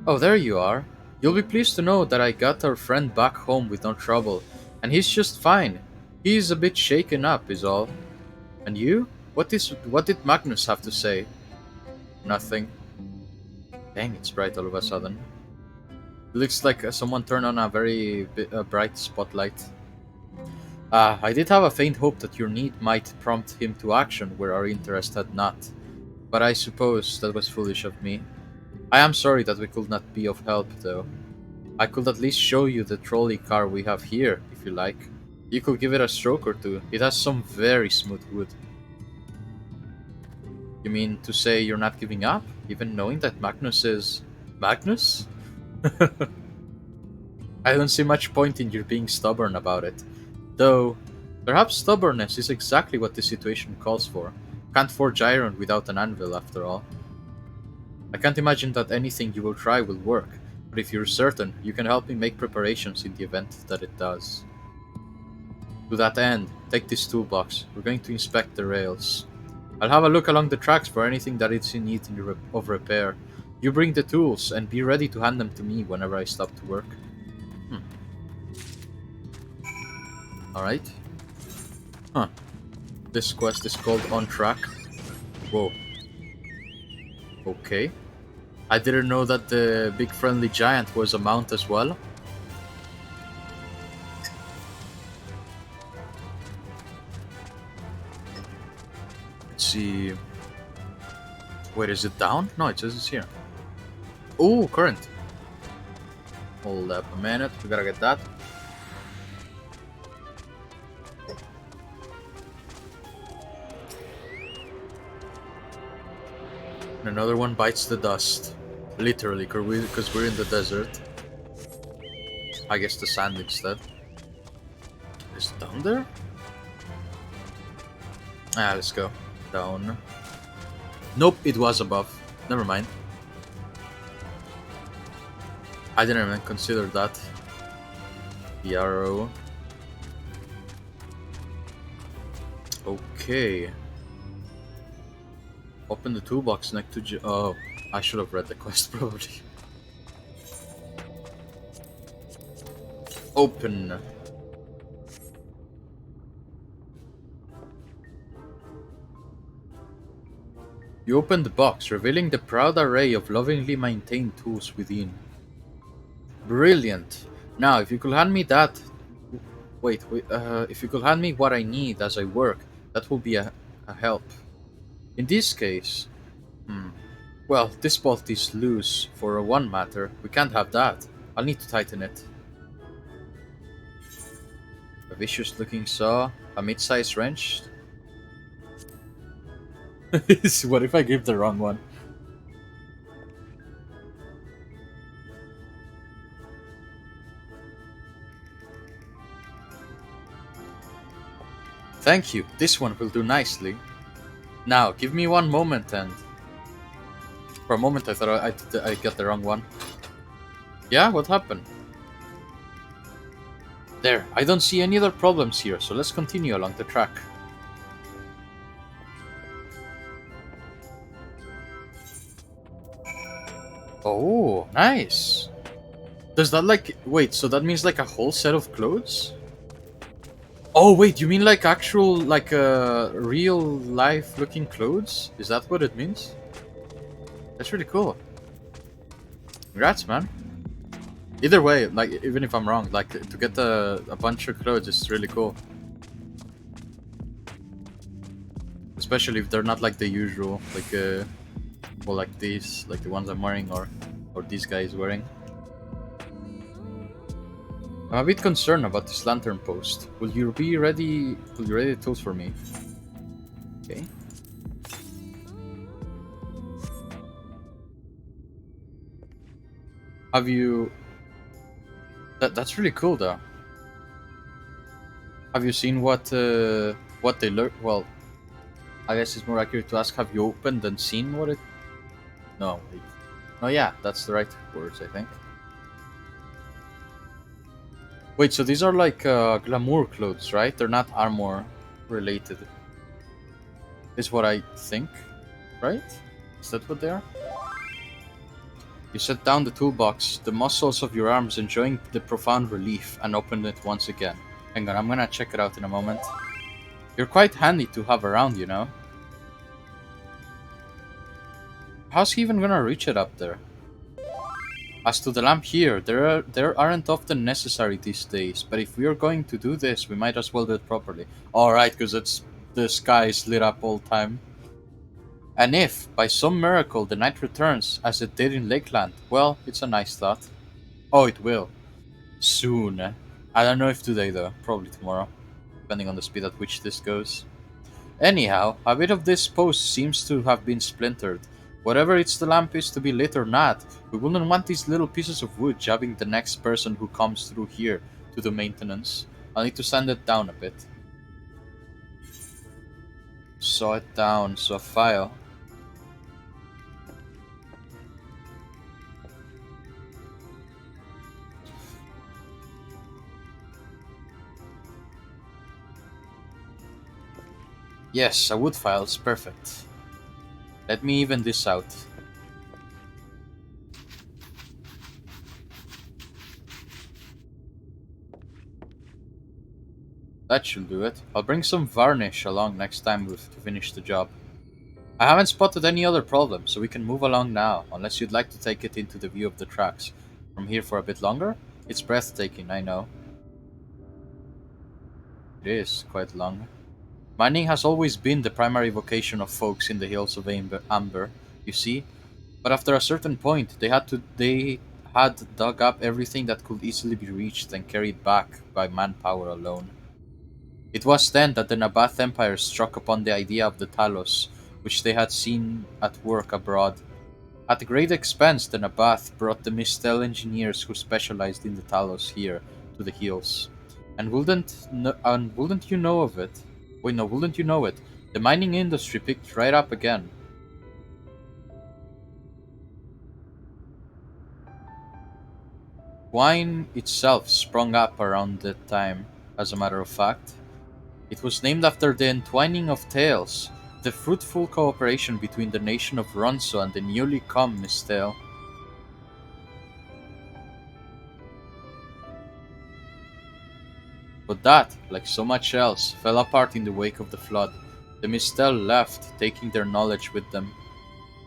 Oh, there you are. You'll be pleased to know that I got our friend back home with no trouble, and he's just fine. He's a bit shaken up is all. And you? What did Magnus have to say? Nothing. Dang, it's bright all of a sudden. It looks like someone turned on a very bright spotlight. I did have a faint hope that your need might prompt him to action where our interest had not. But I suppose that was foolish of me. I am sorry that we could not be of help, though. I could at least show you the trolley car we have here, if you like. You could give it a stroke or two. It has some very smooth wood. You mean to say you're not giving up, even knowing that Magnus is... Magnus? I don't see much point in your being stubborn about it. Though, perhaps stubbornness is exactly what the situation calls for. Can't forge iron without an anvil, after all. I can't imagine that anything you will try will work, but if you're certain, you can help me make preparations in the event that it does. To that end, take this toolbox. We're going to inspect the rails. I'll have a look along the tracks for anything that is in need of repair. You bring the tools, and be ready to hand them to me whenever I stop to work. Alright. Huh. This quest is called On Track. Whoa. Okay. I didn't know that the big friendly giant was a mount as well. Let's see. Wait, is it down? No, it says it's here. Oh, current. Hold up a minute. We gotta get that. And another one bites the dust. Literally, because we're in the desert. I guess the sand instead. Is it down there? Ah, let's go. Down. Nope, it was above. Never mind. I didn't even consider that. The arrow. Okay. Open the toolbox next to oh, I should have read the quest probably. Open. You open the box, revealing the proud array of lovingly maintained tools within. Brilliant. Now, if you could hand me that... Wait, if you could hand me what I need as I work, that will be a help. In this case... Well, this bolt is loose, for one matter. We can't have that. I'll need to tighten it. A vicious-looking saw, a mid-sized wrench. What if I give the wrong one? Thank you, this one will do nicely. Now, give me one moment and... For a moment I thought I got the wrong one. Yeah, what happened? There, I don't see any other problems here, so let's continue along the track. Oh, nice! Does that like... Wait, so that means like a whole set of clothes? Oh wait, you mean like actual, like real life looking clothes? Is that what it means? That's really cool. Congrats, man. Either way, like, even if I'm wrong, like, to get a bunch of clothes is really cool. Especially if they're not like the usual, like, well, like these, like the ones I'm wearing, or this guy is wearing. I'm a bit concerned about this lantern post. Will you ready the tools for me? Okay. Have you... That's really cool, though. Have you seen what they look? Well, I guess it's more accurate to ask, have you opened and seen what it... No, wait. Oh yeah, that's the right words, I think. Wait, so these are like glamour clothes, right? They're not armor related. Is what I think, right? Is that what they are? You set down the toolbox, the muscles of your arms enjoying the profound relief, and open it once again. Hang on, I'm gonna check it out in a moment. You're quite handy to have around, you know. How's he even gonna reach it up there? As to the lamp here, there aren't often necessary these days, but if we are going to do this, we might as well do it properly. Alright, because the sky is lit up all the time. And if, by some miracle, the night returns, as it did in Lakeland, well, it's a nice thought. Oh, it will. Soon. I don't know if today, though. Probably tomorrow. Depending on the speed at which this goes. Anyhow, a bit of this post seems to have been splintered. Whatever it's the lamp is to be lit or not, we wouldn't want these little pieces of wood jabbing the next person who comes through here to do maintenance. I'll need to sand it down a bit. Saw it down, so a file. Yes, a wood file is perfect. Let me even this out. That should do it. I'll bring some varnish along next time to finish the job. I haven't spotted any other problems, so we can move along now, unless you'd like to take it into the view of the tracks. From here for a bit longer? It's breathtaking, I know. It is quite long. Mining has always been the primary vocation of folks in the hills of Amber, you see, but after a certain point, they had dug up everything that could easily be reached and carried back by manpower alone. It was then that the Nabath Empire struck upon the idea of the Talos, which they had seen at work abroad. At great expense, the Nabath brought the Mistel engineers who specialized in the Talos here to the hills. And wouldn't you know of it? Wait, no, wouldn't you know it? The mining industry picked right up again. Wine itself sprung up around that time, as a matter of fact. It was named after the entwining of tales, the fruitful cooperation between the nation of Ronso and the newly come Mistel. But that, like so much else, fell apart in the wake of the flood. The Mistel left, taking their knowledge with them.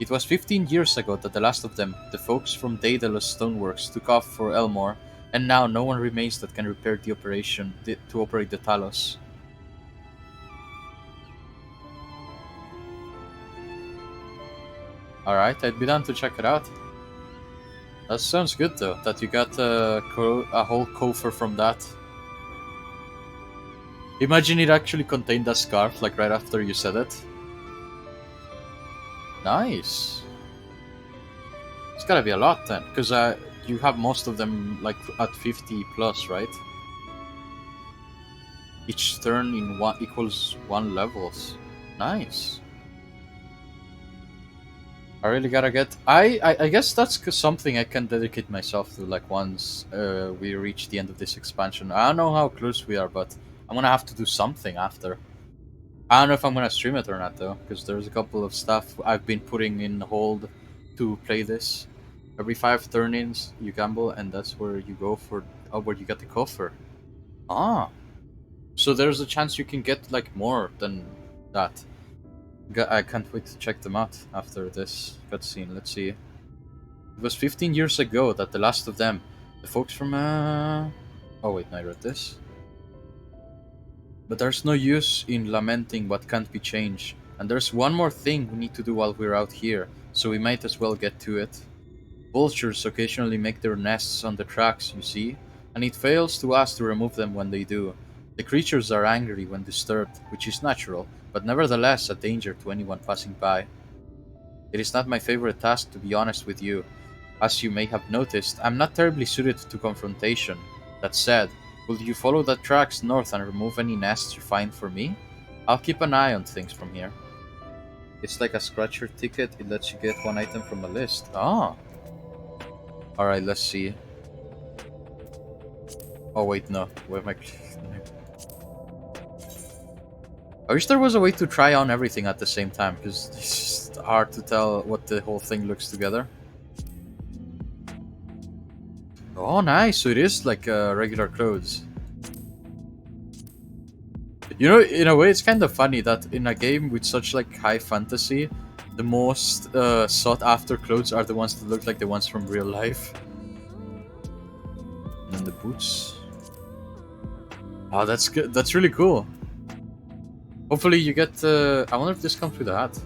It was 15 years ago that the last of them, the folks from Daedalus Stoneworks, took off for Elmore, and now no one remains that can repair to operate the Talos. Alright, I'd be down to check it out. That sounds good though, that you got a whole coffer from that. Imagine it actually contained a scarf, like right after you said it. Nice. It's gotta be a lot then, because you have most of them like at 50 plus, right? Each turn in equals 1 levels. Nice. I really gotta get... I guess that's something I can dedicate myself to, like, once we reach the end of this expansion. I don't know how close we are, but I'm gonna have to do something after. I don't know if I'm gonna stream it or not, though, because there's a couple of stuff I've been putting in hold to play this. Every 5 turn-ins, you gamble, and that's where you go for... Oh, where you get the coffer. Ah! So there's a chance you can get, like, more than that. I can't wait to check them out after this cutscene. Let's see. It was 15 years ago that the last of them, the folks from Oh wait, no, I read this. But there's no use in lamenting what can't be changed. And there's one more thing we need to do while we're out here, so we might as well get to it. Vultures occasionally make their nests on the tracks, you see, and it fails to us to remove them when they do. The creatures are angry when disturbed, which is natural, but nevertheless a danger to anyone passing by. It is not my favorite task, to be honest with you. As you may have noticed, I'm not terribly suited to confrontation. That said, will you follow the tracks north and remove any nests you find for me? I'll keep an eye on things from here. It's like a scratcher ticket, it lets you get 1 item from a list. Ah! Alright, let's see. Oh wait, no. Where am I? I wish there was a way to try on everything at the same time, because it's just hard to tell what the whole thing looks together. Oh, nice! So it is like regular clothes. You know, in a way, it's kind of funny that in a game with such like high fantasy, the most sought-after clothes are the ones that look like the ones from real life. And then the boots. Oh, that's good. That's really cool. Hopefully you get... I wonder if this comes with a hat.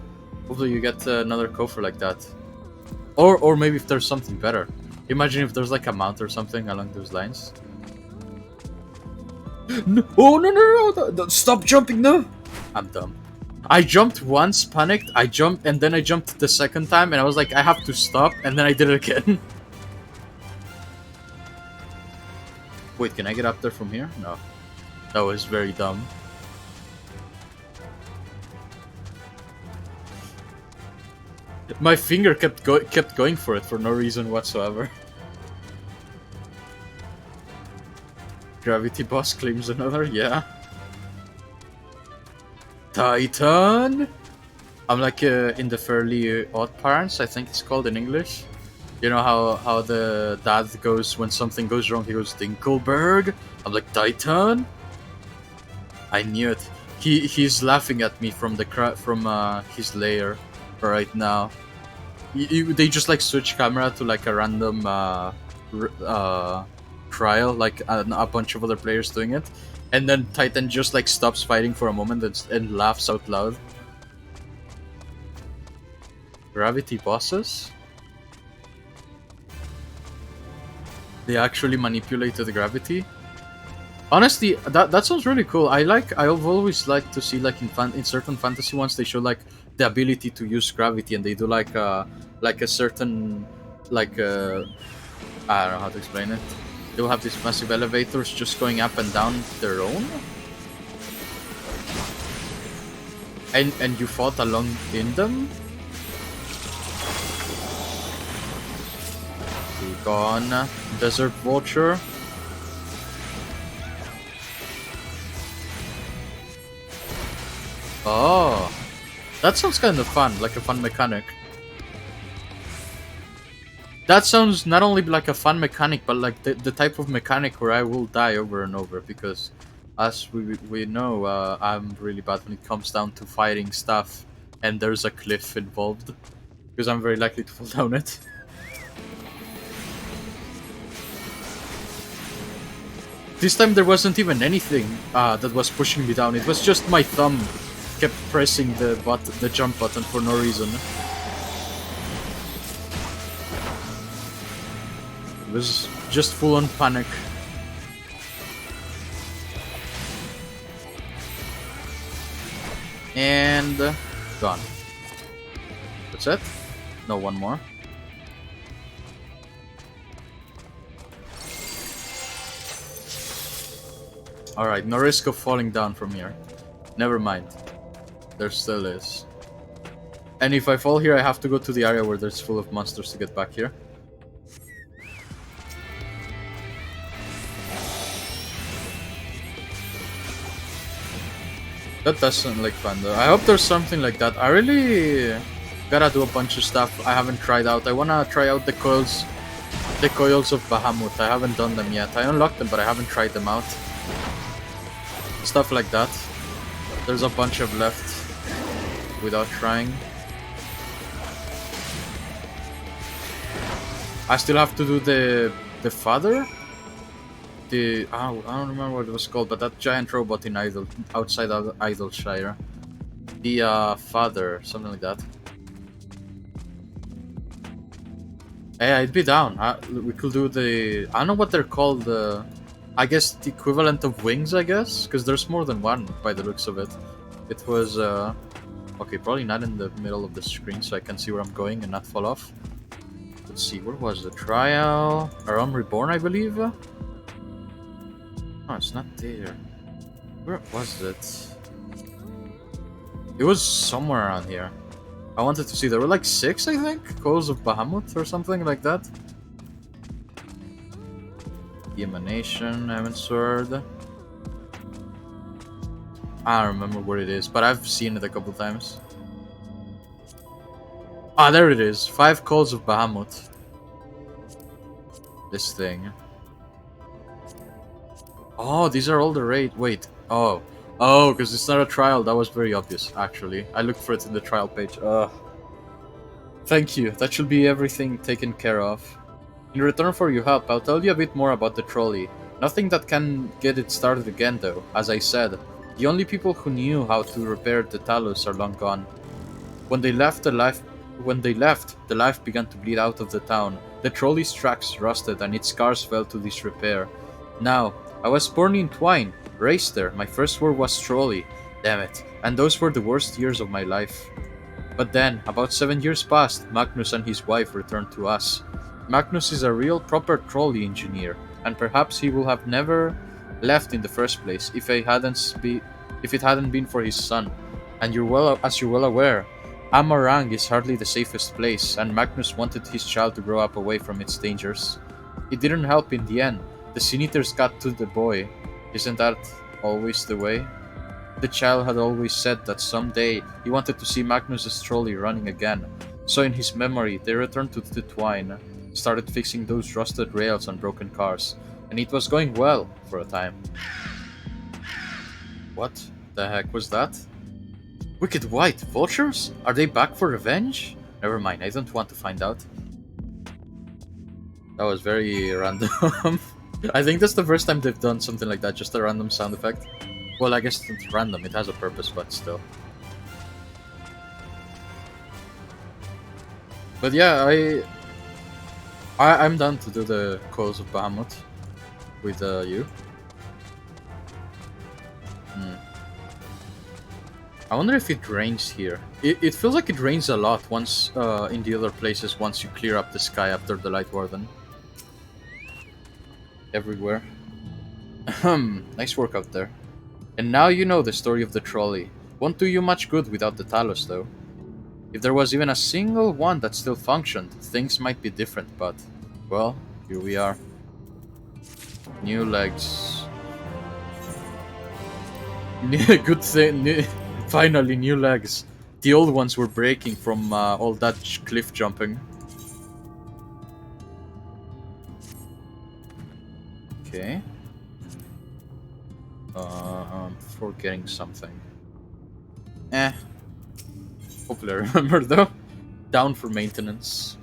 Hopefully you get another coffer like that. Or maybe if there's something better. Imagine if there's like a mount or something along those lines. No, oh, no, stop jumping, no! I'm dumb. I jumped once, panicked, I jumped, and then I jumped the second time, and I was like, I have to stop, and then I did it again. Wait, can I get up there from here? No. That was very dumb. My finger kept going for it for no reason whatsoever. Gravity boss claims another, yeah. Titan! I'm like in the Fairly Odd Parents, I think it's called in English. You know how the dad goes when something goes wrong, he goes Dinkelberg? I'm like, Titan? I knew it. He's laughing at me from the his lair right now. They just like switch camera to like a random trial, like a bunch of other players doing it, and then Titan just like stops fighting for a moment and laughs out loud. Gravity bosses? They actually manipulated gravity? Honestly, that sounds really cool. I've always liked to see like in certain fantasy ones they show like the ability to use gravity, and they do like a certain I don't know how to explain it. They'll have these massive elevators just going up and down their own. And you fought along in them? Be gone, Desert Vulture. Oh, that sounds kind of fun, like a fun mechanic. That sounds not only like a fun mechanic, but like the type of mechanic where I will die over and over, because as we know, I'm really bad when it comes down to fighting stuff and there's a cliff involved, because I'm very likely to fall down it. This time there wasn't even anything that was pushing me down, it was just my thumb kept pressing the jump button for no reason. It was just full on panic. And gone. That's it? No, one more. Alright, no risk of falling down from here. Never mind. There still is. And if I fall here, I have to go to the area where there's full of monsters to get back here. That does sound like fun though. I hope there's something like that. I really gotta do a bunch of stuff I haven't tried out. I wanna try out the coils of Bahamut. I haven't done them yet. I unlocked them, but I haven't tried them out. Stuff like that. There's a bunch of left without trying. I still have to do the father? I don't remember what it was called, but that giant robot in outside Idleshire. The father, something like that. Hey, I'd be down. We could do the... I don't know what they're called. I guess the equivalent of wings, I guess? Because there's more than one by the looks of it. It was... okay, probably not in the middle of the screen so I can see where I'm going and not fall off. Let's see, where was the trial? Around Reborn, I believe? Oh, it's not there. Where was it? It was somewhere around here. I wanted to see. There were like 6, I think? Coils of Bahamut or something like that. The Emanation, Heaven Sword. I don't remember where it is, but I've seen it a couple times. Ah, there it is. 5 Coils of Bahamut. This thing. Oh, these are all the raid. Wait. Oh, because it's not a trial. That was very obvious, actually. I looked for it in the trial page. Thank you. That should be everything taken care of. In return for your help, I'll tell you a bit more about the trolley. Nothing that can get it started again, though. As I said, the only people who knew how to repair the talus are long gone. When they left, the life began to bleed out of the town. The trolley's tracks rusted and its scars fell to disrepair. Now, I was born in Twine, raised there. My first word was trolley. Damn it. And those were the worst years of my life. But then, about 7 years passed, Magnus and his wife returned to us. Magnus is a real proper trolley engineer, and perhaps he would have never left in the first place if it hadn't been for his son. And as you're well aware, Amarang is hardly the safest place, and Magnus wanted his child to grow up away from its dangers. It didn't help in the end. The Sin Eaters got to the boy. Isn't that always the way? The child had always said that someday he wanted to see Magnus's trolley running again, so in his memory they returned to the Twine, started fixing those rusted rails on broken cars, and it was going well for a time. What the heck was that? Wicked White vultures? Are they back for revenge? Never mind, I don't want to find out. That was very random. I think that's the first time they've done something like that, just a random sound effect. Well, I guess it's random, it has a purpose, but still. But yeah, I'm done to do the Coils of Bahamut with you. I wonder if it rains here. It feels like it rains a lot once in the other places once you clear up the sky after the Light Warden. Everywhere. Nice work out there. And now you know the story of the trolley. Won't do you much good without the Talos, though. If there was even a single one that still functioned, things might be different, but... well, here we are. New legs. Good thing, finally new legs. The old ones were breaking from all that cliff jumping. Okay. Forgetting something. Hopefully I remember though. Down for maintenance.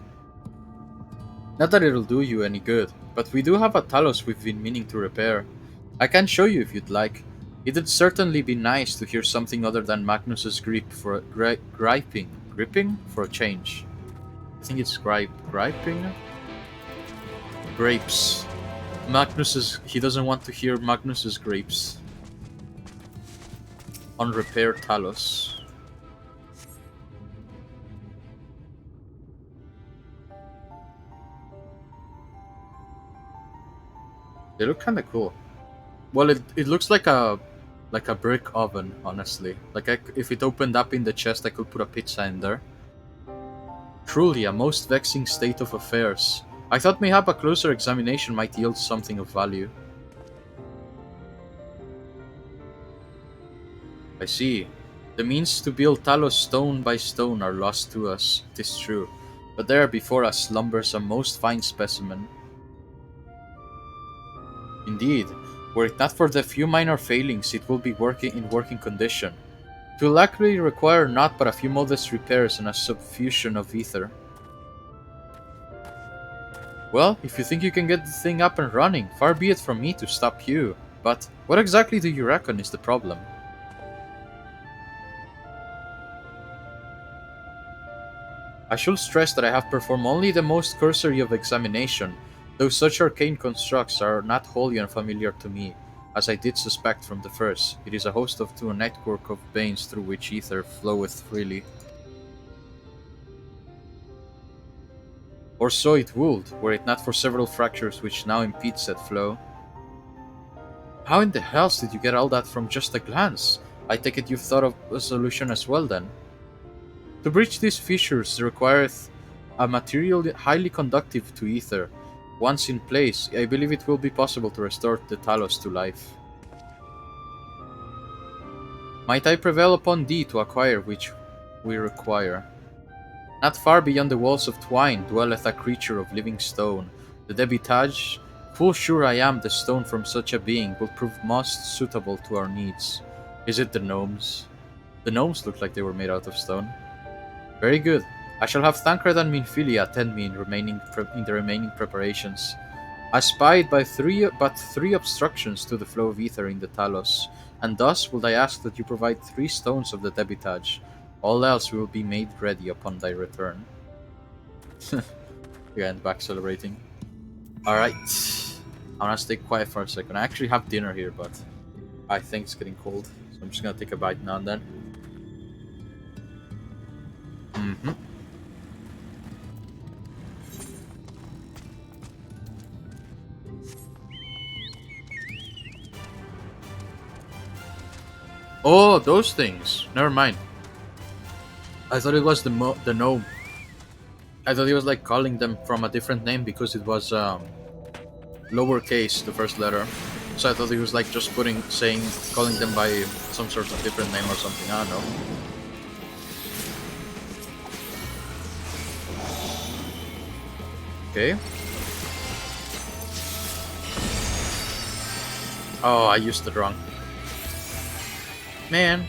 Not that it'll do you any good, but we do have a Talos we've been meaning to repair. I can show you if you'd like. It'd certainly be nice to hear something other than Magnus's gripping for a change. I think it's griping? Grapes. He doesn't want to hear Magnus's grapes. On repair Talos. They look kinda cool. Well, it looks like a brick oven, honestly. Like if it opened up in the chest, I could put a pizza in there. Truly a most vexing state of affairs. I thought mayhap a closer examination might yield something of value. I see. The means to build Talos stone by stone are lost to us, 'tis true. But there before us slumbers a most fine specimen. Indeed, were it not for the few minor failings, it will be in working condition. It will likely require naught but a few modest repairs and a suffusion of ether. Well, if you think you can get the thing up and running, far be it from me to stop you. But what exactly do you reckon is the problem? I should stress that I have performed only the most cursory of examination, though such arcane constructs are not wholly unfamiliar to me, as I did suspect from the first. It is a host to a network of veins through which ether floweth freely. Or so it would, were it not for several fractures which now impede said flow. How in the hells did you get all that from just a glance? I take it you've thought of a solution as well then. To bridge these fissures requireth a material highly conductive to ether. Once in place, I believe it will be possible to restore the Talos to life. Might I prevail upon thee to acquire which we require? Not far beyond the walls of Twine dwelleth a creature of living stone. The Debitage, full sure I am the stone from such a being will prove most suitable to our needs. Is it the gnomes? The gnomes look like they were made out of stone. Very good. I shall have Thancred and Minfilia attend me in the remaining preparations. I spied but three obstructions to the flow of ether in the Talos, and thus will I ask that you provide 3 stones of the Debitage. All else will be made ready upon thy return. Again, back celebrating. Alright. I'm gonna stay quiet for a second. I actually have dinner here, but I think it's getting cold. I'm just gonna take a bite now and then. Mm-hmm. Oh, those things. Never mind. I thought it was the gnome. I thought he was like calling them from a different name because it was lowercase, the first letter. So I thought he was like just calling them by some sort of different name or something. I don't know. Okay. Oh, I used it wrong. Man.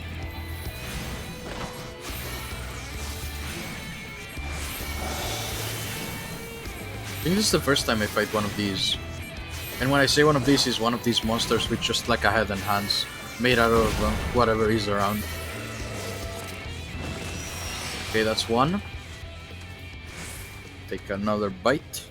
I think this is the first time I fight one of these. And when I say one of these, is one of these monsters with just like a head and hands, made out of whatever is around. Okay, that's one. Take another bite.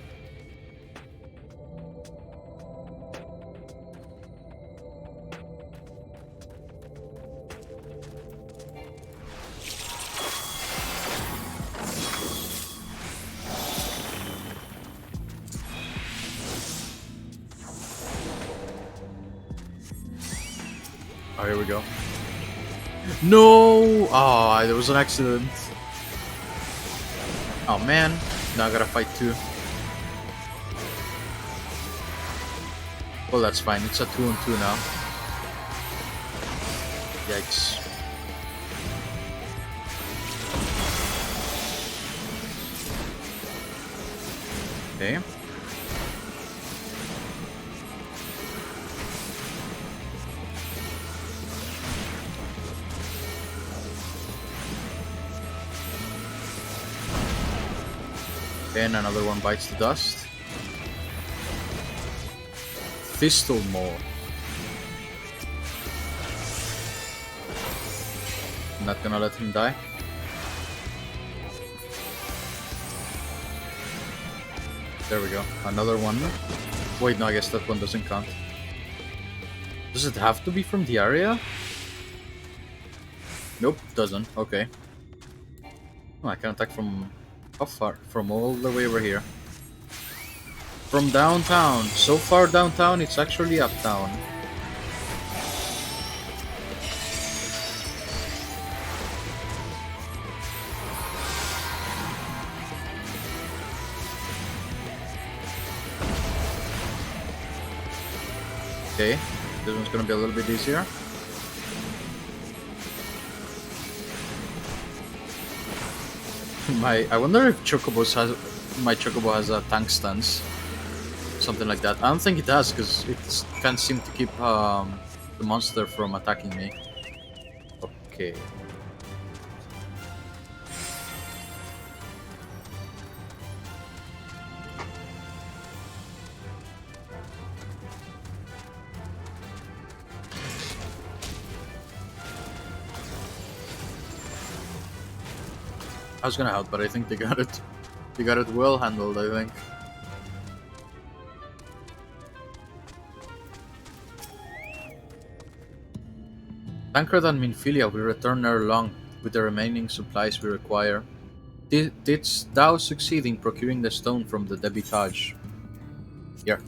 Oh, here we go. No! Oh, there was an accident. Oh man, now I gotta fight two. Well, that's fine. It's a 2-on-2 now. Yikes. Okay. And another one bites the dust. Thistle Maw. Not gonna let him die. There we go. Another one. Wait, no, I guess that one doesn't count. Does it have to be from the area? Nope, doesn't. Okay. Oh, I can attack from... How far? From all the way over here. From downtown. So far downtown, it's actually uptown. Okay, this one's gonna be a little bit easier. I wonder if my Chocobo has a tank stance. Something like that. I don't think it does, because it can't seem to keep the monster from attacking me. Okay. I was gonna help, but I think they got it. They got it well handled, I think. Tancred and Minfilia will return ere long with the remaining supplies we require. Didst thou succeed in procuring the stone from the Debitage? Here.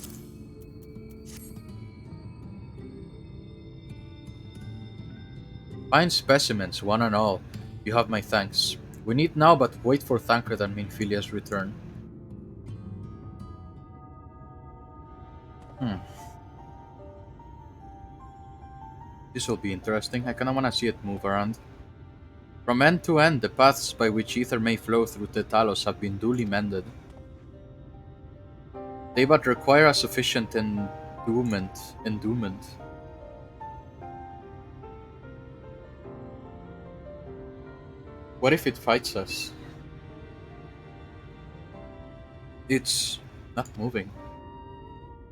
Fine specimens, one and all. You have my thanks. We need now but wait for Tancred and Minfilia's return. This will be interesting. I kinda wanna see it move around. From end to end, the paths by which ether may flow through the Talos have been duly mended. They but require a sufficient endowment. What if it fights us? It's not moving.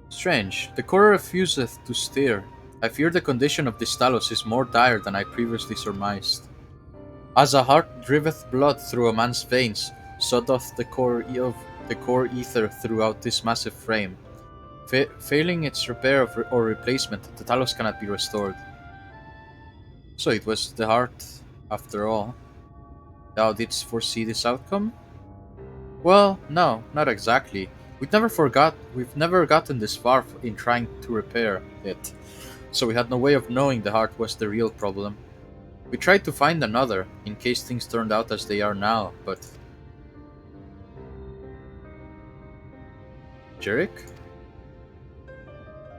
Strange. The core refuseth to stir. I fear the condition of this Talos is more dire than I previously surmised. As a heart driveth blood through a man's veins, so doth the core ether throughout this massive frame. Failing its repair or replacement, the Talos cannot be restored. So it was the heart, after all. Thou didst foresee this outcome? Well, no, not exactly. We've never gotten this far in trying to repair it, so we had no way of knowing the heart was the real problem. We tried to find another, in case things turned out as they are now, but... Jerick?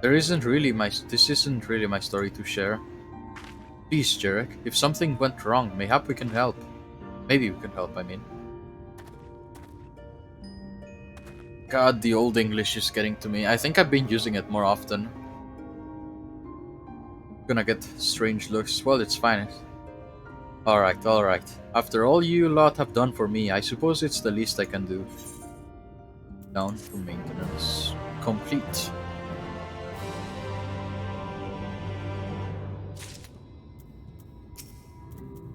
This isn't really my story to share. Please, Jerick, if something went wrong, mayhap we can help. Maybe we can help, I mean. God, the old English is getting to me. I think I've been using it more often. Gonna get strange looks. Well, it's fine. Alright, alright. After all you lot have done for me, I suppose it's the least I can do. Down to maintenance. Complete.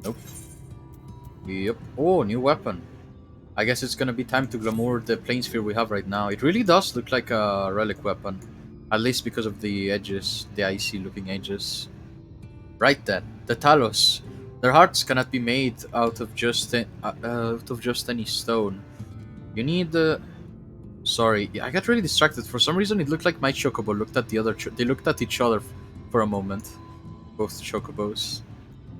Nope. Yep. Oh, new weapon. I guess it's gonna be time to glamour the Planespear we have right now. It really does look like a relic weapon. At least because of the edges, the icy looking edges. Right then, the Talos. Their hearts cannot be made out of just any stone. You need Sorry, I got really distracted. For some reason, it looked like my chocobo looked at the other. They looked at each other for a moment. Both chocobos.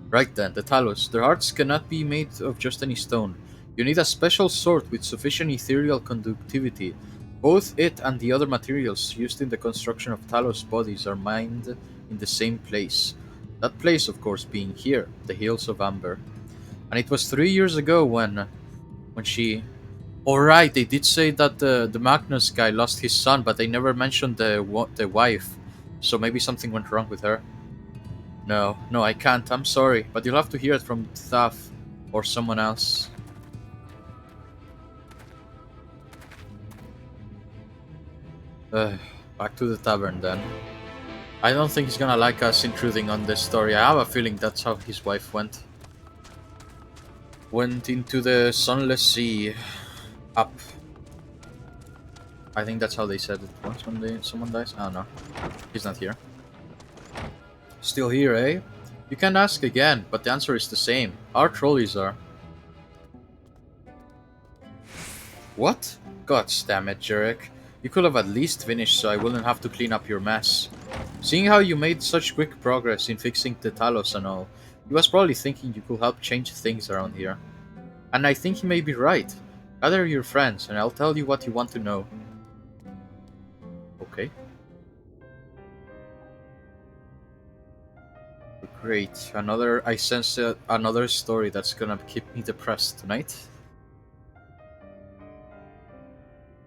Right then, the Talos. Their hearts cannot be made of just any stone. You need a special sort with sufficient ethereal conductivity. Both it and the other materials used in the construction of Talos bodies are mined in the same place. That place, of course, being here, the Hills of Amber. And it was 3 years ago when she... Alright, they did say that the Magnus guy lost his son, but they never mentioned the wife. So maybe something went wrong with her. No, no, I can't. I'm sorry, but you'll have to hear it from Thaf or someone else. Back to the tavern then. I don't think he's gonna like us intruding on this story. I have a feeling that's how his wife went. Went into the sunless sea. Up. I think that's how they said it once when someone dies. Oh no, he's not here. Still here, eh? You can ask again, but the answer is the same. Our trolleys are. What? God damn it, Jerick. You could have at least finished so I wouldn't have to clean up your mess. Seeing how you made such quick progress in fixing the Talos and all, he was probably thinking you could help change things around here. And I think he may be right. Gather your friends and I'll tell you what you want to know. Okay. Great. I sense another story that's gonna keep me depressed tonight.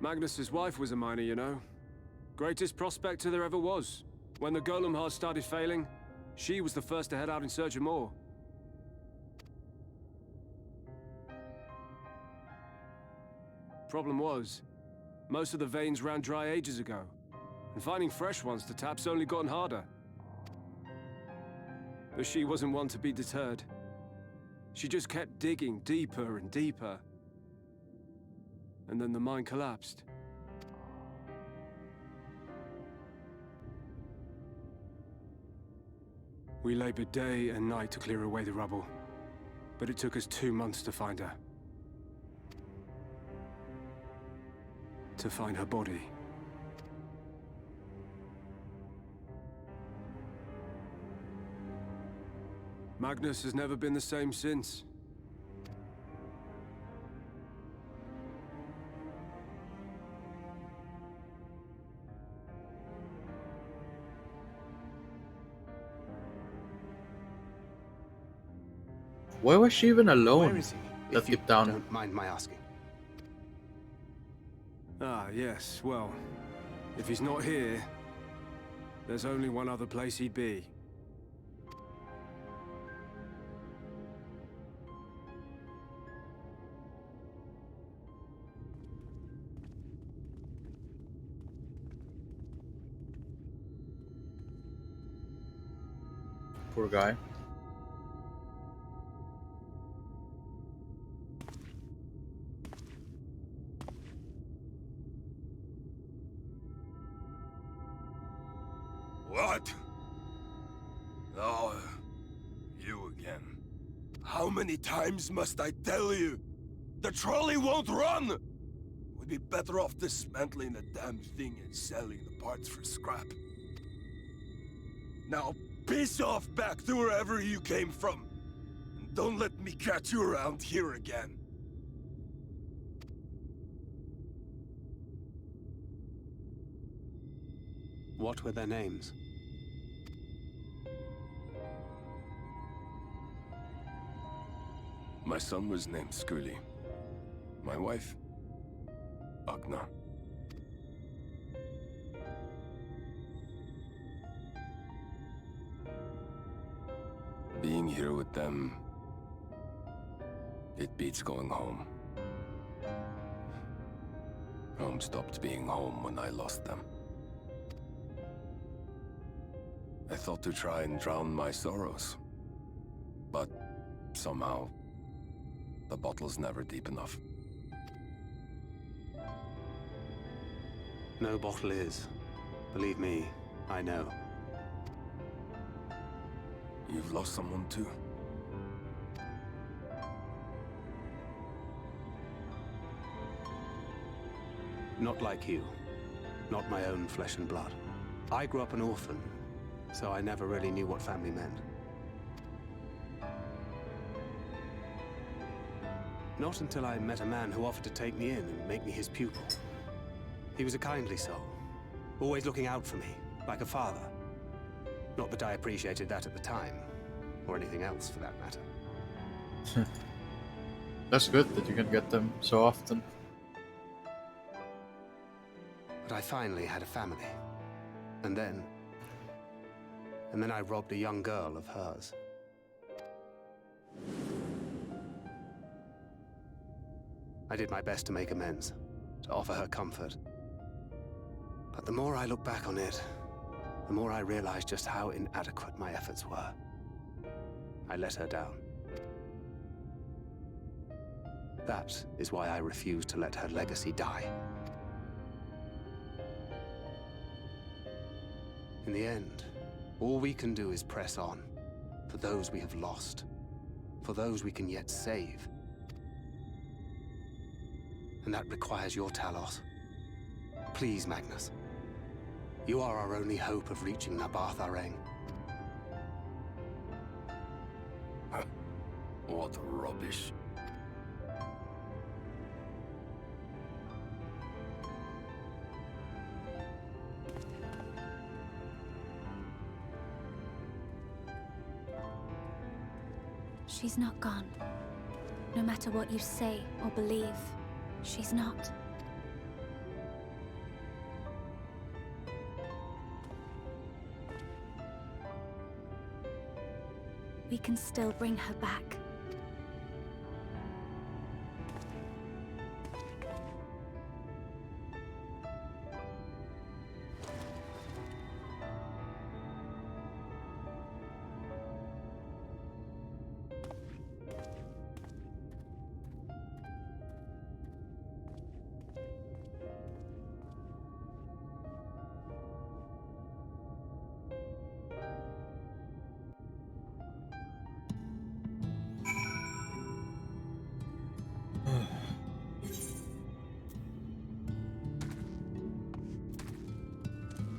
Magnus's wife was a miner, you know. Greatest prospector there ever was. When the golem heart started failing, she was the first to head out in search of more. Problem was, most of the veins ran dry ages ago, and finding fresh ones to tap's only gotten harder. But she wasn't one to be deterred. She just kept digging deeper and deeper. And then the mine collapsed. We labored day and night to clear away the rubble, but it took us 2 months to find her. To find her body. Magnus has never been the same since. Why was she even alone? Where is he? Let's get down. Don't mind my asking. Ah, yes, well, if he's not here, there's only one other place he'd be. Poor guy. What? Oh, How many times must I tell you? The trolley won't run! We'd be better off dismantling the damn thing and selling the parts for scrap. Now, piss off back to wherever you came from. And don't let me catch you around here again. What were their names? My son was named Skuli. My wife, Agna. Being here with them, it beats going home. Home stopped being home when I lost them. I thought to try and drown my sorrows, but somehow the bottle's never deep enough. No bottle is. Believe me, I know. You've lost someone too? Not like you. Not my own flesh and blood. I grew up an orphan, so I never really knew what family meant. Not until I met a man who offered to take me in and make me his pupil. He was a kindly soul, always looking out for me, like a father. Not that I appreciated that at the time, or anything else for that matter. That's good that you can get them so often. But I finally had a family. And then I robbed a young girl of hers. I did my best to make amends, to offer her comfort. But the more I look back on it, the more I realize just how inadequate my efforts were. I let her down. That is why I refuse to let her legacy die. In the end, all we can do is press on, for those we have lost, for those we can yet save. And that requires your Talos. Please, Magnus. You are our only hope of reaching Nabarth Areng. What rubbish. She's not gone. No matter what you say or believe, she's not. We can still bring her back.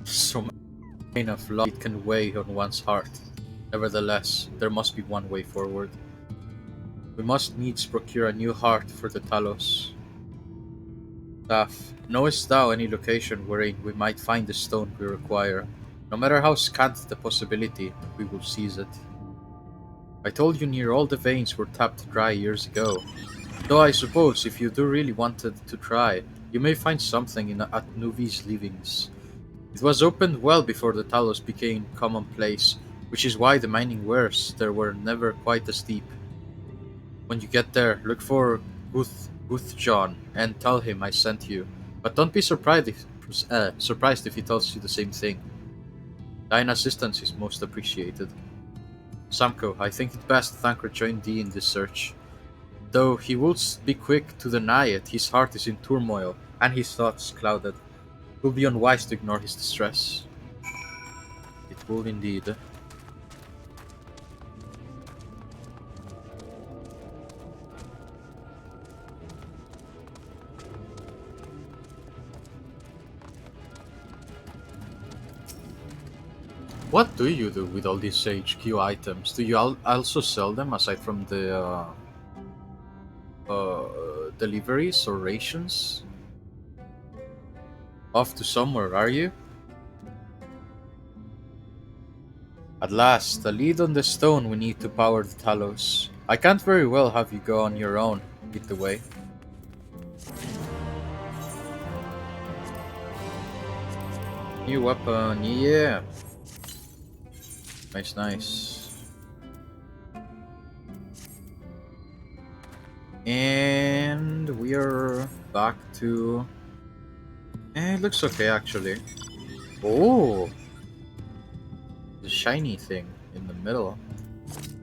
So much of love it can weigh on one's heart. Nevertheless, there must be one way forward. We must needs procure a new heart for the Talos. Staff, knowest thou any location wherein we might find the stone we require? No matter how scant the possibility, we will seize it. I told you near all the veins were tapped dry years ago. Though I suppose if you do really wanted to try, you may find something at Nuvi's leavings. It was opened well before the Talos became commonplace, which is why the mining wares there were never quite as deep. When you get there, look for Guthjon and tell him I sent you, but don't be surprised if he tells you the same thing. Thine assistance is most appreciated. Samko, I think it best Thancred join thee in this search. Though he would be quick to deny it, his heart is in turmoil, and his thoughts clouded. It will be unwise to ignore his distress. It will indeed. What do you do with all these HQ items? Do you also sell them aside from the deliveries or rations? Off to somewhere, are you? At last, a lead on the stone we need to power the Talos. I can't very well have you go on your own, lead the way. New weapon, yeah! Nice, nice. And we are back to... it looks okay actually. Oh! The shiny thing in the middle.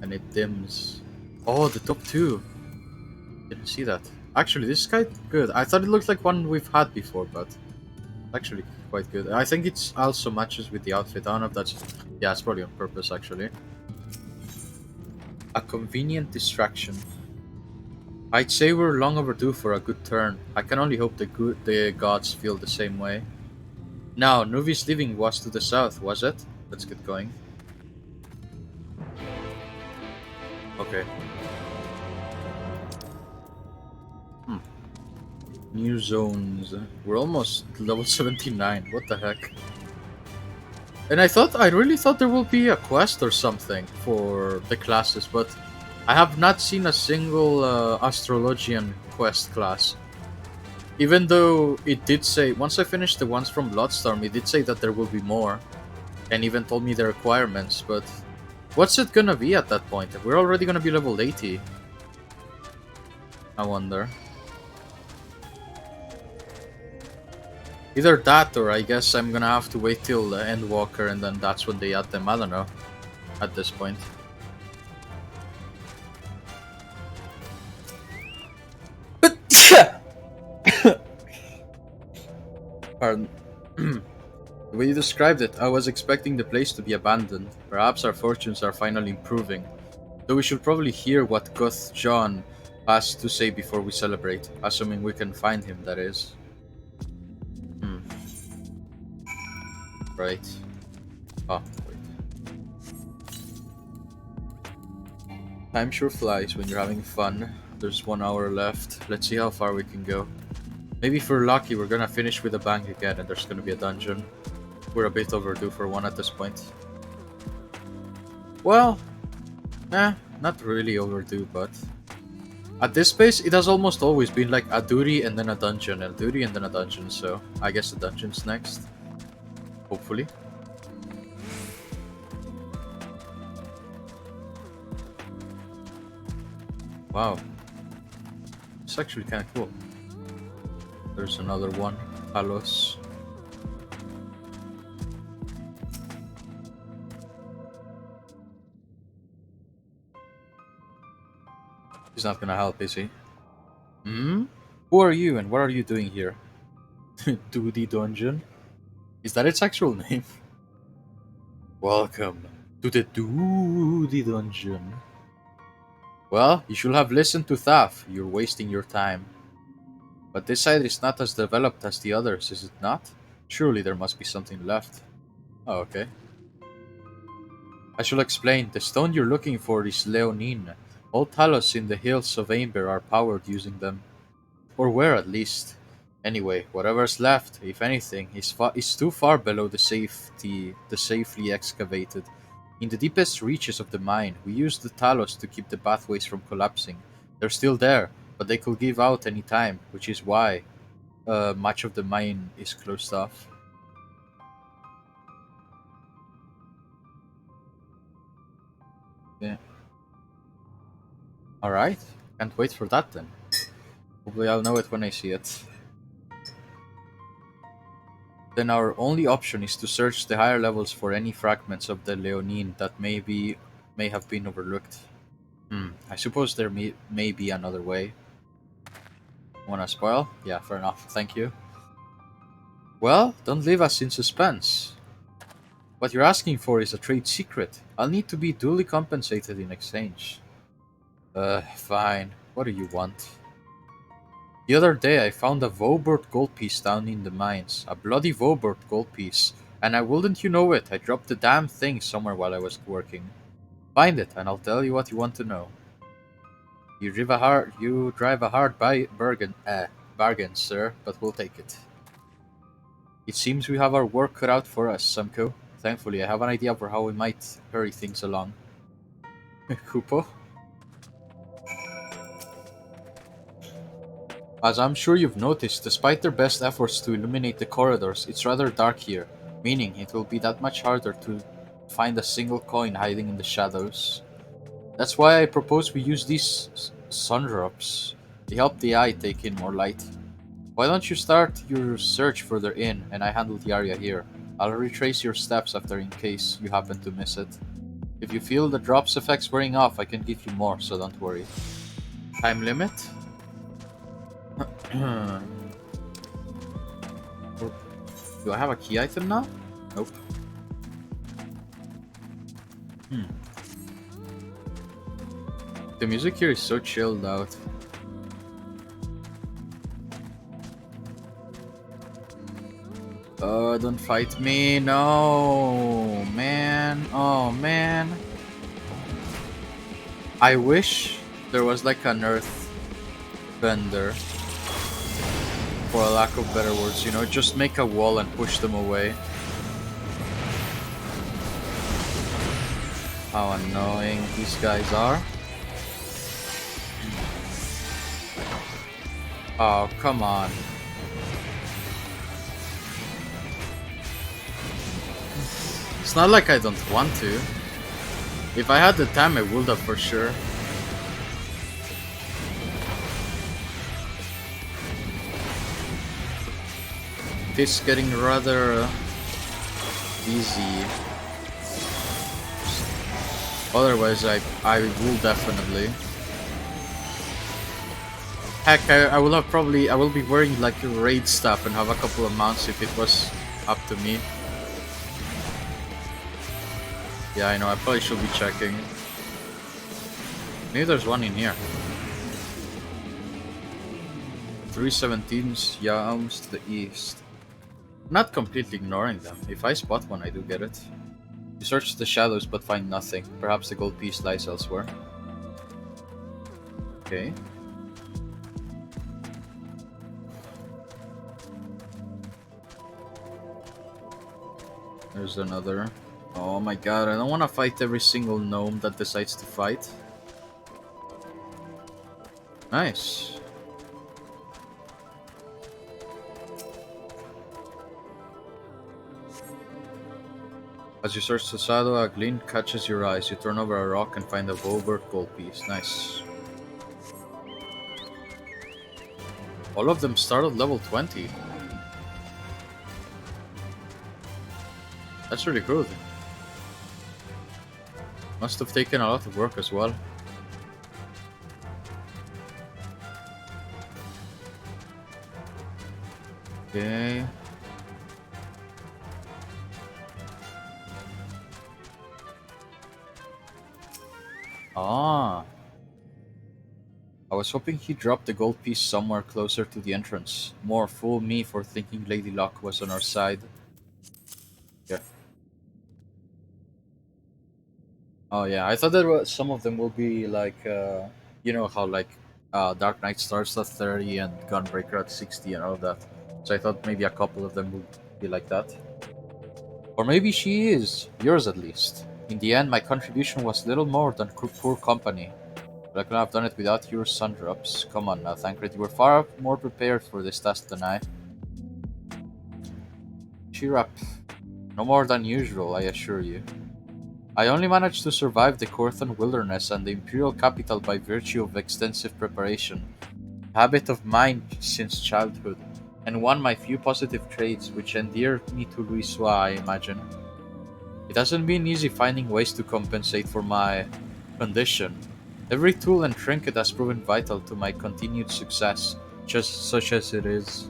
And it dims. Oh, the top two! Didn't see that. Actually, this is quite good. I thought it looked like one we've had before, but... actually quite good. I think it also matches with the outfit. I don't know if that's... yeah, it's probably on purpose actually. A convenient distraction. I'd say we're long overdue for a good turn. I can only hope the gods feel the same way. Now, Nuvi's leaving was to the south, was it? Let's get going. Okay. New zones. We're almost level 79. What the heck? And I really thought there will be a quest or something for the classes, but I have not seen a single astrologian quest class. Even though it did say, once I finished the ones from Bloodstorm, it did say that there will be more. And even told me the requirements, but what's it gonna be at that point? We're already gonna be level 80. I wonder. Either that, or I guess I'm gonna have to wait till the Endwalker and then that's when they add them. I don't know. At this point. But pardon. The way you described it, I was expecting the place to be abandoned. Perhaps our fortunes are finally improving. Though we should probably hear what Goth John has to say before we celebrate. Assuming we can find him, that is. Right. Oh, wait. Time sure flies when you're having fun. There's 1 hour left. Let's see how far we can go. Maybe if we're lucky, we're gonna finish with a bang again and there's gonna be a dungeon. We're a bit overdue for one at this point. Well, not really overdue, but... at this pace, it has almost always been like a duty and then a dungeon, and a duty and then a dungeon, so I guess the dungeon's next. Hopefully. Wow. It's actually kind of cool. There's another one. Talos. He's not gonna help, is he? Hmm? Who are you and what are you doing here? Duty Dungeon? Is that its actual name? Welcome to the Duty Dungeon. Well, you should have listened to Thaf. You're wasting your time. But this side is not as developed as the others, is it not? Surely there must be something left. Oh, okay. I shall explain. The stone you're looking for is Leonine. All Talos in the hills of Amber are powered using them. Or were, at least. Anyway, whatever's left, if anything, is too far below the safely excavated. In the deepest reaches of the mine, we used the Talos to keep the pathways from collapsing. They're still there, but they could give out any time, which is why much of the mine is closed off. Yeah. Alright, can't wait for that then. Hopefully I'll know it when I see it. Then our only option is to search the higher levels for any fragments of the Leonine that may have been overlooked. I suppose there may be another way. Wanna spoil? Yeah, fair enough, thank you. Well, don't leave us in suspense. What you're asking for is a trade secret. I'll need to be duly compensated in exchange. Fine. What do you want? The other day I found a Vobert gold piece down in the mines. A bloody Vobert gold piece. And wouldn't you know it, I dropped the damn thing somewhere while I was working. Find it, and I'll tell you what you want to know. You drive a hard bargain, sir, but we'll take it. It seems we have our work cut out for us, Sumko. Thankfully, I have an idea for how we might hurry things along. Kupo? As I'm sure you've noticed, despite their best efforts to illuminate the corridors, it's rather dark here, meaning it will be that much harder to find a single coin hiding in the shadows. That's why I propose we use these sun drops. They help the eye take in more light. Why don't you start your search further in, and I handle the area here. I'll retrace your steps after in case you happen to miss it. If you feel the drops effects wearing off, I can give you more, so don't worry. Time limit? Do I have a key item now? Nope. The music here is so chilled out. Oh, don't fight me. No, man. Oh, man. I wish there was like an earth bender. For a lack of better words, you know, just make a wall and push them away. How annoying these guys are. Oh, come on. It's not like I don't want to. If I had the time, I would have for sure. It's getting rather easy. Otherwise, I will definitely. Heck, I will be wearing like a raid stuff and have a couple of mounts if it was up to me. Yeah, I know, I probably should be checking. Maybe there's one in here. 317's Yams to the east. Not completely ignoring them. If I spot one, I do get it. You search the shadows but find nothing. Perhaps the gold piece lies elsewhere. Okay. There's another. Oh my god, I don't want to fight every single gnome that decides to fight. Nice. As you search the shadow, a glint catches your eyes. You turn over a rock and find a Volbert gold piece. Nice. All of them start at level 20. That's really good. Must have taken a lot of work as well. Okay. Ah. I was hoping he dropped the gold piece somewhere closer to the entrance. More fool me for thinking Lady Luck was on our side. Yeah. Oh yeah, I thought that some of them will be like, you know how like Dark Knight starts at 30 and Gunbreaker at 60 and all of that. So I thought maybe a couple of them would be like that. Or maybe she is, yours at least. In the end, my contribution was little more than poor company. But I couldn't have done it without your sun drops. Come on now, Thancred, you were far more prepared for this task than I. Cheer up. No more than usual, I assure you. I only managed to survive the Corthan wilderness and the Imperial capital by virtue of extensive preparation. A habit of mine since childhood, and one of my few positive traits which endeared me to Louisoix, I imagine. It hasn't been easy finding ways to compensate for my condition. Every tool and trinket has proven vital to my continued success, just such as it is.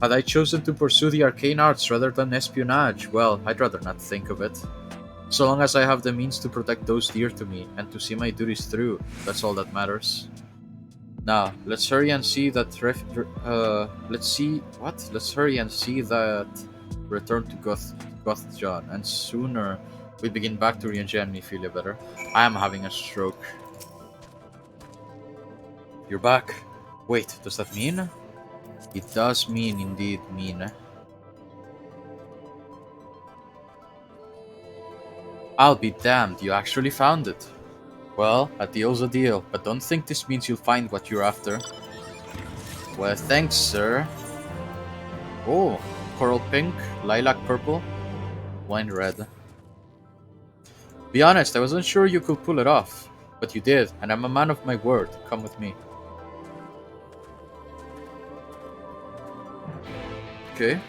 Had I chosen to pursue the arcane arts rather than espionage, well, I'd rather not think of it. So long as I have the means to protect those dear to me and to see my duties through, that's all that matters. Now, let's hurry and see that return to Gothjon, and sooner we begin back to re-engineer me feel better. I am having a stroke. You're back. Wait, does that mean? It does mean indeed mean. I'll be damned, you actually found it. Well, a deal's a deal, but don't think this means you'll find what you're after. Well, thanks, sir. Oh, coral pink, lilac purple, wine red. Be honest, I wasn't sure you could pull it off, but you did, and I'm a man of my word. Come with me. Okay.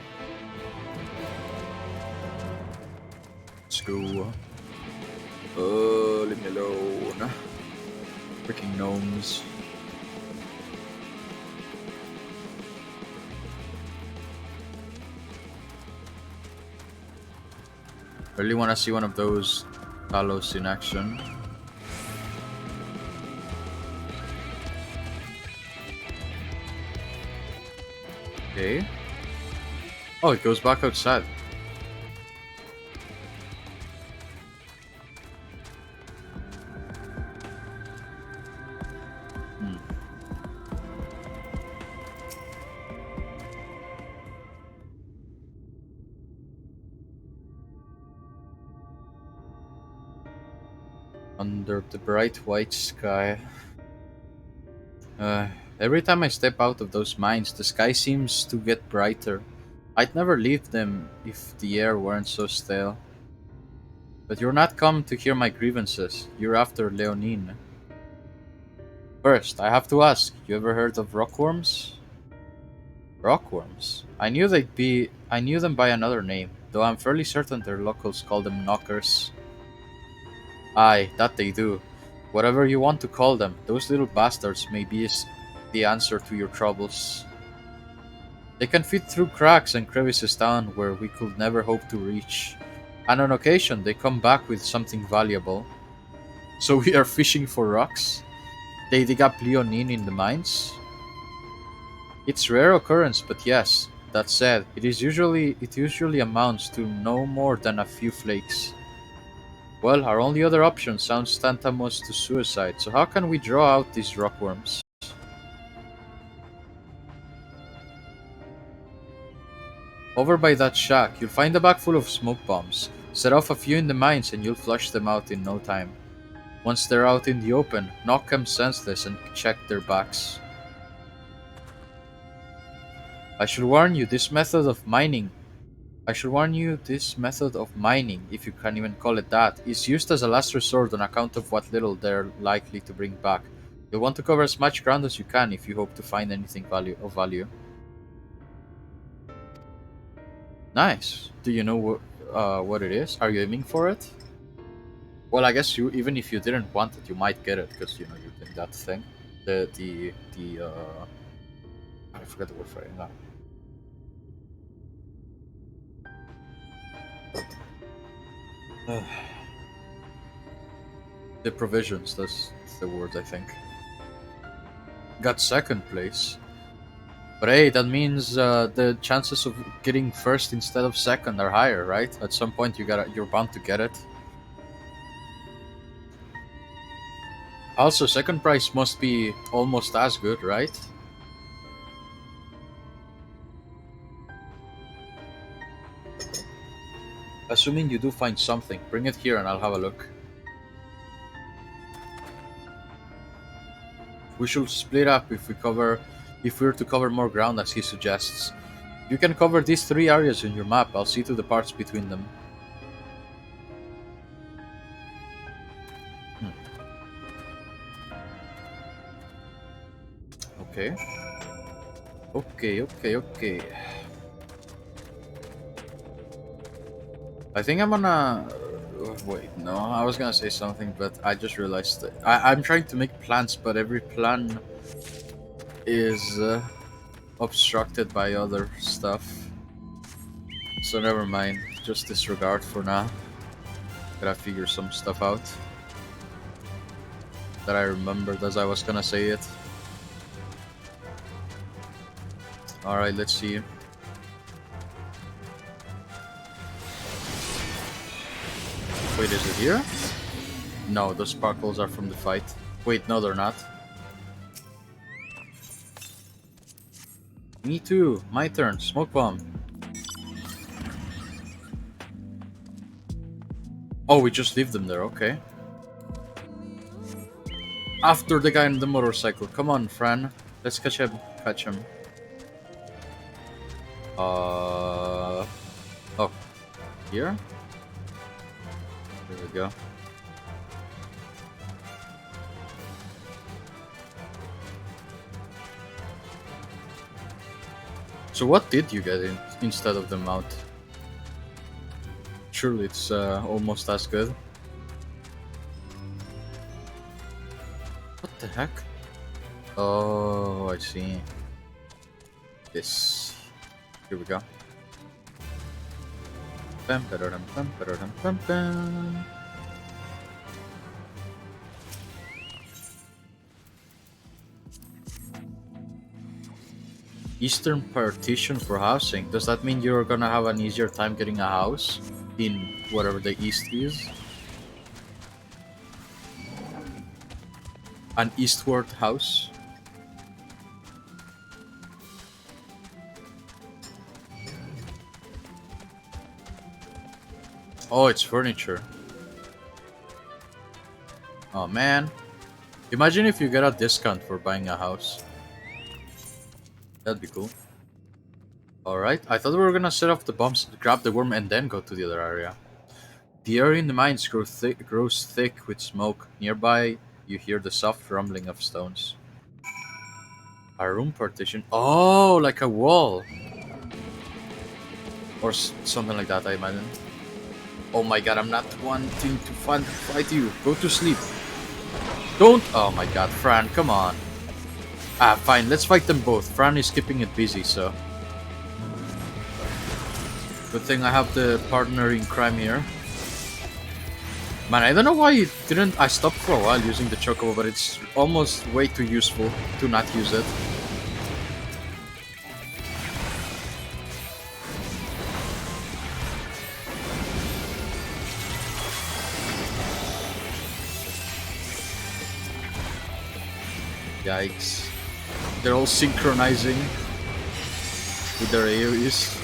Let's go. Leave me alone. Freaking gnomes. I really want to see one of those Talos in action. Okay. Oh, it goes back outside. Under the bright white sky. Every time I step out of those mines, the sky seems to get brighter. I'd never leave them if the air weren't so stale. But you're not come to hear my grievances. You're after Leonine. First, I have to ask, you ever heard of rockworms? Rockworms? I knew them by another name, though I'm fairly certain their locals call them knockers. Aye, that they do. Whatever you want to call them, those little bastards may be the answer to your troubles. They can fit through cracks and crevices down where we could never hope to reach. And on occasion, they come back with something valuable. So we are fishing for rocks? They dig up Leonine in the mines? It's rare occurrence, but yes. That said, it usually amounts to no more than a few flakes. Well, our only other option sounds tantamount to suicide, so how can we draw out these rockworms? Over by that shack, you'll find a bag full of smoke bombs. Set off a few in the mines and you'll flush them out in no time. Once they're out in the open, knock them senseless and check their backs. I should warn you, this method of mining, if you can even call it that, is used as a last resort on account of what little they're likely to bring back. You'll want to cover as much ground as you can if you hope to find anything of value. Nice. Do you know what it is? Are you aiming for it? Well, I guess even if you didn't want it, you might get it because you're doing that thing. I forgot the word for it now. The provisions, that's the word, I think. Got second place. But hey, that means the chances of getting first instead of second are higher, right? At some point you're bound to get it. Also, second prize must be almost as good, right? Assuming you do find something, bring it here and I'll have a look. We should split up if we're to cover more ground as he suggests. You can cover these 3 areas in your map, I'll see to the parts between them. Okay. Okay. I think I'm gonna... wait, no, I was gonna say something, but I just realized that I'm trying to make plans, but every plan is obstructed by other stuff. So never mind, just disregard for now. Gotta figure some stuff out that I remembered as I was gonna say it. Alright, let's see. Wait, is it here? No, the sparkles are from the fight. Wait, no, they're not. Me too. My turn. Smoke bomb. Oh, we just leave them there. Okay. After the guy on the motorcycle. Come on, Fran. Let's catch him. Catch him. Oh. Here? Here we go. So what did you get instead of the mount? Surely it's almost as good. What the heck? Oh, I see. This. Here we go. Bam, ba-da-dum, bam, ba-da-dum, bam, bam. Eastern partition for housing. Does that mean you're gonna have an easier time getting a house in whatever the east is? An eastward house? Oh, it's furniture. Oh man. Imagine if you get a discount for buying a house. That'd be cool. Alright, I thought we were gonna set off the bombs, grab the worm, and then go to the other area. The air in the mines grows thick with smoke. Nearby, you hear the soft rumbling of stones. A room partition. Oh, like a wall. Or something like that, I imagine. Oh my god, I'm not wanting to fight you. Go to sleep. Don't. Oh my god, Fran, come on. Ah, fine, let's fight them both. Fran is keeping it busy, so. Good thing I have the partner in crime here. Man, I don't know why I stopped for a while using the chocobo, but it's almost way too useful to not use it. Yikes. They're all synchronizing with their AoEs.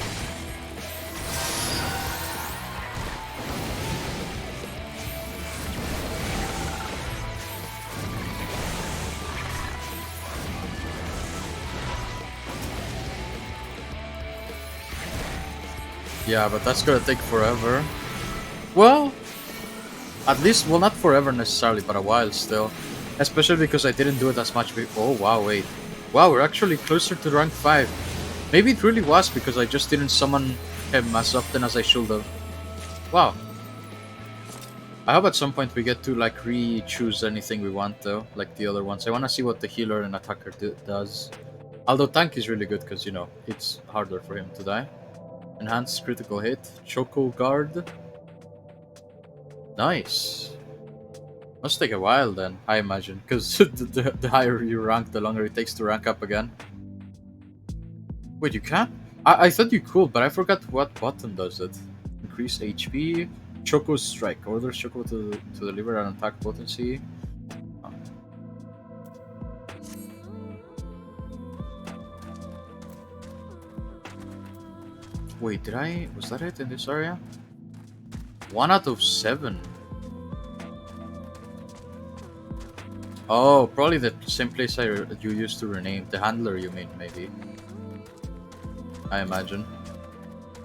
Yeah, but that's gonna take forever. Well, at least, well, not forever necessarily, but a while still. Especially because I didn't do it as much before. Oh, wow, wait. Wow, we're actually closer to rank 5. Maybe it really was because I just didn't summon him as often as I should have. Wow. I hope at some point we get to, like, re-choose anything we want, though, like the other ones. I want to see what the healer and attacker does. Although tank is really good because, you know, it's harder for him to die. Enhanced critical hit. Choco guard. Nice. Must take a while then, I imagine, because the higher you rank, the longer it takes to rank up again. Wait, you can? I thought you could, but I forgot what button does it. Increase HP, Choco Strike. Orders Choco to deliver an attack potency. Oh. Wait, was that it in this area? 1 out of 7. Oh, probably the same place you used to rename. The handler, you mean, maybe. I imagine.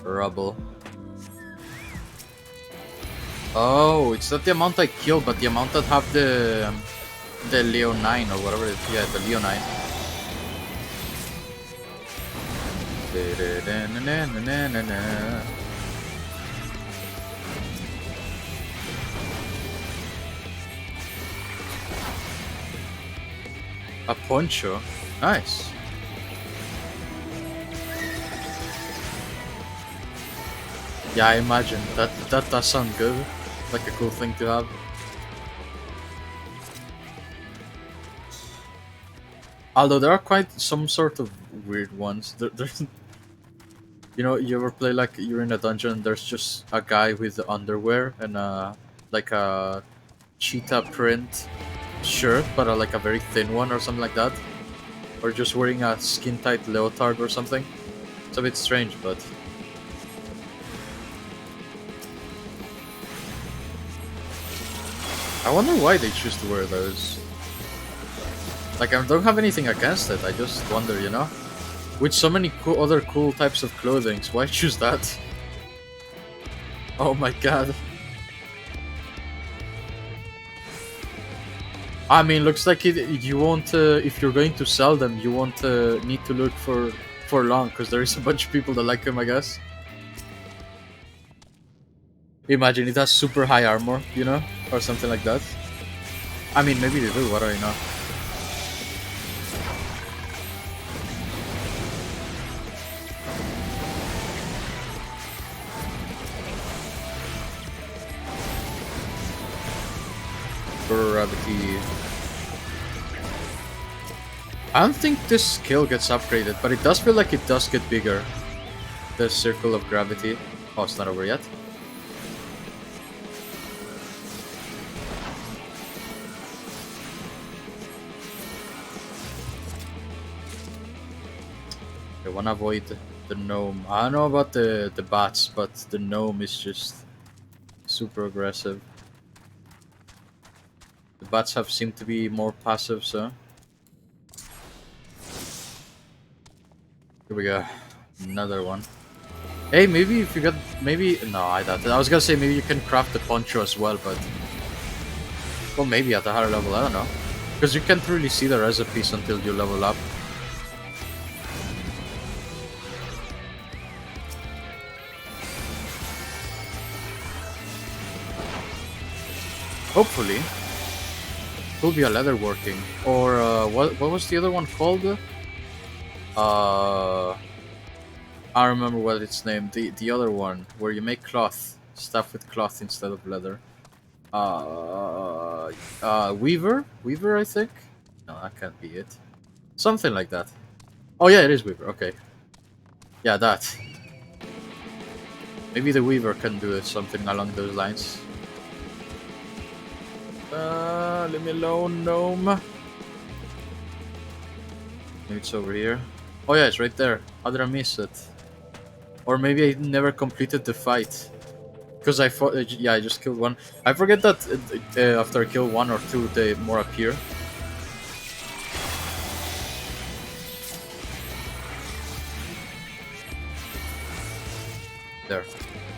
Rubble. Oh, it's not the amount I killed, but the amount that have the Leonine or whatever it is. Yeah, the Leonine. A poncho? Nice. Yeah, I imagine. That does sound good. Like a cool thing to have. Although there are quite some sort of weird ones. There's, you know, you ever play like you're in a dungeon and there's just a guy with underwear and a like a cheetah print shirt, but like a very thin one or something like that, or just wearing a skin-tight leotard or something. It's a bit strange, but I wonder why they choose to wear those. Like, I don't have anything against it, I just wonder, you know? With so many other cool types of clothing, why choose that? Oh my god. I mean, looks like you won't, if you're going to sell them, you won't need to look for long, because there is a bunch of people that like them, I guess. Imagine it has super high armor, you know? Or something like that. I mean, maybe they do, what do I know? Gravity. I don't think this skill gets upgraded, but it does feel like it does get bigger. The circle of gravity. Oh, it's not over yet. I wanna avoid the gnome. I don't know about the bats, but the gnome is just super aggressive. The bats have seemed to be more passive, so here we go. Another one. Hey, maybe if you got no, I doubt it. I was gonna say maybe you can craft the poncho as well, but well, maybe at a higher level. I don't know, because you can't really see the recipes until you level up. Hopefully. Could be a leather working, or what was the other one called? I remember what it's named. The other one where you make cloth, stuff with cloth instead of leather. Weaver, I think. No, that can't be it. Something like that. Oh yeah, it is Weaver. Okay. Yeah, that. Maybe the Weaver can do something along those lines. Leave me alone, gnome. Maybe it's over here. Oh yeah, it's right there. How did I miss it? Or maybe I never completed the fight. Because I fought, yeah, I just killed one. I forget that after I kill one or two, they more appear. There.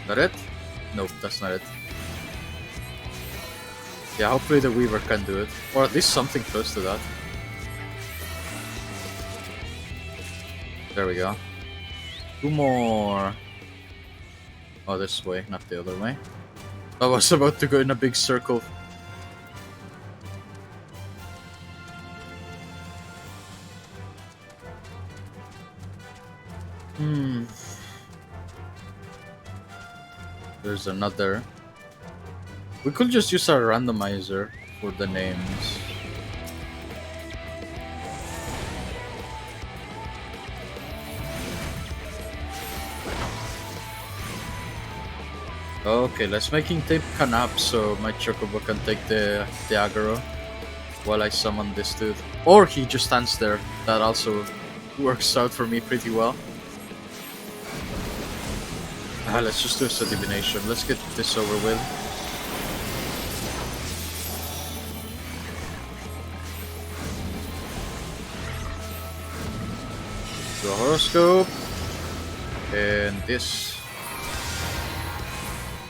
That it? Nope, that's not it. Yeah, hopefully the Weaver can do it. Or at least something close to that. There we go. Two more. Oh, this way, not the other way. I was about to go in a big circle. There's another. We could just use our randomizer for the names. Okay, let's make him take Canap so my Chocobo can take the aggro while I summon this dude. Or he just stands there. That also works out for me pretty well. Let's just do a divination. Let's get this over with. The horoscope. And this.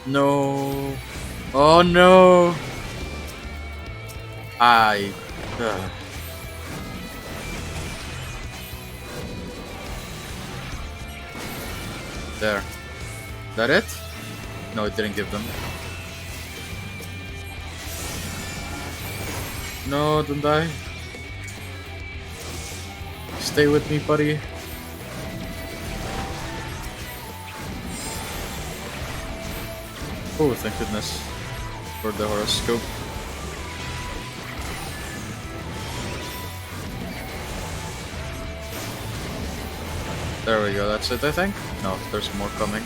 No. Oh no. There. That it? No, it didn't give them. No, don't die. Stay with me, buddy. Oh, thank goodness for the horoscope. There we go, that's it, I think? No, there's more coming.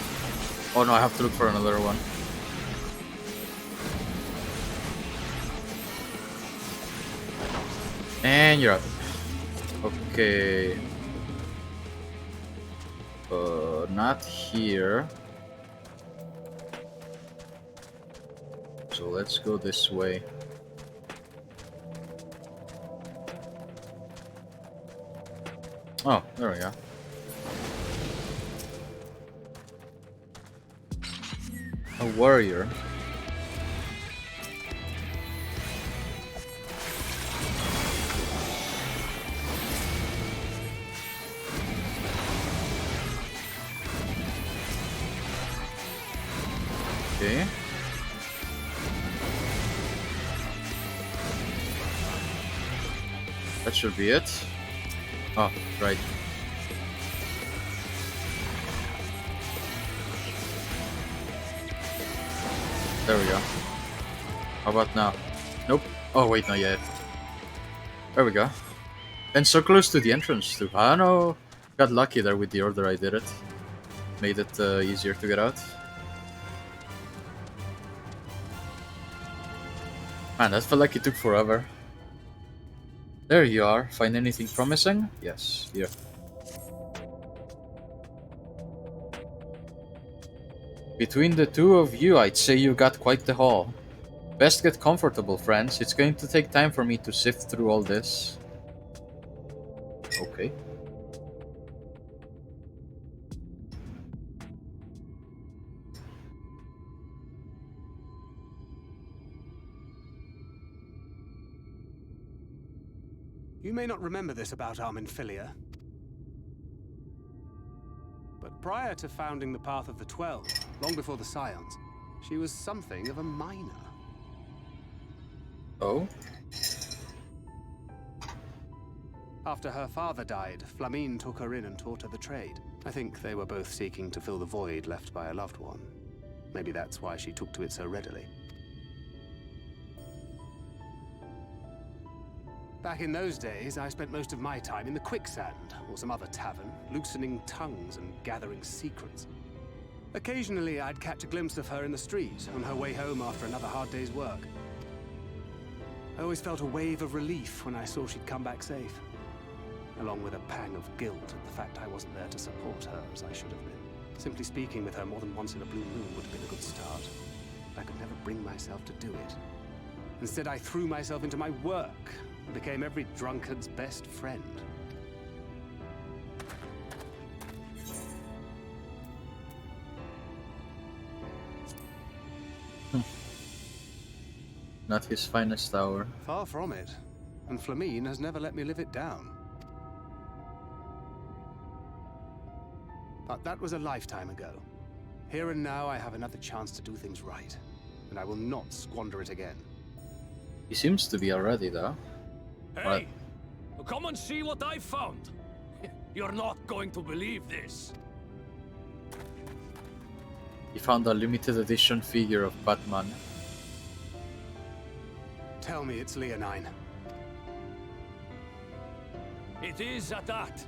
Oh no, I have to look for another one. And you're up. Okay. Not here. So let's go this way. Oh, there we go. A warrior. Okay. That should be it. Oh, right. There we go. How about now? Nope. Oh wait, not yet. There we go. And so close to the entrance too. I don't know. Got lucky there with the order I did it. Made it easier to get out. Man, that felt like it took forever. There you are. Find anything promising? Yes, here. Between the two of you, I'd say you got quite the haul. Best get comfortable, friends. It's going to take time for me to sift through all this. Okay. You may not remember this about Arminfilia, but prior to founding the Path of the 12, long before the Scions, she was something of a miner. Oh? After her father died, Flamine took her in and taught her the trade. I think they were both seeking to fill the void left by a loved one. Maybe that's why she took to it so readily. Back in those days, I spent most of my time in the Quicksand, or some other tavern, loosening tongues and gathering secrets. Occasionally, I'd catch a glimpse of her in the street, on her way home after another hard day's work. I always felt a wave of relief when I saw she'd come back safe, along with a pang of guilt at the fact I wasn't there to support her as I should have been. Simply speaking with her more than once in a blue moon would have been a good start, but I could never bring myself to do it. Instead, I threw myself into my work, and became every drunkard's best friend. Not his finest hour. Far from it. And Flamine has never let me live it down. But that was a lifetime ago. Here and now I have another chance to do things right. And I will not squander it again. He seems to be already, though. Hey! Come and see what I found! You're not going to believe this. He found a limited edition figure of Batman. Tell me it's Leonine. It is at that.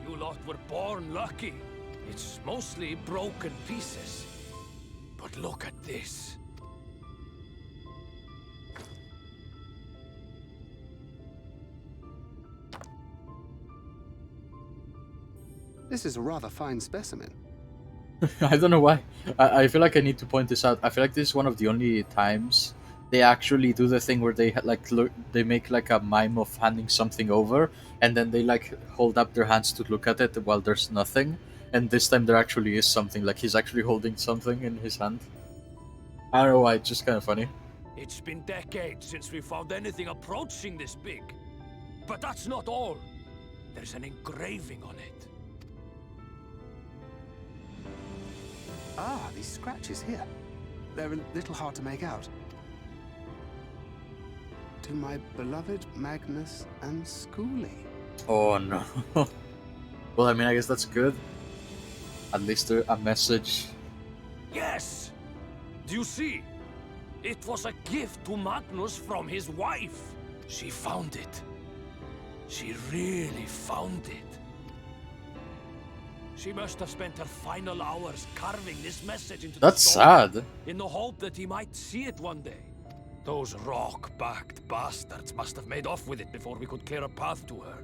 You lot were born lucky. It's mostly broken pieces. But look at this. This is a rather fine specimen. I don't know why. I feel like I need to point this out. I feel like this is one of the only times they actually do the thing where they they make like a mime of handing something over, and then they like hold up their hands to look at it while there's nothing. And this time there actually is something. Like he's actually holding something in his hand. I don't know why. It's just kind of funny. It's been decades since we found anything approaching this big. But that's not all. There's an engraving on it. Ah, these scratches here. They're a little hard to make out. To my beloved Magnus and Schoolie. Oh no. Well, I mean, I guess that's good. At least a message. Yes! Do you see? It was a gift to Magnus from his wife. She found it. She really found it. She must have spent her final hours carving this message into That's the stone sad. in the hope that he might see it one day. Those rock-backed bastards must have made off with it before we could clear a path to her.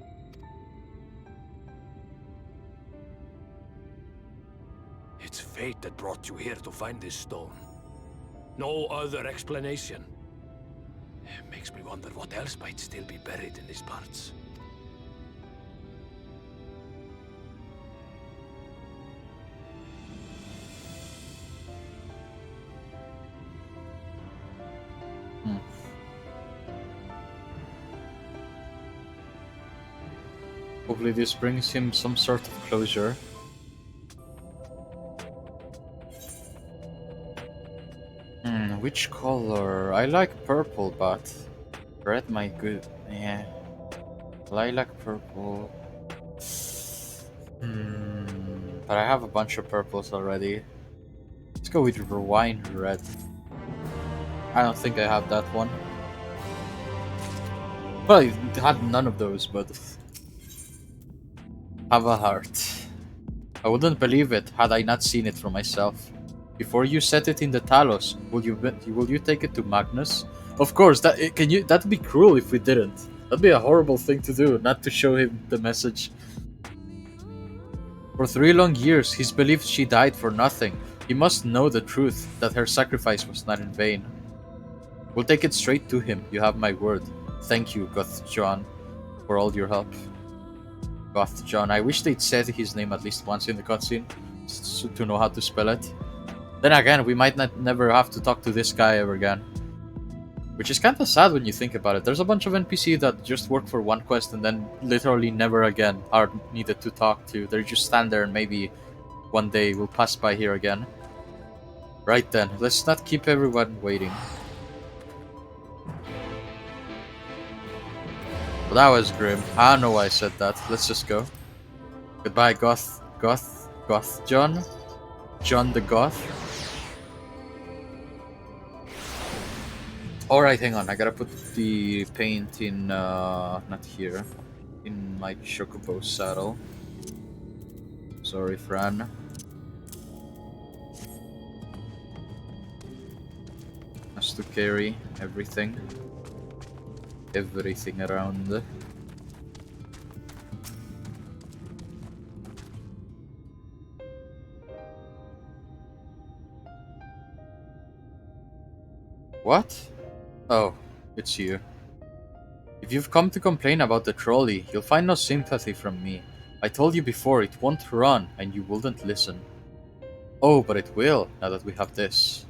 It's fate that brought you here to find this stone. No other explanation. It makes me wonder what else might still be buried in these parts. Hopefully this brings him some sort of closure. Which color? I like purple, but red might good. Yeah. Lilac purple. But I have a bunch of purples already. Let's go with wine red. I don't think I have that one. Probably had none of those, but have a heart. I wouldn't believe it had I not seen it for myself. Before you set it in the Talos, will you take it to Magnus? Of course. That'd be cruel if we didn't. That'd be a horrible thing to do, not to show him the message. For 3 long years, he's believed she died for nothing. He must know the truth, that her sacrifice was not in vain. We'll take it straight to him, you have my word. Thank you, Goth John, for all your help. Goth John, I wish they'd said his name at least once in the cutscene, to know how to spell it. Then again, we might never have to talk to this guy ever again. Which is kinda sad when you think about it. There's a bunch of NPC that just work for one quest and then literally never again are needed to talk to. They just stand there and maybe one day we'll pass by here again. Right then, let's not keep everyone waiting. Well, that was grim. I don't know why I said that. Let's just go. Goodbye, Goth John. John the Goth. Alright, hang on. I gotta put the paint in, not here. In my Chocobo saddle. Sorry, Fran. Has to carry everything. Everything around. What? Oh, it's you. If you've come to complain about the trolley, you'll find no sympathy from me. I told you before, it won't run, and you wouldn't listen. Oh, but it will, now that we have this.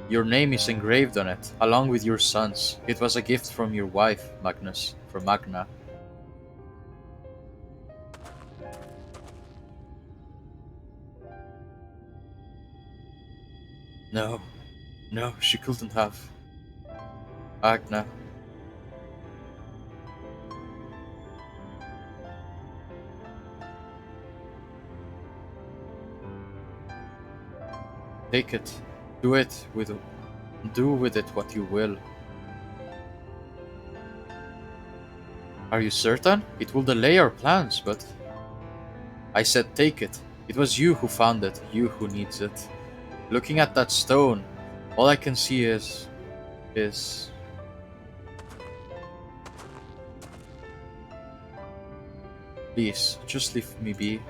Your name is engraved on it, along with your son's. It was a gift from your wife, Magnus, for Magna. No. No, she couldn't have. Agna. Take it. Do with it what you will. Are you certain? It will delay our plans, but... I said take it. It was you who found it, you who needs it. Looking at that stone, all I can see is... Please, just leave me be.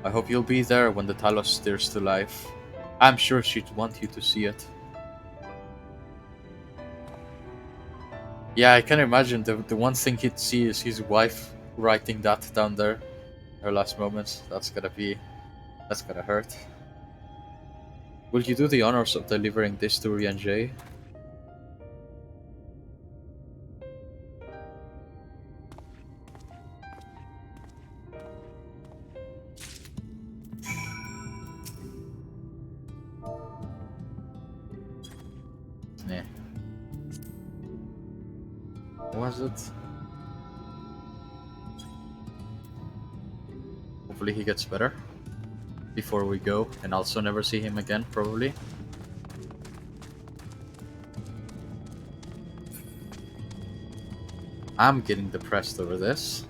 I hope you'll be there when the Talos stirs to life. I'm sure she'd want you to see it. Yeah, I can imagine the one thing he'd see is his wife writing that down there. Her last moments. That's gonna hurt. Will you do the honors of delivering this to Rian J? Yeah. Was it? Hopefully he gets better before we go, and also never see him again, probably. I'm getting depressed over this.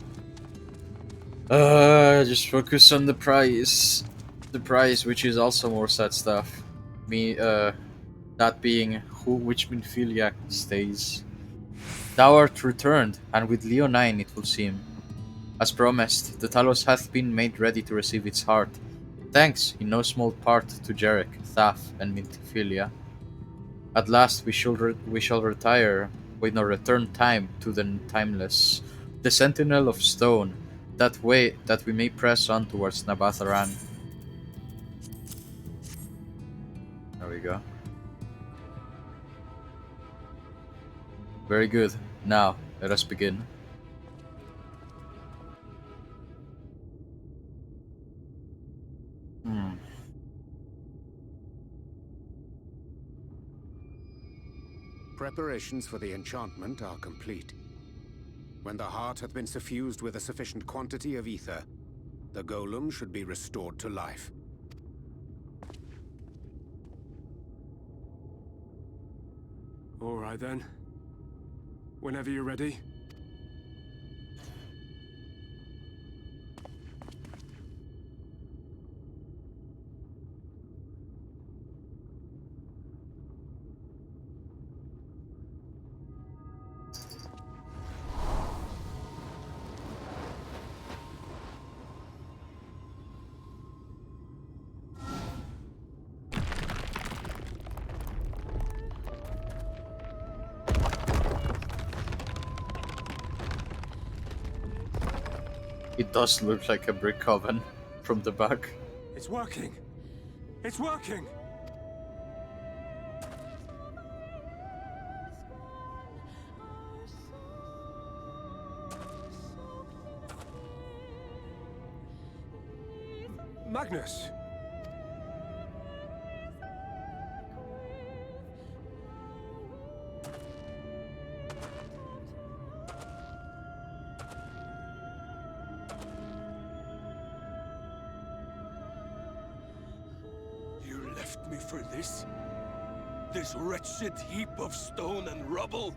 Just focus on the prize. the prize, which is also more sad stuff. Me, that being which Minfilia stays. Thou art returned, and with Leonine it will seem. As promised, the Talos hath been made ready to receive its heart. Thanks, in no small part, to Jarek, Thaf, and Minfilia. At last we shall retire, wait no return time to the timeless, the sentinel of stone, that way that we may press on towards Nabatharan. There we go. Very good. Now, let us begin. Hmm. Preparations for the enchantment are complete. When the heart hath been suffused with a sufficient quantity of ether, the golem should be restored to life. All right then. Whenever you're ready. It does look like a brick oven from the back. It's working! It's working! Magnus! You left me for this? This wretched heap of stone and rubble?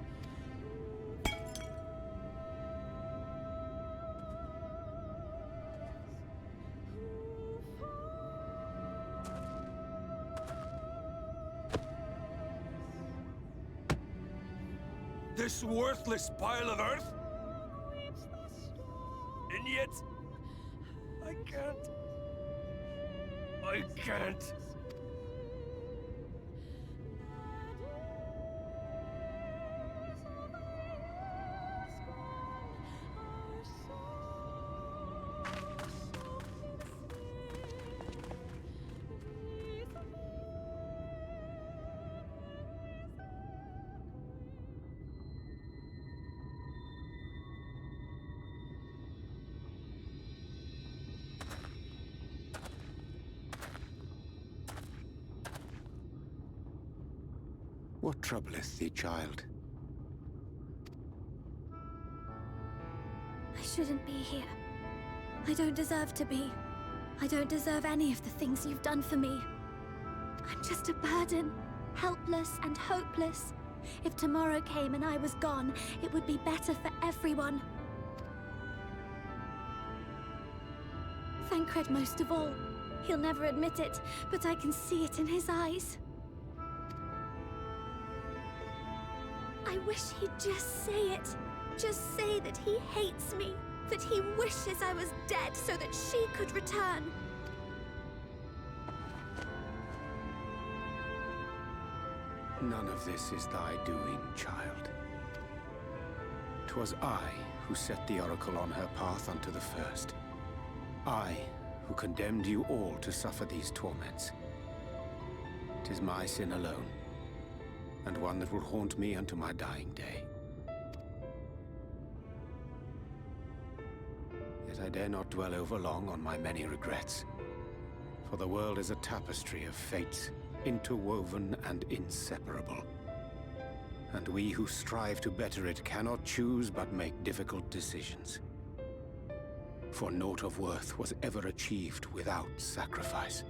This worthless pile of earth? And yet, I can't. I can't. What troubleth thee, child? I shouldn't be here. I don't deserve to be. I don't deserve any of the things you've done for me. I'm just a burden, helpless and hopeless. If tomorrow came and I was gone, it would be better for everyone. Thancred most of all. He'll never admit it, but I can see it in his eyes. I wish he'd just say it. Just say that he hates me, that he wishes I was dead so that she could return. None of this is thy doing, child. 'Twas I who set the Oracle on her path unto the first. I who condemned you all to suffer these torments. 'Tis my sin alone, and one that will haunt me unto my dying day. Yet I dare not dwell over long on my many regrets, for the world is a tapestry of fates, interwoven and inseparable. And we who strive to better it cannot choose but make difficult decisions. For naught of worth was ever achieved without sacrifice,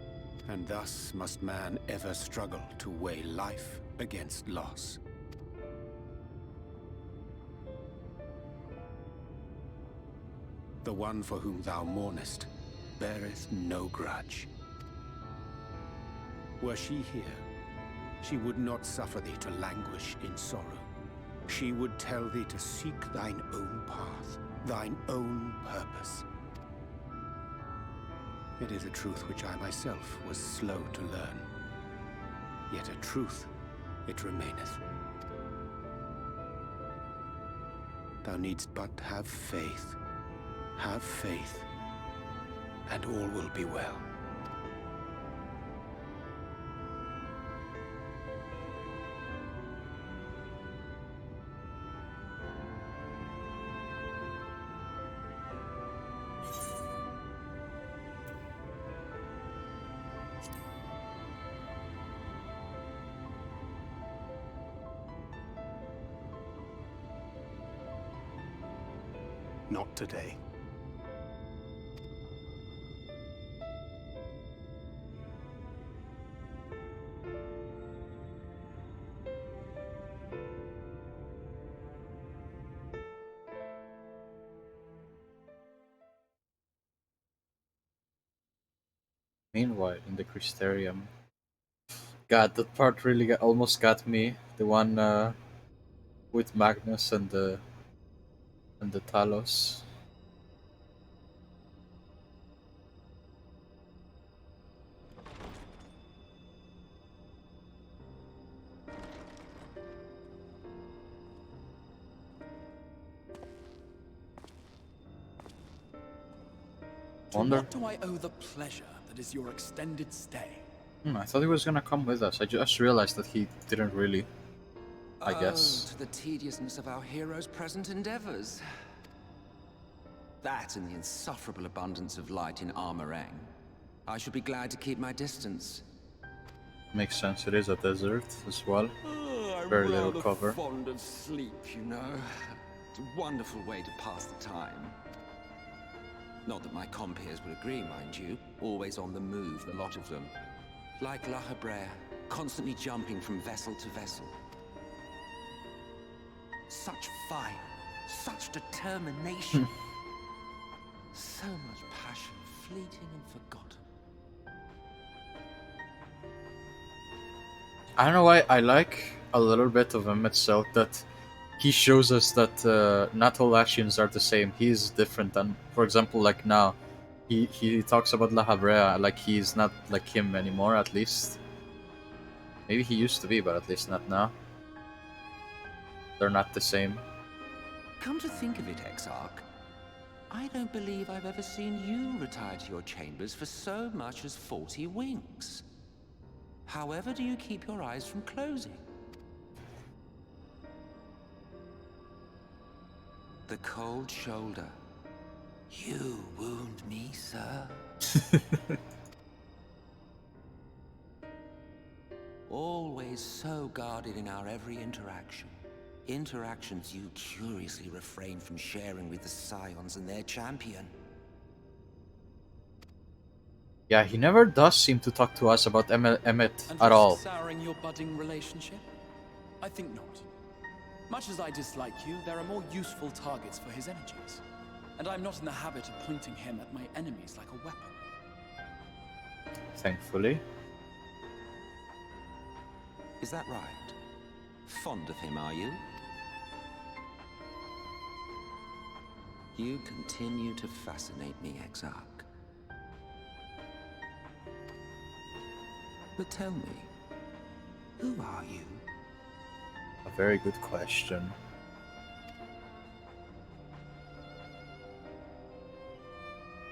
and thus must man ever struggle to weigh life against loss. The one for whom thou mournest beareth no grudge. Were she here, she would not suffer thee to languish in sorrow. She would tell thee to seek thine own path, thine own purpose. It is a truth which I myself was slow to learn. Yet a truth it remaineth. Thou needst but have faith, and all will be well. Not today. Meanwhile, in the Crystarium, God, that part really almost got me. The one with Magnus and the Talos. To Wonder. what do I owe the pleasure that is your extended stay? I thought he was gonna come with us. I just realized that he didn't really. I guess. To the tediousness of our heroes' present endeavors. That and the insufferable abundance of light in Armorang. I should be glad to keep my distance. Makes sense. It is a desert as well. I'm Very little rather cover. fond of sleep, you know. It's a wonderful way to pass the time. Not that my compeers would agree, mind you. Always on the move, the lot of them. Like La Hebrea, constantly jumping from vessel to vessel. Such fire, such determination. So much passion, fleeting and forgotten. I don't know why I like a little bit of him itself, that he shows us that not all actions are the same. He is different than, for example, like now, he talks about La Habrea like he's not like him anymore, at least. Maybe he used to be, but at least not now. They're not the same. Come to think of it, Exarch, I don't believe I've ever seen you retire to your chambers for so much as 40 winks. However do you keep your eyes from closing? The cold shoulder. You wound me, sir. Always so guarded in our every interaction. Interactions you curiously refrain from sharing with the Scions and their champion. Yeah, he never does seem to talk to us about Emmet And at all. souring your budding relationship? I think not. Much as I dislike you, there are more useful targets for his energies. And I'm not in the habit of pointing him at my enemies like a weapon. Thankfully. Is that right? Fond of him, are you? You continue to fascinate me, Exarch. But tell me, who are you? A very good question.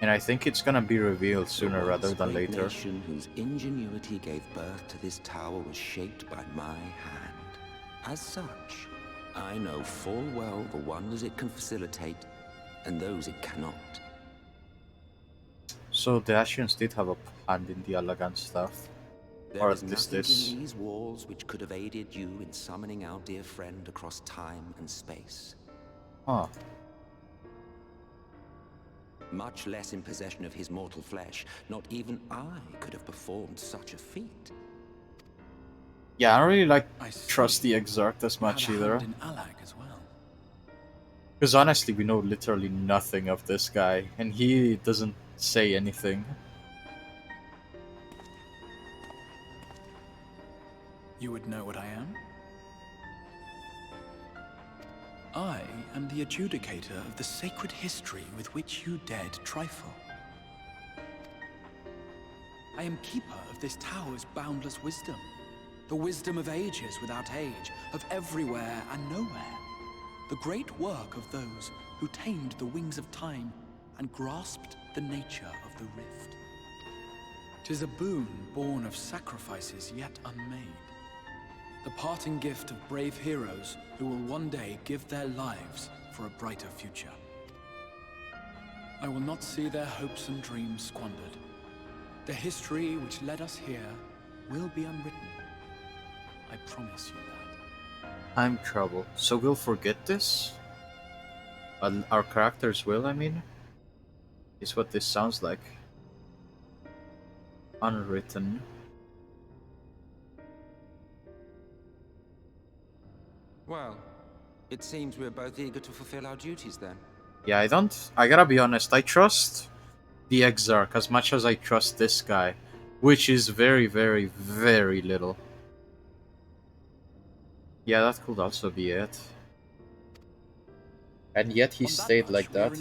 And I think it's gonna be revealed sooner rather than The later. nation whose ingenuity gave birth to this tower was shaped by my hand. As such, I know full well the wonders it can facilitate and those it cannot. So the Ashians did have a hand in the Allagan stuff. There Or is at least nothing this. in these walls which could have aided you in summoning our dear friend across time and space. Huh. Much less in possession of his mortal flesh. Not even I could have performed such a feat. Yeah, I don't really like trust the Exarch as much Had a either. hand in Alag as well. Because honestly, we know literally nothing of this guy, and he doesn't say anything. You would know what I am? I am the adjudicator of the sacred history with which you dared trifle. I am keeper of this tower's boundless wisdom. The wisdom of ages without age, of everywhere and nowhere. The great work of those who tamed the wings of time and grasped the nature of the rift. 'Tis a boon born of sacrifices yet unmade. The parting gift of brave heroes who will one day give their lives for a brighter future. I will not see their hopes and dreams squandered. The history which led us here will be unwritten. I promise you that. I'm trouble. So we'll forget this? Our characters will, I mean? Is what this sounds like. Unwritten. Well, it seems we're both eager to fulfill our duties then. Yeah, I gotta be honest, I trust the Exarch as much as I trust this guy. Which is very, very, very little. Yeah, that could also be it. And yet he stayed like that.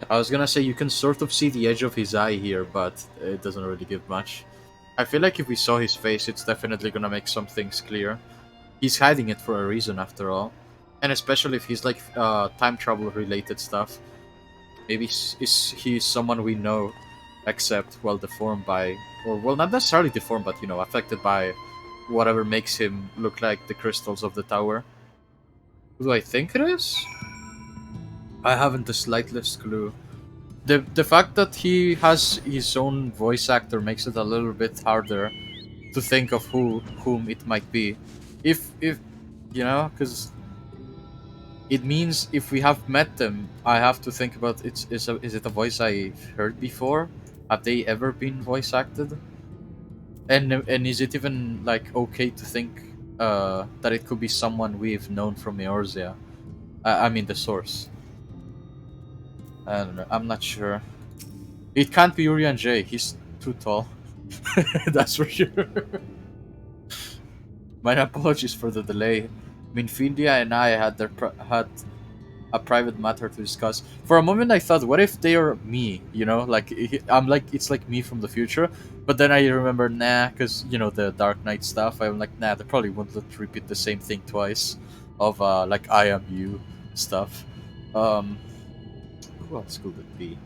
I was gonna say you can sort of see the edge of his eye here, but it doesn't really give much. I feel like if we saw his face, it's definitely gonna make some things clear. He's hiding it for a reason, after all. And especially if he's like time travel related stuff. Maybe he's someone we know, except, well, deformed by... Or, well, not necessarily deformed, but, you know, affected by whatever makes him look like the crystals of the tower. Who do I think it is? I haven't the slightest clue. The fact that he has his own voice actor makes it a little bit harder to think of whom it might be. If you know, because it means if we have met them, I have to think about is it a voice I've heard before? Have they ever been voice acted? And is it even like okay to think that it could be someone we've known from Eorzea? I mean the source. I don't know. I'm not sure. It can't be Urian J. He's too tall. That's for sure. My apologies for the delay. Minfilia and I had had a private matter to discuss. For a moment, I thought, what if they are me? You know, like I'm like it's like me from the future. But then I remember, nah, because you know the Dark Knight stuff. I'm like, nah, they probably won't repeat the same thing twice. Of like I am you stuff. Who else could it be?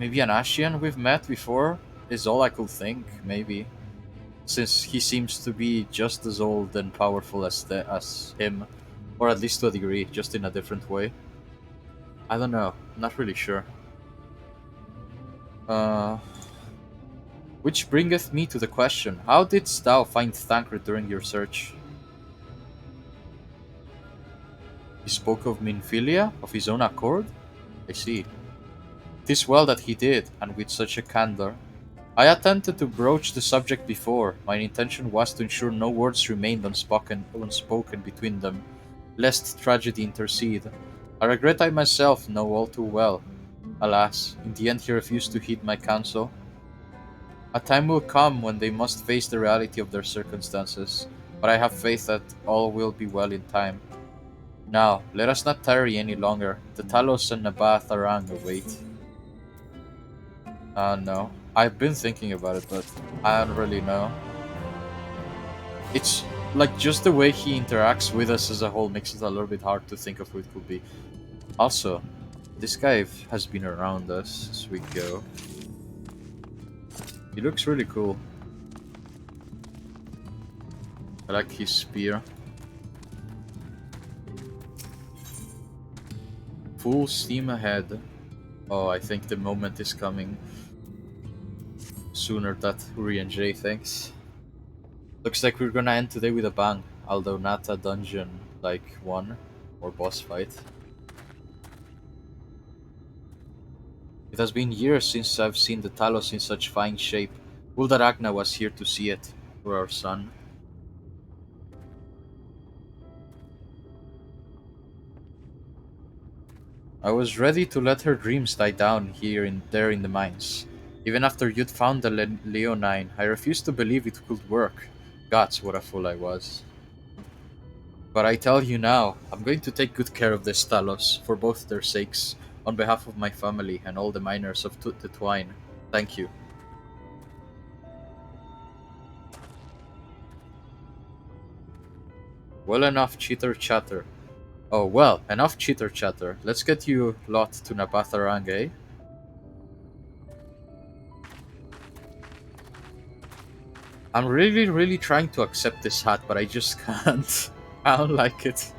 Maybe an Ashian we've met before is all I could think. Maybe, since he seems to be just as old and powerful as him. Or at least to a degree, just in a different way. I don't know. Not really sure. Which bringeth me to the question. How didst thou find Thancred during your search? He spoke of Minfilia, of his own accord? I see. 'Tis well that he did, and with such a candor. I attempted to broach the subject before. My intention was to ensure no words remained unspoken between them, lest tragedy intercede. I regret I myself know all too well. Alas, in the end he refused to heed my counsel. A time will come when they must face the reality of their circumstances, but I have faith that all will be well in time. Now, let us not tarry any longer. The Talos and Nabath Arang await. No. I've been thinking about it, but I don't really know. It's like just the way he interacts with us as a whole makes it a little bit hard to think of who it could be. Also, this guy has been around us as we go. He looks really cool. I like his spear. Full steam ahead. Oh, I think the moment is coming. Sooner that Uri and Jay thinks. Looks like we're gonna end today with a bang, although not a dungeon like one or boss fight. It has been years since I've seen the Talos in such fine shape. Uldaragna was here to see it, for our son. I was ready to let her dreams die down there in the mines. Even after you'd found the Leonine, I refused to believe it could work. Gods, what a fool I was. But I tell you now, I'm going to take good care of this Talos, for both their sakes, on behalf of my family and all the miners of the Twine. Thank you. Well, enough cheater chatter. Oh, well, enough cheater chatter. Let's get you lot to Nabatharang, eh? I'm really trying to accept this hat, but I just can't. I don't like it.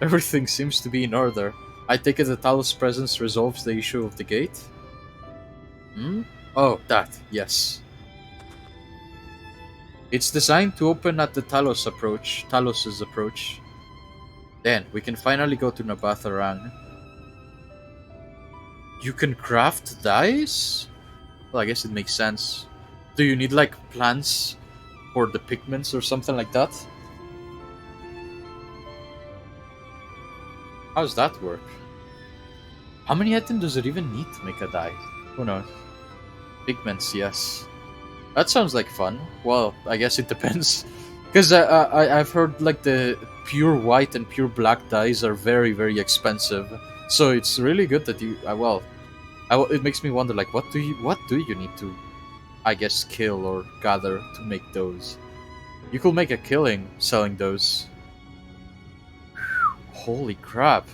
Everything seems to be in order. I take it the Talos' presence resolves the issue of the gate? Hmm? Oh, that, yes. It's designed to open at the Talos's approach. Then, we can finally go to Nabatharang. You can craft dice? Well, I guess it makes sense. Do you need, like, plants for the pigments or something like that? How does that work? How many items does it even need to make a die? Who knows? Pigments, yes. That sounds like fun. Well, I guess it depends. Because I've heard like the pure white and pure black dyes are very expensive. So it's really good that you it makes me wonder like what do you need to, I guess, kill or gather to make those? You could make a killing selling those. Holy crap.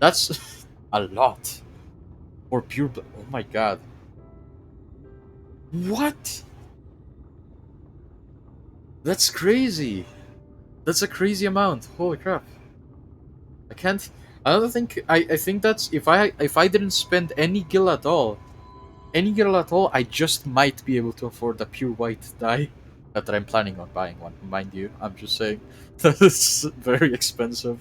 That's a lot. Or pure oh my god. What? That's crazy. That's a crazy amount. Holy crap. I can't I don't think I think that's if I didn't spend any gil at all, I just might be able to afford a pure white dye. Not that I'm planning on buying one, mind you. I'm just saying that it's very expensive.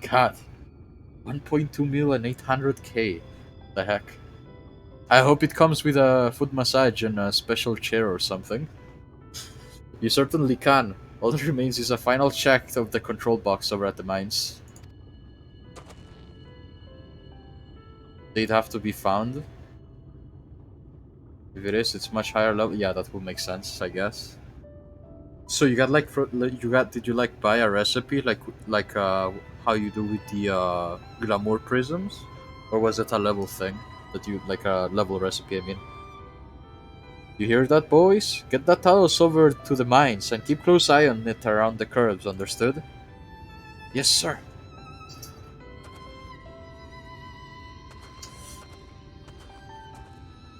God. 1.2 mil and 800k. The heck. I hope it comes with a foot massage and a special chair or something. You certainly can. All that remains is a final check of the control box over at the mines. They'd have to be found. If it is, it's much higher level. Yeah, that would make sense, I guess. So you got like, did you like buy a recipe like how you do with the glamour prisms, or was it a level thing that you like a level recipe? I mean, you hear that, boys? Get that Talos over to the mines and keep close eye on it around the curves. Understood? Yes, sir.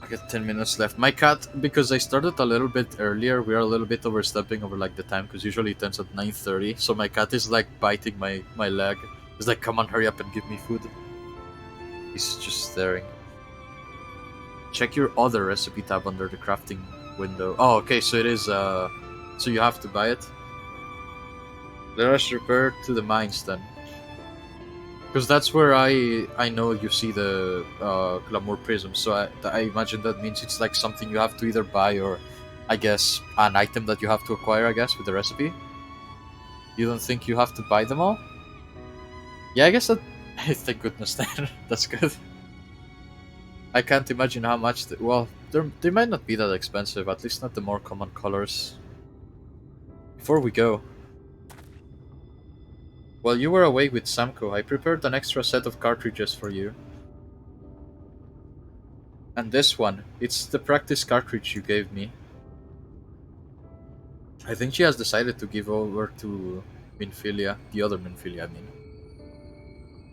I got 10 minutes left. My cat, because I started a little bit earlier, we are a little bit overstepping over like the time, because usually it ends at 9:30. So my cat is like biting my leg. He's like, come on, hurry up and give me food. He's just staring. Check your other recipe tab under the crafting window. Oh, okay, so it is, so you have to buy it. Let us repair to the mines then. Because that's where I know you see the glamour prism, so I imagine that means it's like something you have to either buy or, I guess, an item that you have to acquire, I guess, with the recipe. You don't think you have to buy them all? Yeah, I guess that... Thank goodness then. That's good. I can't imagine how much... well, they might not be that expensive, at least not the more common colors. Before we go... while you were away with Samko, I prepared an extra set of cartridges for you. And this one, it's the practice cartridge you gave me. I think she has decided to give over to Minfilia, the other Minfilia, I mean.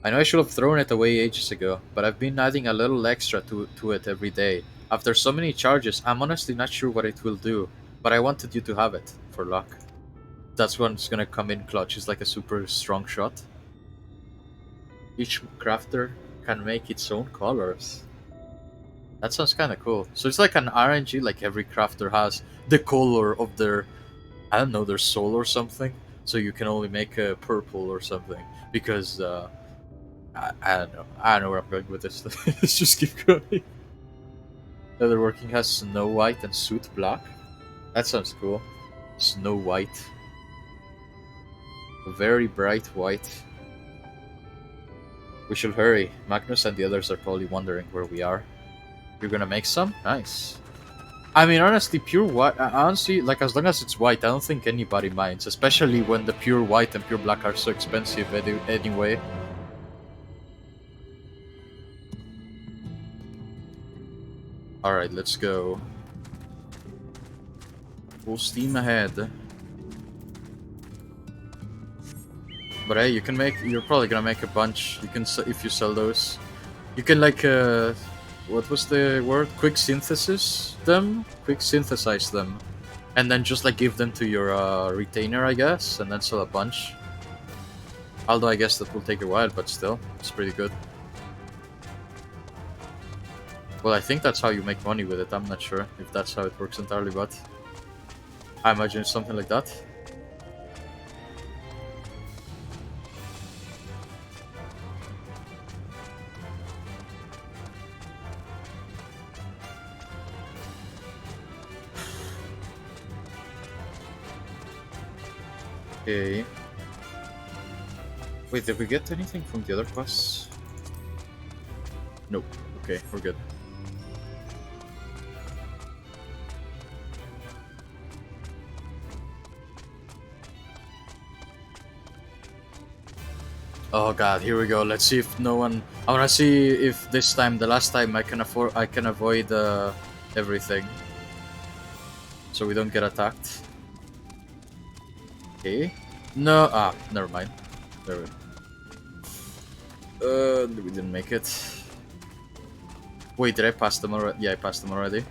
I know I should have thrown it away ages ago, but I've been adding a little extra to it every day. After so many charges, I'm honestly not sure what it will do, but I wanted you to have it, for luck. That's when it's gonna come in clutch, it's like a super strong shot. Each crafter can make its own colors. That sounds kinda cool. So it's like an RNG, like every crafter has the color of their, I don't know, their soul or something. So you can only make a purple or something. Because, I don't know. I don't know where I'm going with this. Let's just keep going. Leatherworking has Snow White and Soot Black. That sounds cool. Snow White. Very bright white. We should hurry. Magnus and the others are probably wondering where we are. You're gonna make some? Nice. I mean, honestly, pure white. Honestly, like as long as it's white, I don't think anybody minds. Especially when the pure white and pure black are so expensive anyway. All right, let's go. Full steam ahead. But hey, you can make. You're probably gonna make a bunch. You can if you sell those. You can like what was the word? Quick synthesize them, and then just like give them to your retainer, I guess, and then sell a bunch. Although I guess that will take a while, but still, it's pretty good. Well, I think that's how you make money with it. I'm not sure if that's how it works entirely, but I imagine it's something like that. Okay. Wait, did we get anything from the other quests? Nope. Okay, we're good. Oh god, here we go. Let's see if no one. I wanna see if this time, the last time, I can avoid everything, so we don't get attacked. Okay. No. Ah, never mind. There we didn't make it. Wait, did I pass them already? Yeah, I passed them already.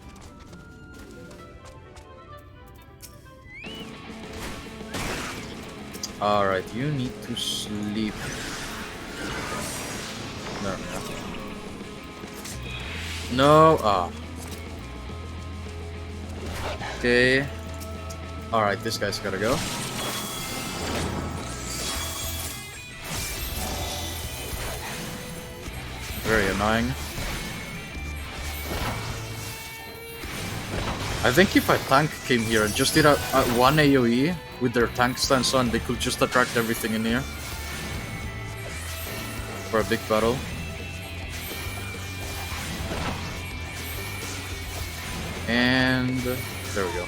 Alright, you need to sleep. No. Ah. Okay. Alright, this guy's gotta go. Very annoying. I think if a tank came here and just did a one AoE with their tank stance on, they could just attract everything in here for a big battle. And there we go.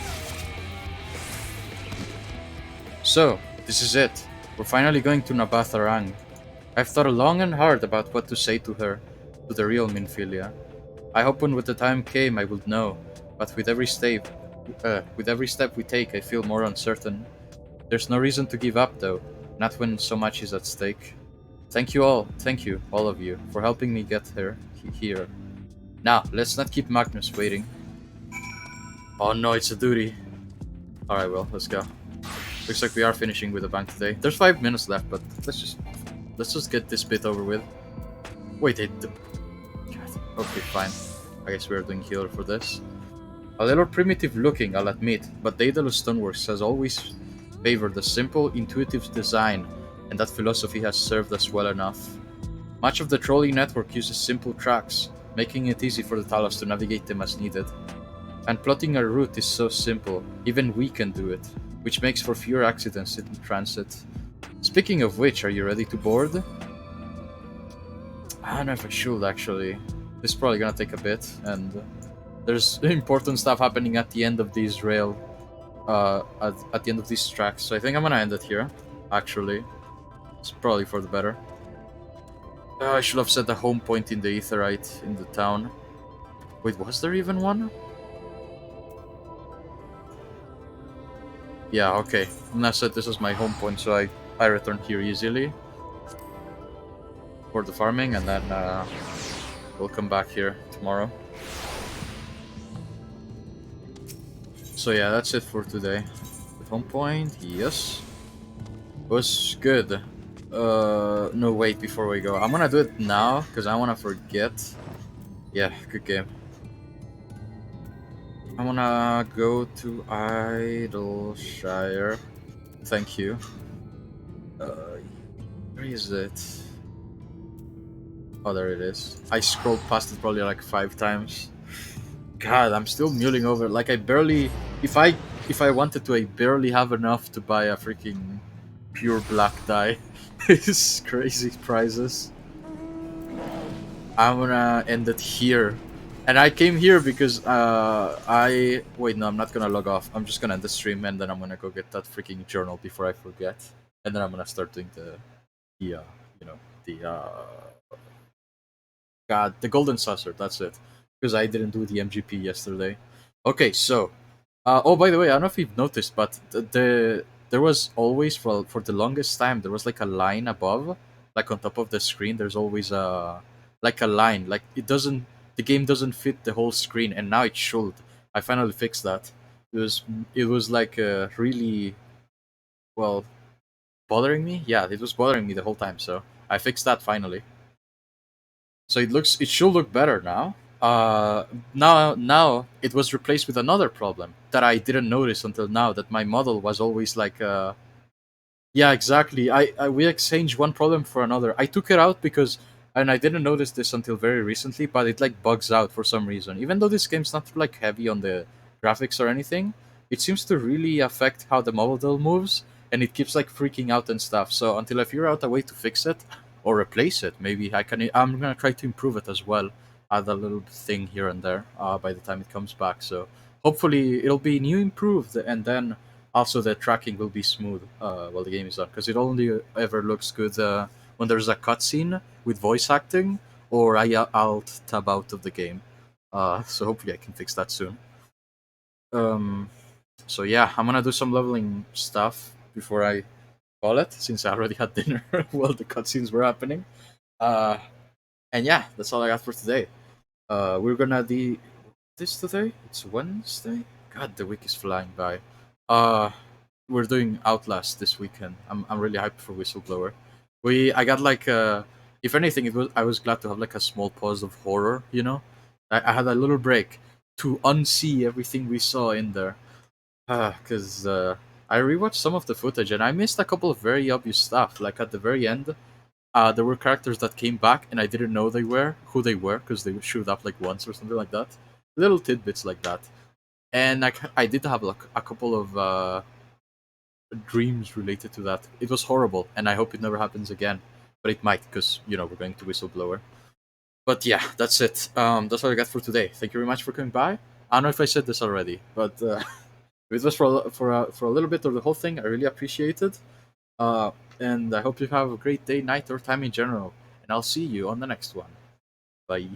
So, this is it. We're finally going to Nabatharang. I've thought long and hard about what to say to her, to the real Minfilia. I hope when the time came I would know, but with every step we take I feel more uncertain. There's no reason to give up though, not when so much is at stake. Thank you, all of you, for helping me get here. Now, let's not keep Magnus waiting. Oh no, it's a duty. Alright, well, let's go. Looks like we are finishing with the bank today. There's 5 minutes left, but let's just get this bit over with. Wait, okay, fine. I guess we're doing healer for this. A little primitive looking, I'll admit, but Daedalus Stoneworks has always favored a simple, intuitive design, and that philosophy has served us well enough. Much of the trolley network uses simple tracks, making it easy for the Talos to navigate them as needed. And plotting a route is so simple, even we can do it, which makes for fewer accidents in transit. Speaking of which, are you ready to board? I don't know if I should actually. This is probably gonna take a bit, and there's important stuff happening at the end of these at the end of these tracks, so I think I'm gonna end it here, actually. It's probably for the better. I should have set a home point in the Aetherite in the town. Wait, was there even one? Yeah, okay. And I said this is my home point, so I return here easily for the farming, and then we'll come back here tomorrow. So yeah, that's it for today. The home point, yes. Was good. No, wait, before we go. I'm gonna do it now, because I wanna forget. Yeah, good game. I wanna go to Idleshire. Thank you. Where is it? Oh, there it is. I scrolled past it probably like 5 times. God, I'm still mulling over. Like I barely, if I wanted to, I barely have enough to buy a freaking pure black dye. It's crazy prices. I'm gonna end it here. And I came here because wait, no, I'm not gonna log off. I'm just gonna end the stream and then I'm gonna go get that freaking journal before I forget. And then I'm gonna start doing the you know, the golden saucer. That's it. Because I didn't do the MGP yesterday. Okay, so oh, by the way, I don't know if you've noticed, but there was always for the longest time there was like a line above, like on top of the screen. There's always a line, like the game doesn't fit the whole screen, and now it should. I finally fixed that. It was like really well bothering me. Yeah, it was bothering me the whole time. So I fixed that finally. So it should look better now. Now it was replaced with another problem that I didn't notice until now. That my model was always like, yeah, exactly. We exchanged one problem for another. I took it out because, and I didn't notice this until very recently, but it like bugs out for some reason. Even though this game's not like heavy on the graphics or anything, it seems to really affect how the model moves, and it keeps like freaking out and stuff. So until I figure out a way to fix it or replace it, maybe I can. I'm gonna try to improve it as well. Add a little thing here and there by the time it comes back. So hopefully it'll be new improved, and then also the tracking will be smooth while the game is on, because it only ever looks good when there's a cutscene with voice acting or I alt tab out of the game. So hopefully I can fix that soon. Um, so yeah, I'm gonna do some leveling stuff before I call it, since I already had dinner while the cutscenes were happening. Uh, and yeah, that's all I got for today. We're gonna do this today. It's Wednesday. God, the week is flying by. We're doing Outlast this weekend. I'm really hyped for Whistleblower. I got like if anything, I was glad to have like a small pause of horror. I had a little break to unsee everything we saw in there. Because I rewatched some of the footage and I missed a couple of very obvious stuff. Like at the very end, there were characters that came back and I didn't know who they were, because they showed up like once or something like that. Little tidbits like that. And I did have like a couple of dreams related to that. It was horrible, and I hope it never happens again. But it might, because we're going to Whistleblower. But yeah, that's it. That's all I got for today. Thank you very much for coming by. I don't know if I said this already, but it was for a little bit of the whole thing. I really appreciate it. And I hope you have a great day, night, or time in general. And I'll see you on the next one. Bye.